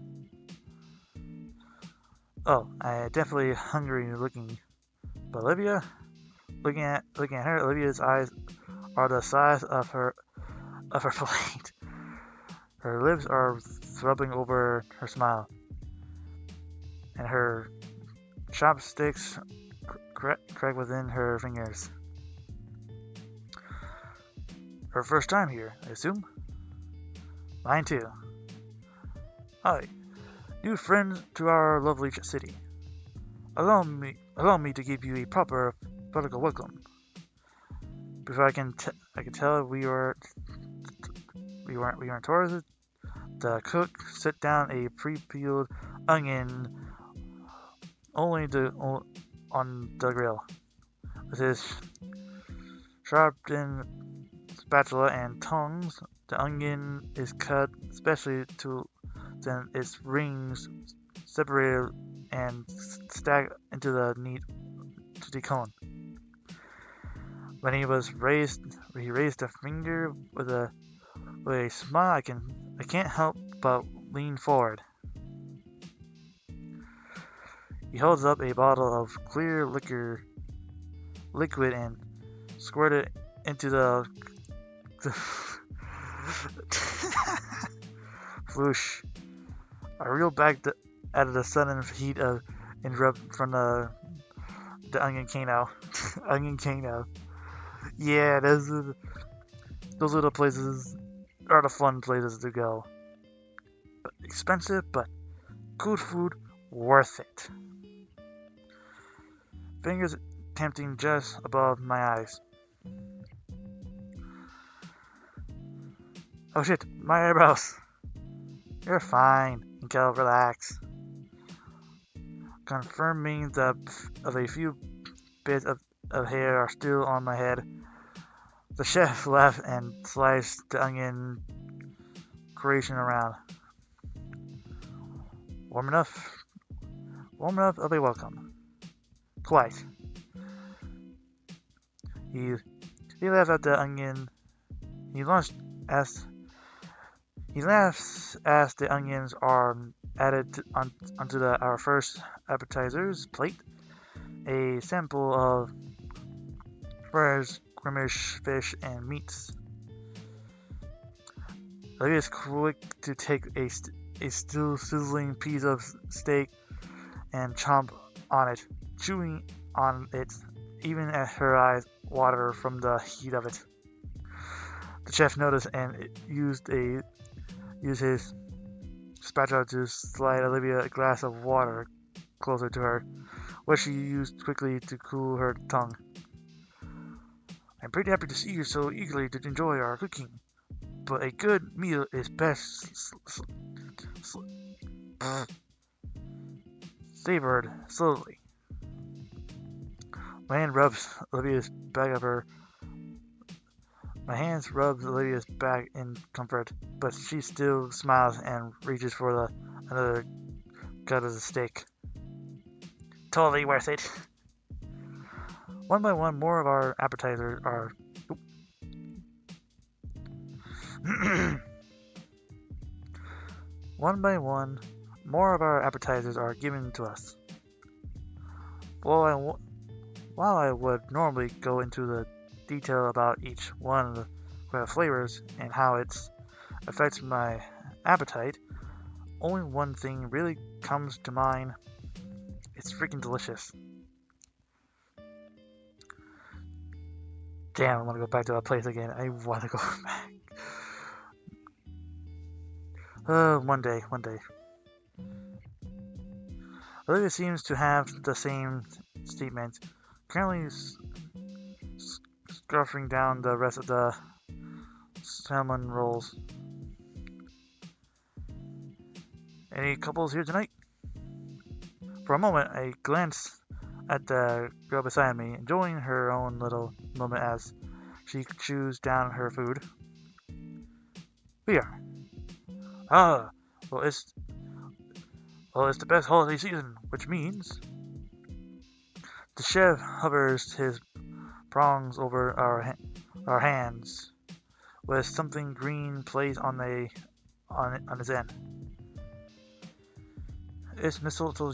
Oh, I definitely hungry looking. But Olivia, looking at her, Olivia's eyes are the size of her plate. Her lips are throbbing over her smile, and her chopsticks crack within her fingers. Her first time here, I assume? Mine too. Hi, new friends to our lovely city. Allow me to give you a proper political welcome. Before I can tell we weren't tourists. The cook set down a pre-peeled onion on the grill. With his sharpened spatula and tongs, the onion is cut especially to then its rings separated and stacked into the cone. When he raised a finger with a smile. I can't help but lean forward. He holds up a bottle of clear liquid and squirt it into the floosh. I reel back out of the sudden heat of interrupt from the onion kano. Onion kano. Yeah, those are the places are the fun places to go. But expensive, but good food, worth it. Fingers tempting just above my eyes. Oh shit, my eyebrows. You're fine, Miguel, relax. Confirming that a few bits of hair are still on my head, the chef laughed and sliced the onion creation around. Warm enough of a welcome. Quite. He laughed at the onion. He laughs as the onions are added onto our first appetizers plate. A sample of fresh Grimish fish and meats. Olivia is quick to take a still sizzling piece of steak and chomp on it, chewing on it, even as her eyes water from the heat of it. The chef noticed and used his spatula to slide Olivia a glass of water closer to her, which she used quickly to cool her tongue. I'm pretty happy to see you so eagerly to enjoy our cooking, but a good meal is best savored slowly. My hands rubs Olivia's back in comfort, but she still smiles and reaches for another cut of the steak. Totally worth it. One by one, more of our appetizers are. One by one, more of our appetizers are given to us. While I would normally go into the detail about each one of the flavors and how it affects my appetite, only one thing really comes to mind. It's freaking delicious. Damn, I want to go back to that place again. I want to go back. One day. Olivia seems to have the same statement, currently scarfing down the rest of the salmon rolls. Any couples here tonight? For a moment, I glanced at the girl beside me, enjoying her own little moment as she chews down her food. We are. Ah, well, it's the best holiday season, which means the chef hovers his prongs over our hands with something green placed on his end. It's mistletoe.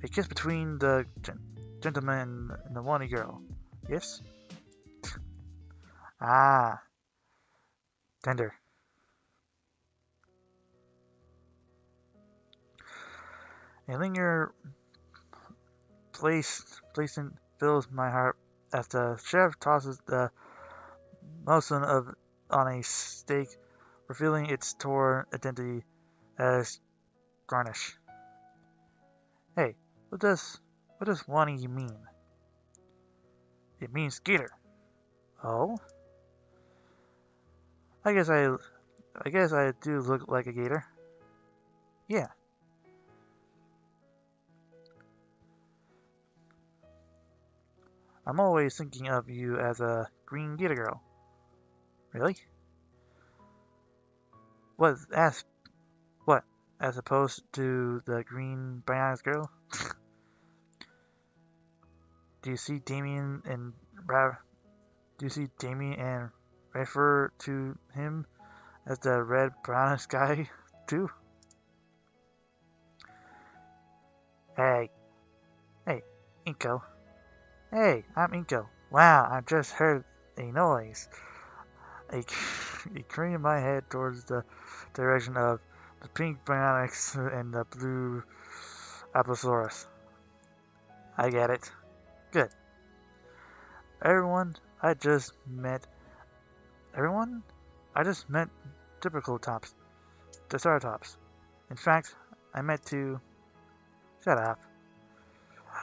A kiss between the gentleman and the Wani girl. Yes? Ah, tender. A linger placement fills my heart as the chef tosses the muslin of on a steak, revealing its torn identity as garnish. Hey, what does Wani mean? It means Gator. Oh, I guess I do look like a gator. Yeah, I'm always thinking of you as a green gator girl. Really? What as what? As opposed to the green bananas girl? Do you see Damien and Ra- Do you see Damien and refer to him as the red brownish guy too? Hey, hey, Inko. Hey, I'm Inko. Wow, I just heard a noise. A, a crane in my head towards the direction of the pink Bionics and the blue Aplosaurus. I get it. Good. Everyone, I just met. Everyone? I just met typical tops. The Startops. In fact, I met two. Shut up.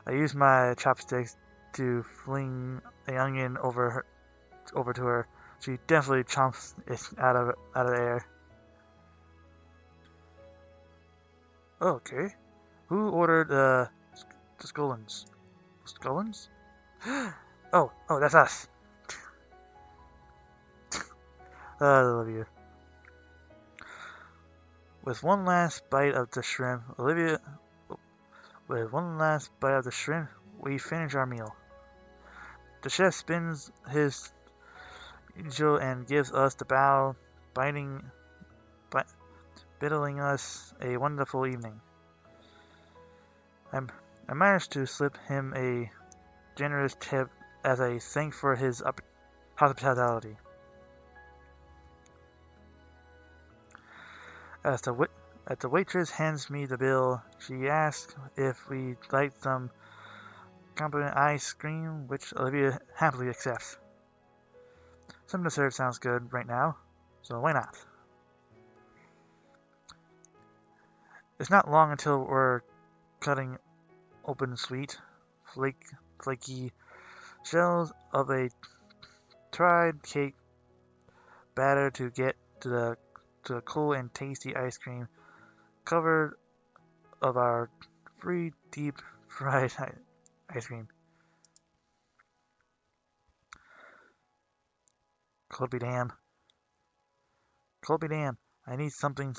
I used my chopsticks to fling a onion over to her. She definitely chomps it out of the air. Okay. Who ordered the Scullins? Scullins? Oh, that's us. I love you. With one last bite of the shrimp, Olivia. With one last bite of the shrimp, we finish our meal. The chef spins his usual and gives us the bow, biting, bi- bidding us a wonderful evening. I'm, I managed to slip him a generous tip as a thank for his hospitality. As the waitress hands me the bill, she asks if we'd like some competent ice cream, which Olivia happily accepts. Some dessert sounds good right now, so why not? It's not long until we're cutting open sweet, flaky shells of a tried cake batter to get to the cool and tasty ice cream covered of our free deep fried ice cream. Cold be damn. Cold be damn. I need something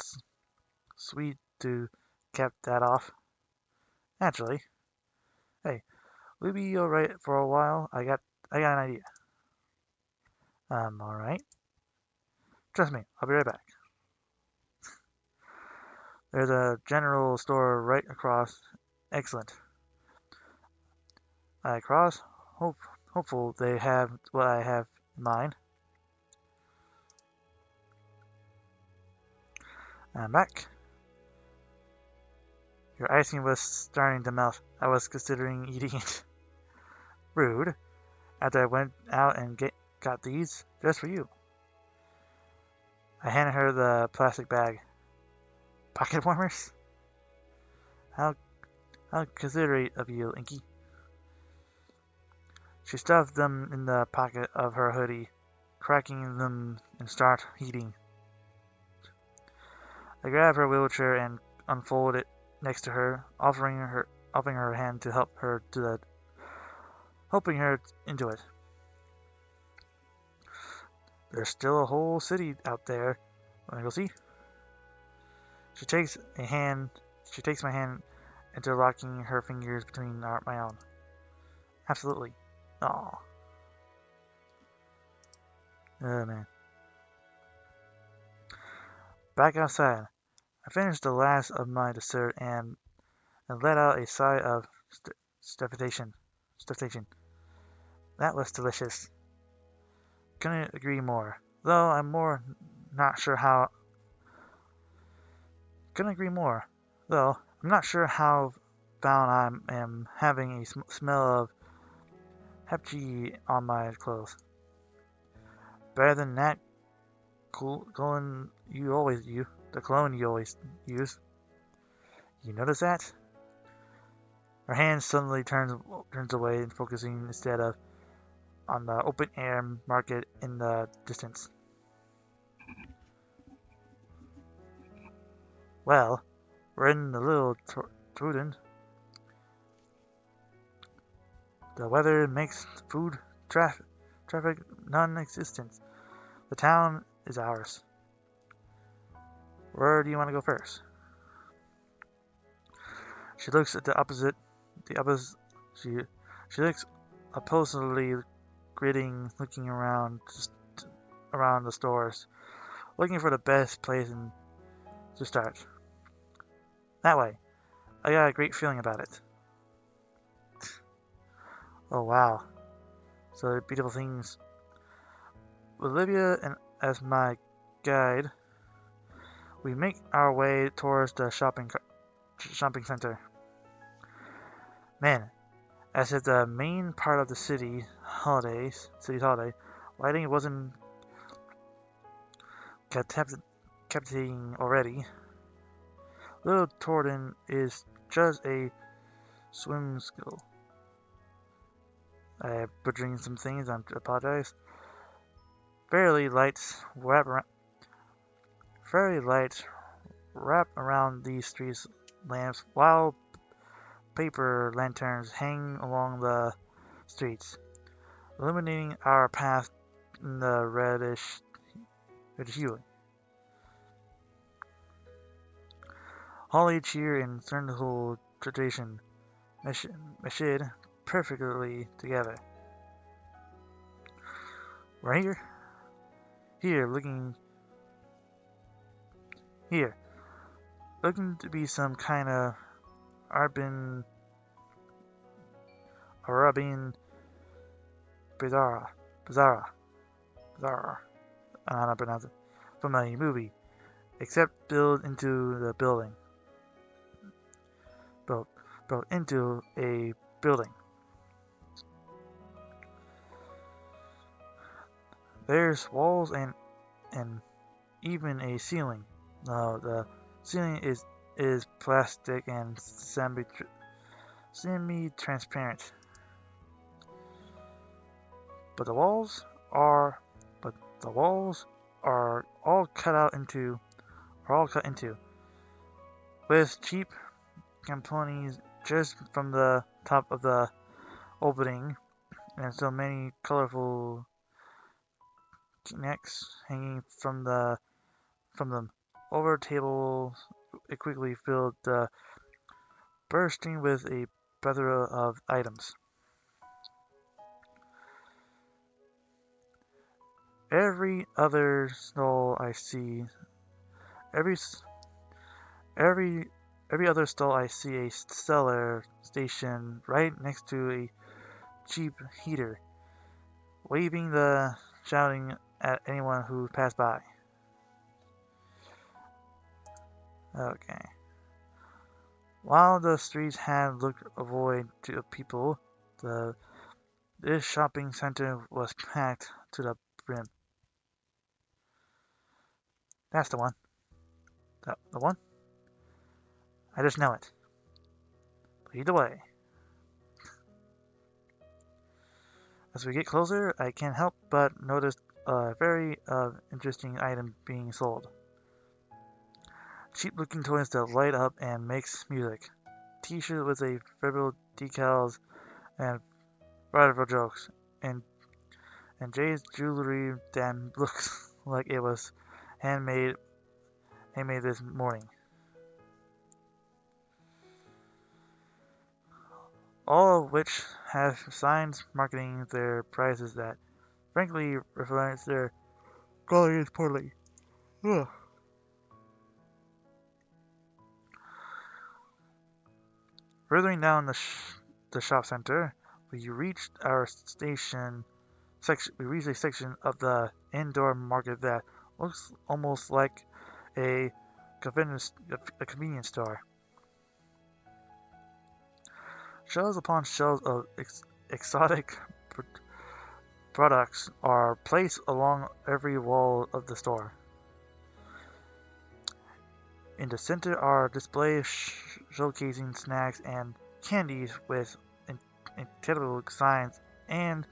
sweet to cap that off. Naturally. Hey, we'll be alright for a while. I got an idea. Alright. Trust me, I'll be right back. There's a general store right across. Excellent. I cross. Hope, hopeful they have what I have in mind. I'm back. Your icing was starting to melt. I was considering eating it. Rude. After I went out and got these, just for you. I handed her the plastic bag. Pocket warmers? How how considerate of you, Inky. She stuffed them in the pocket of her hoodie, cracking them and start heating. I grabbed her wheelchair and unfolded it next to her, offering her hand to help her to the helping her into it. There's still a whole city out there. Wanna go see? She takes a hand. She takes my hand, interlocking her fingers between my own. Absolutely. Aw. Oh man. Back outside, I finished the last of my dessert and let out a sigh of st- stentation. That was delicious. Couldn't agree more. Though I'm more not sure how. Couldn't agree more. Though I'm not sure how found I am having a smell of hepchi on my clothes. Better than that cologne you always use. The cologne you always use. You notice that? Her hand suddenly turns away, focusing instead of on the open air market in the distance. Well, we're in the little Truden. The weather makes food traffic non-existent. The town is ours. Where do you want to go first? She looks at the opposite. She she looks oppositely gritting, looking around the stores, looking for the best place to start. That way. I got a great feeling about it. Oh wow. So beautiful things. With Olivia and as my guide, we make our way towards the shopping center. Man, as if the main part of the city's holiday, lighting wasn't captivating already. Little Torden is just a swim school. I am butchering some things, I apologize. Fairy lights wrap around these street lamps, while paper lanterns hang along the streets, illuminating our path in the reddish hue. Holly cheer and Thornhill tradition meshed perfectly together. We're here, here, looking to be some kind of urban bizarre, bizarre, bizarre, I don't know how to pronounce it, from a movie, except built, built into a building. There's walls and even a ceiling. No, the ceiling is plastic and semi-transparent. But the walls are but the walls are all cut into with cheap components just from the top of the opening, and so many colorful necks hanging from them. Over tables it quickly filled, bursting with a plethora of items. Every other stall I see, every every every other stall I see a seller stationed right next to a cheap heater, shouting at anyone who passed by. Okay. While the streets had looked void to people, this shopping center was packed to the brim. That's the one. The one? I just know it. But either way, as we get closer, I can't help but notice a very interesting item being sold. cheap-looking toys that light up and makes music. T-shirt with a verbal decals and writerful jokes. And and Jay's jewelry that looks like it was handmade handmade this morning. All of which have signs marketing their prices that frankly reflects their quality poorly. Ugh. Furthering down the shop center, we reached our station section. We reached a section of the indoor market that looks almost like a convenience store. Shelves upon shelves of exotic products are placed along every wall of the store. In the center are displays showcasing snacks and candies with incredible signs and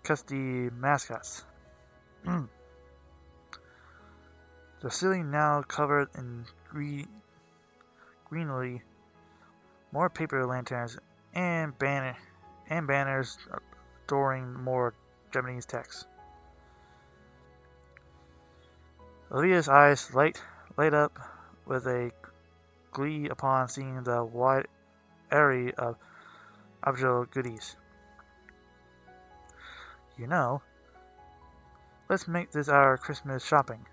custy mascots. The ceiling now covered in greenery, more paper lanterns, and banners adoring more Japanese text. Olivia's eyes light up with a glee upon seeing the wide array of Abjo goodies. You know, let's make this our Christmas shopping.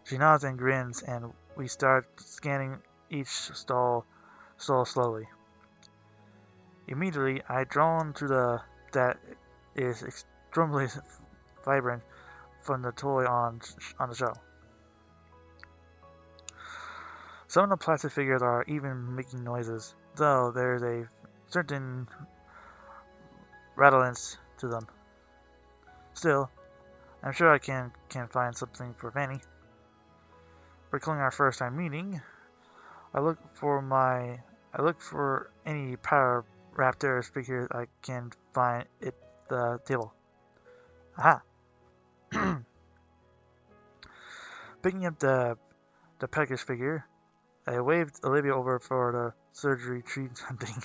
She nods and grins, and we start scanning each stall slowly. Immediately, I drawn to the that is extremely vibrant from the toy on the show. Some of the plastic figures are even making noises, though there's a certain rattleness to them. Still, I'm sure I can find something for Fanny. Recalling our first time meeting, I look for any Power Raptors figures I can find at the table. Aha! Picking up the package figure, I waved Olivia over for the surgery treat hunting.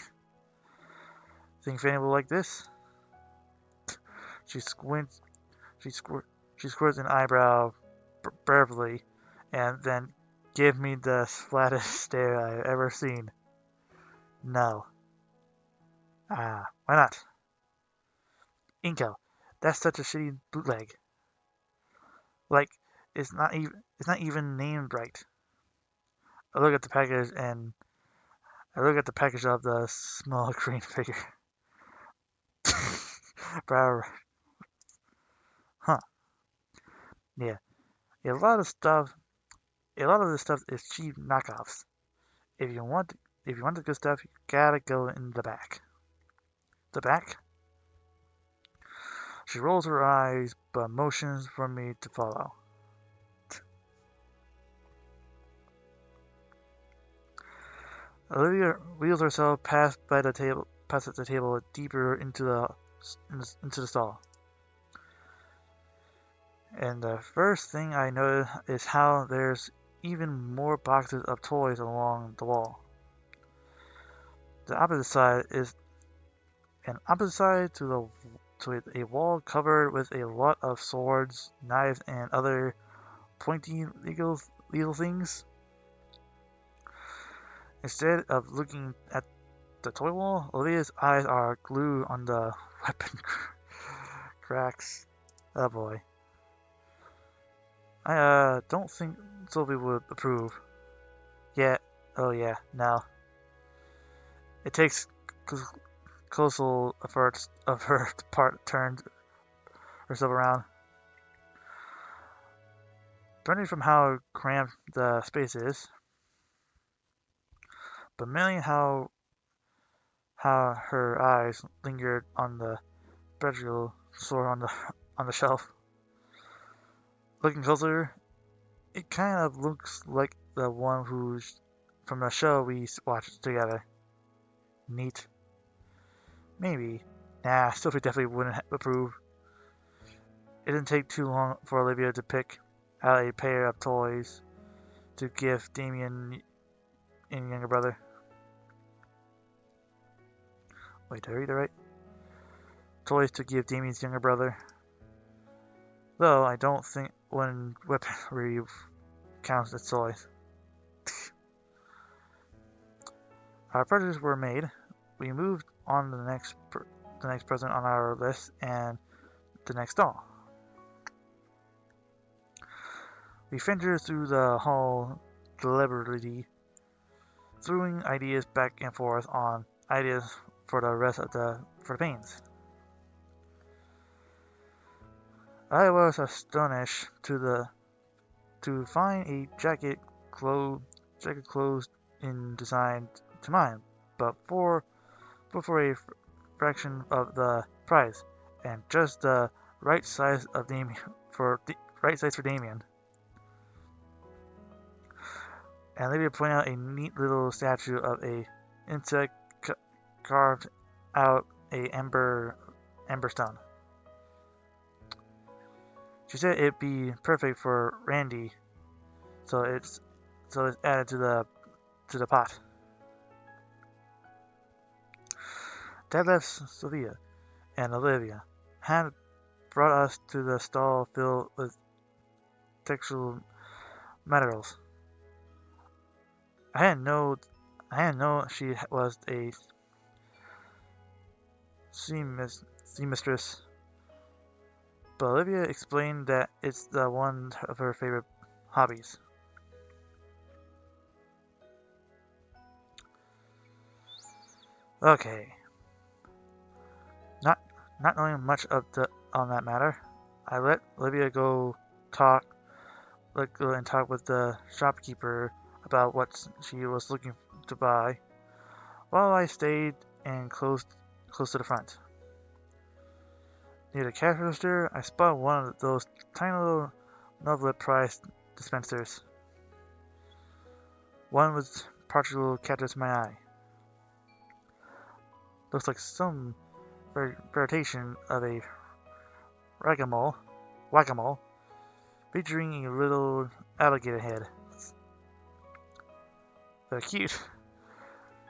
Think Fanny will like this? She squints. She squirts an eyebrow brevely, and then give me the flattest stare I've ever seen. No. Ah, why not? Inko, that's such a shitty bootleg. Like, it's not even named right. I look at the package and I look at the package of the small green figure. Brow, huh? Yeah, a lot of stuff. A lot of this stuff is cheap knockoffs. If you want, if you want the good stuff, you gotta go in the back. The back? She rolls her eyes, but motions for me to follow. Olivia wheels herself past the table, deeper into the stall. And the first thing I notice is how there's even more boxes of toys along the wall. The opposite side is an opposite side to a wall covered with a lot of swords, knives, and other pointy legal things. Instead of looking at the toy wall, Olivia's eyes are glued on the weapon cracks. Oh boy. I don't think Sylvie would approve. Yeah. Oh yeah. No. It takes colossal efforts of her part turn herself around. Turning from how cramped the space is, but mainly how her eyes lingered on the Bedragil sword on the shelf. Looking closer, it kind of looks like the one who's from the show we watched together. Neat. Maybe. Nah, Sophie definitely wouldn't approve. It didn't take too long for Olivia to pick out a pair of toys to give Damien and younger brother. Wait, did I read it right? Toys to give Damien's younger brother. Though I don't think one weaponry counts as toys. Our purchases were made. We moved on to the next present on our list and the next doll. We ventured through the hall deliberately, throwing ideas back and forth on ideas for the rest of the pains. I was astonished to find a jacket closed in design to mine, but for a fraction of the price, and just the right size of Damien for Damien. And Olivia pointed out a neat little statue of a insect carved out a ember stone. She said it'd be perfect for Randy, so it's added to the pot. Dad left Sylvia, and Olivia had brought us to the stall filled with textual materials. I didn't know she was a seamstress, but Olivia explained that it's the one of her favorite hobbies. Okay. Not knowing much on that matter, I let Olivia go and talk with the shopkeeper about what she was looking to buy, while I stayed and close to the front. Near the cash register, I spotted one of those tiny little novelette-priced dispensers. One with partially catches my eye. Looks like some variation of a whack-a-mole, featuring a little alligator head. They're cute.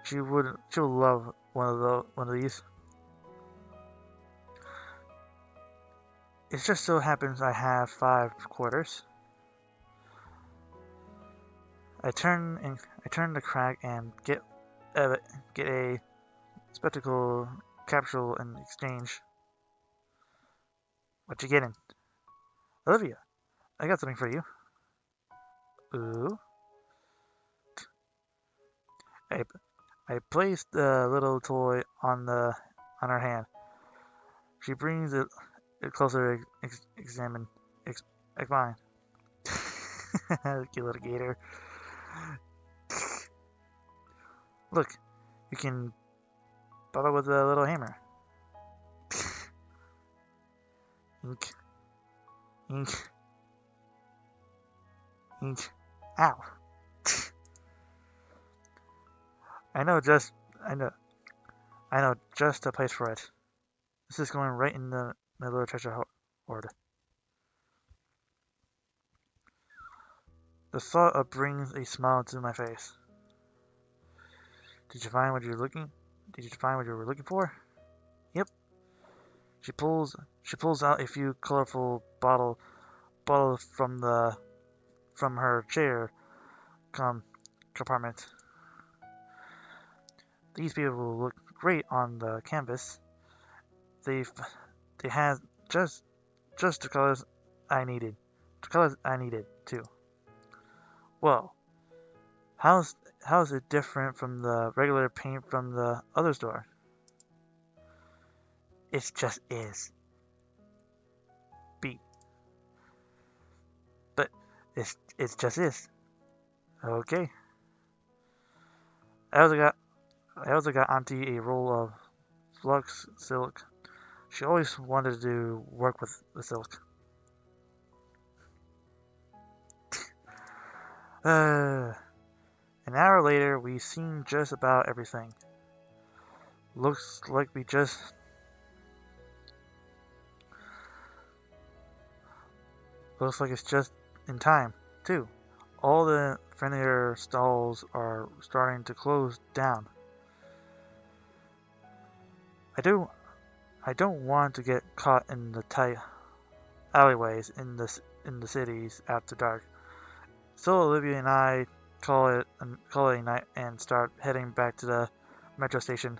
She'll love one of these. It just so happens I have 5 quarters. I turn the crack and get a spectacle capsule in exchange. What you getting? Olivia, I got something for you. Ooh. I placed the little toy on her hand. She brings it closer to examine. Mine. Cute little gator. Look, you can pop it with a little hammer. Ink. Ink. Ink. Ow. I know just the place for it. This is going right in my little treasure hoard. The thought brings a smile to my face. Did you find what you were looking for? Yep. She pulls out a few colorful bottles from her chair compartment. These people will look great on the canvas. They had just the colors I needed. The colors I needed too. Well, how's it different from the regular paint from the other store? It just is. B. But it just is. Okay. I also got Auntie a roll of flux silk. She always wanted to work with the silk. An hour later, we seen just about everything. Looks like it's just in time, too. All the friendlier stalls are starting to close down. I do I don't want to get caught in the tight alleyways in the cities after dark. So Olivia and I call it a night and start heading back to the metro station.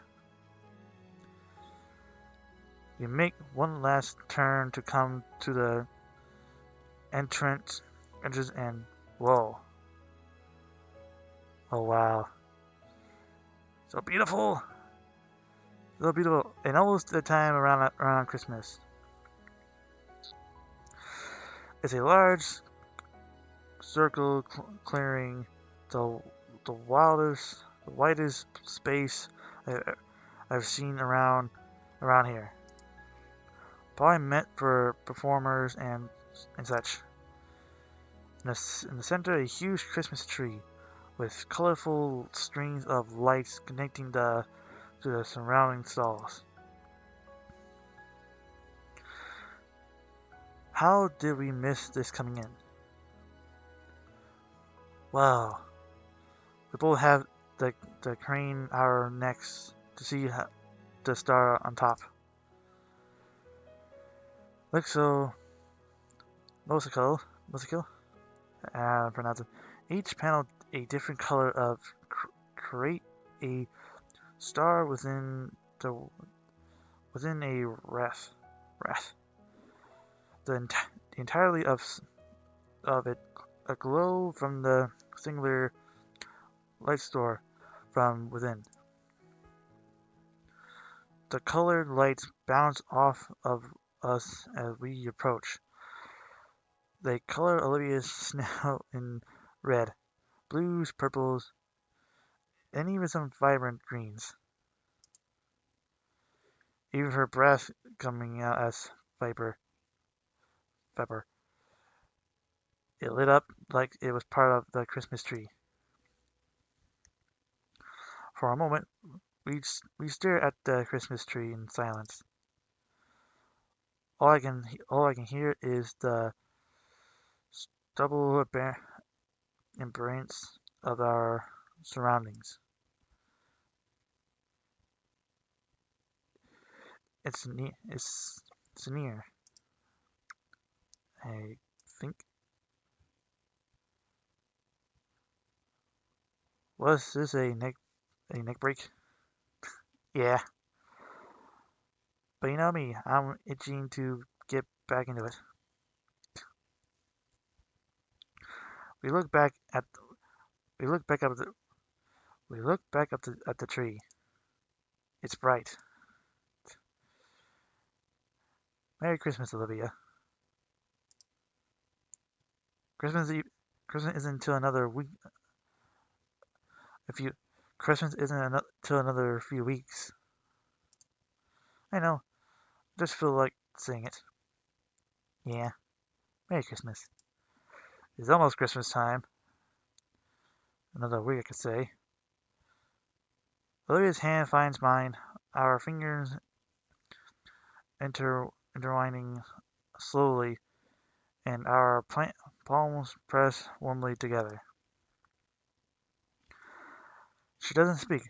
We make one last turn to come to the entrance and whoa. Oh wow. So beautiful. So beautiful. And almost the time around Christmas. It's a large circle clearing the the widest space I've seen around here. Probably meant for performers and such. In the center, a huge Christmas tree with colorful strings of lights connecting to the surrounding stalls. How did we miss this coming in? Wow, we both have the the crane our necks to see the star on top. Looks so musical, pronounce it. Each panel a different color of create a star the within a wreath. The entirety of it aglow from the singular light store from within. The colored lights bounce off of us as we approach. They color Olivia's snout in red, blues, purples, and even some vibrant greens. Even her breath coming out as vapor. It lit up like it was part of the Christmas tree. For a moment, we stare at the Christmas tree in silence. All I can hear is the double embrace of our surroundings. It's near. I think. Was this a neck break? Yeah, but you know me, I'm itching to get back into it. We look back at we look back up the we look back up at the tree. It's bright. Merry Christmas, Olivia. Christmas Eve. Christmas isn't until another week. If you Christmas isn't until another few weeks. I know. I just feel like saying it. Yeah. Merry Christmas. It's almost Christmas time. Another week, I could say. Olivia's hand finds mine. Our fingers intertwining slowly, and our palms press warmly together. She doesn't speak,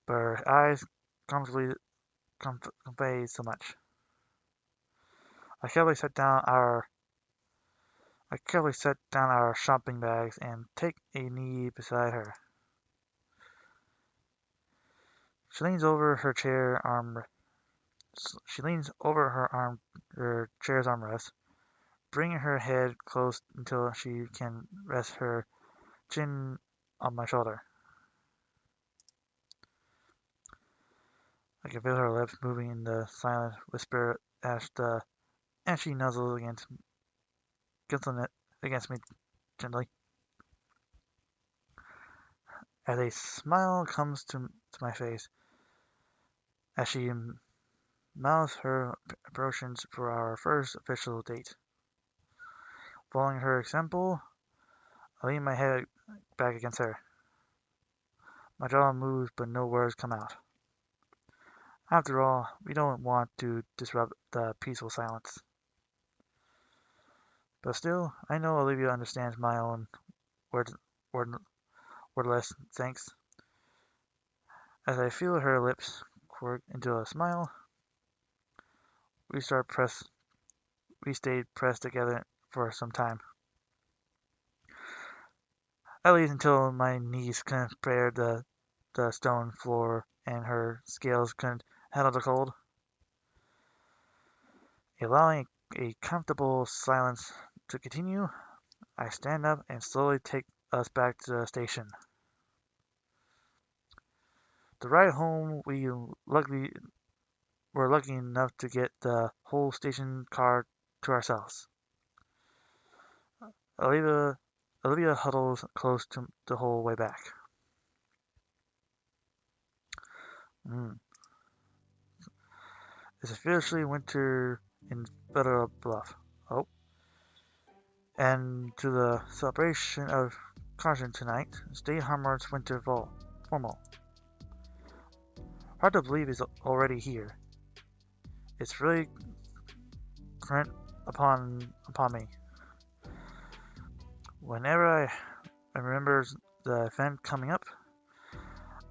but her eyes comfortably convey so much. I carefully set down our I carefully set down our shopping bags and take a knee beside her. She leans over her chair arm. She leans over her chair's armrest, bringing her head close until she can rest her chin on my shoulder. I can feel her lips moving in the silent whisper as she nuzzles against me gently. As a smile comes to my face, as she mouths her preparations for our first official date. Following her example, I lean my head back against her. My jaw moves, but no words come out. After all, we don't want to disrupt the peaceful silence. But still, I know Olivia understands my own Word, word, wordless thanks. As I feel her lips quirk into a smile, we start press. We stayed pressed together for some time, at least until my knees couldn't bear the stone floor and her scales couldn't handle the cold. Allowing a comfortable silence to continue, I stand up and slowly take us back to the station. The ride home, luckily were lucky enough to get the whole station car to ourselves. Olivia, Olivia huddles close to the whole way back. Mm. It's officially winter in Federal Bluff. Oh, and to the celebration of Caution tonight, State Harmard's winter formal. Hard to believe it's already here. It's really current upon me. Whenever I remember the event coming up,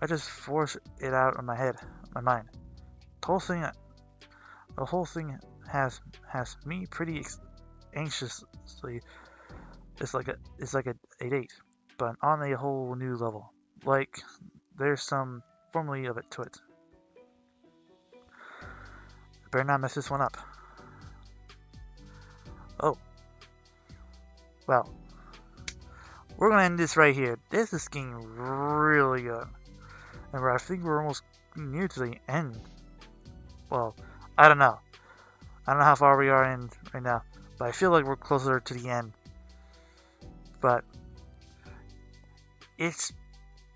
I just force it out of my mind. The whole thing, the whole thing has me pretty anxiously. It's like a date, but on a whole new level. Like there's some formally of it to it. Better not mess this one up. Oh, well, we're gonna end this right here. This is getting really good. And I think we're almost near to the end. Well, I don't know. I don't know how far we are in right now, but I feel like we're closer to the end. But it's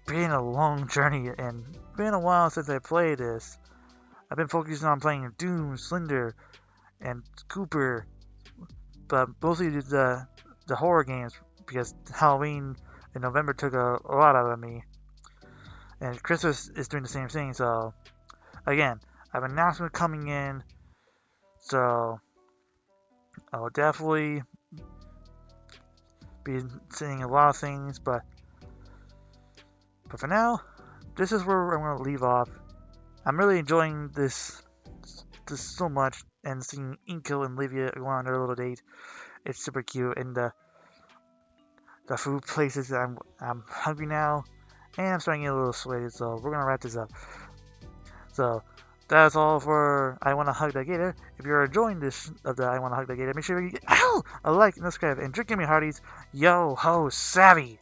been a long journey and been a while since I played this. I've been focusing on playing Doom, Slender, and Cooper, but mostly the horror games because Halloween in November took a lot out of me, and Christmas is doing the same thing. So again, I have an announcement coming in, so I'll definitely be saying a lot of things, but for now, this is where I'm going to leave off. I'm really enjoying this so much, and seeing Inko and Livia go on their little date. It's super cute, and the food places. I'm hungry now, and I'm starting to get a little sweaty. So we're gonna wrap this up. So that's all for I Wanna Hug the Gator. If you're enjoying this of the I Wanna Hug the Gator, make sure you a like and subscribe, and drink me hearties. Yo ho savvy.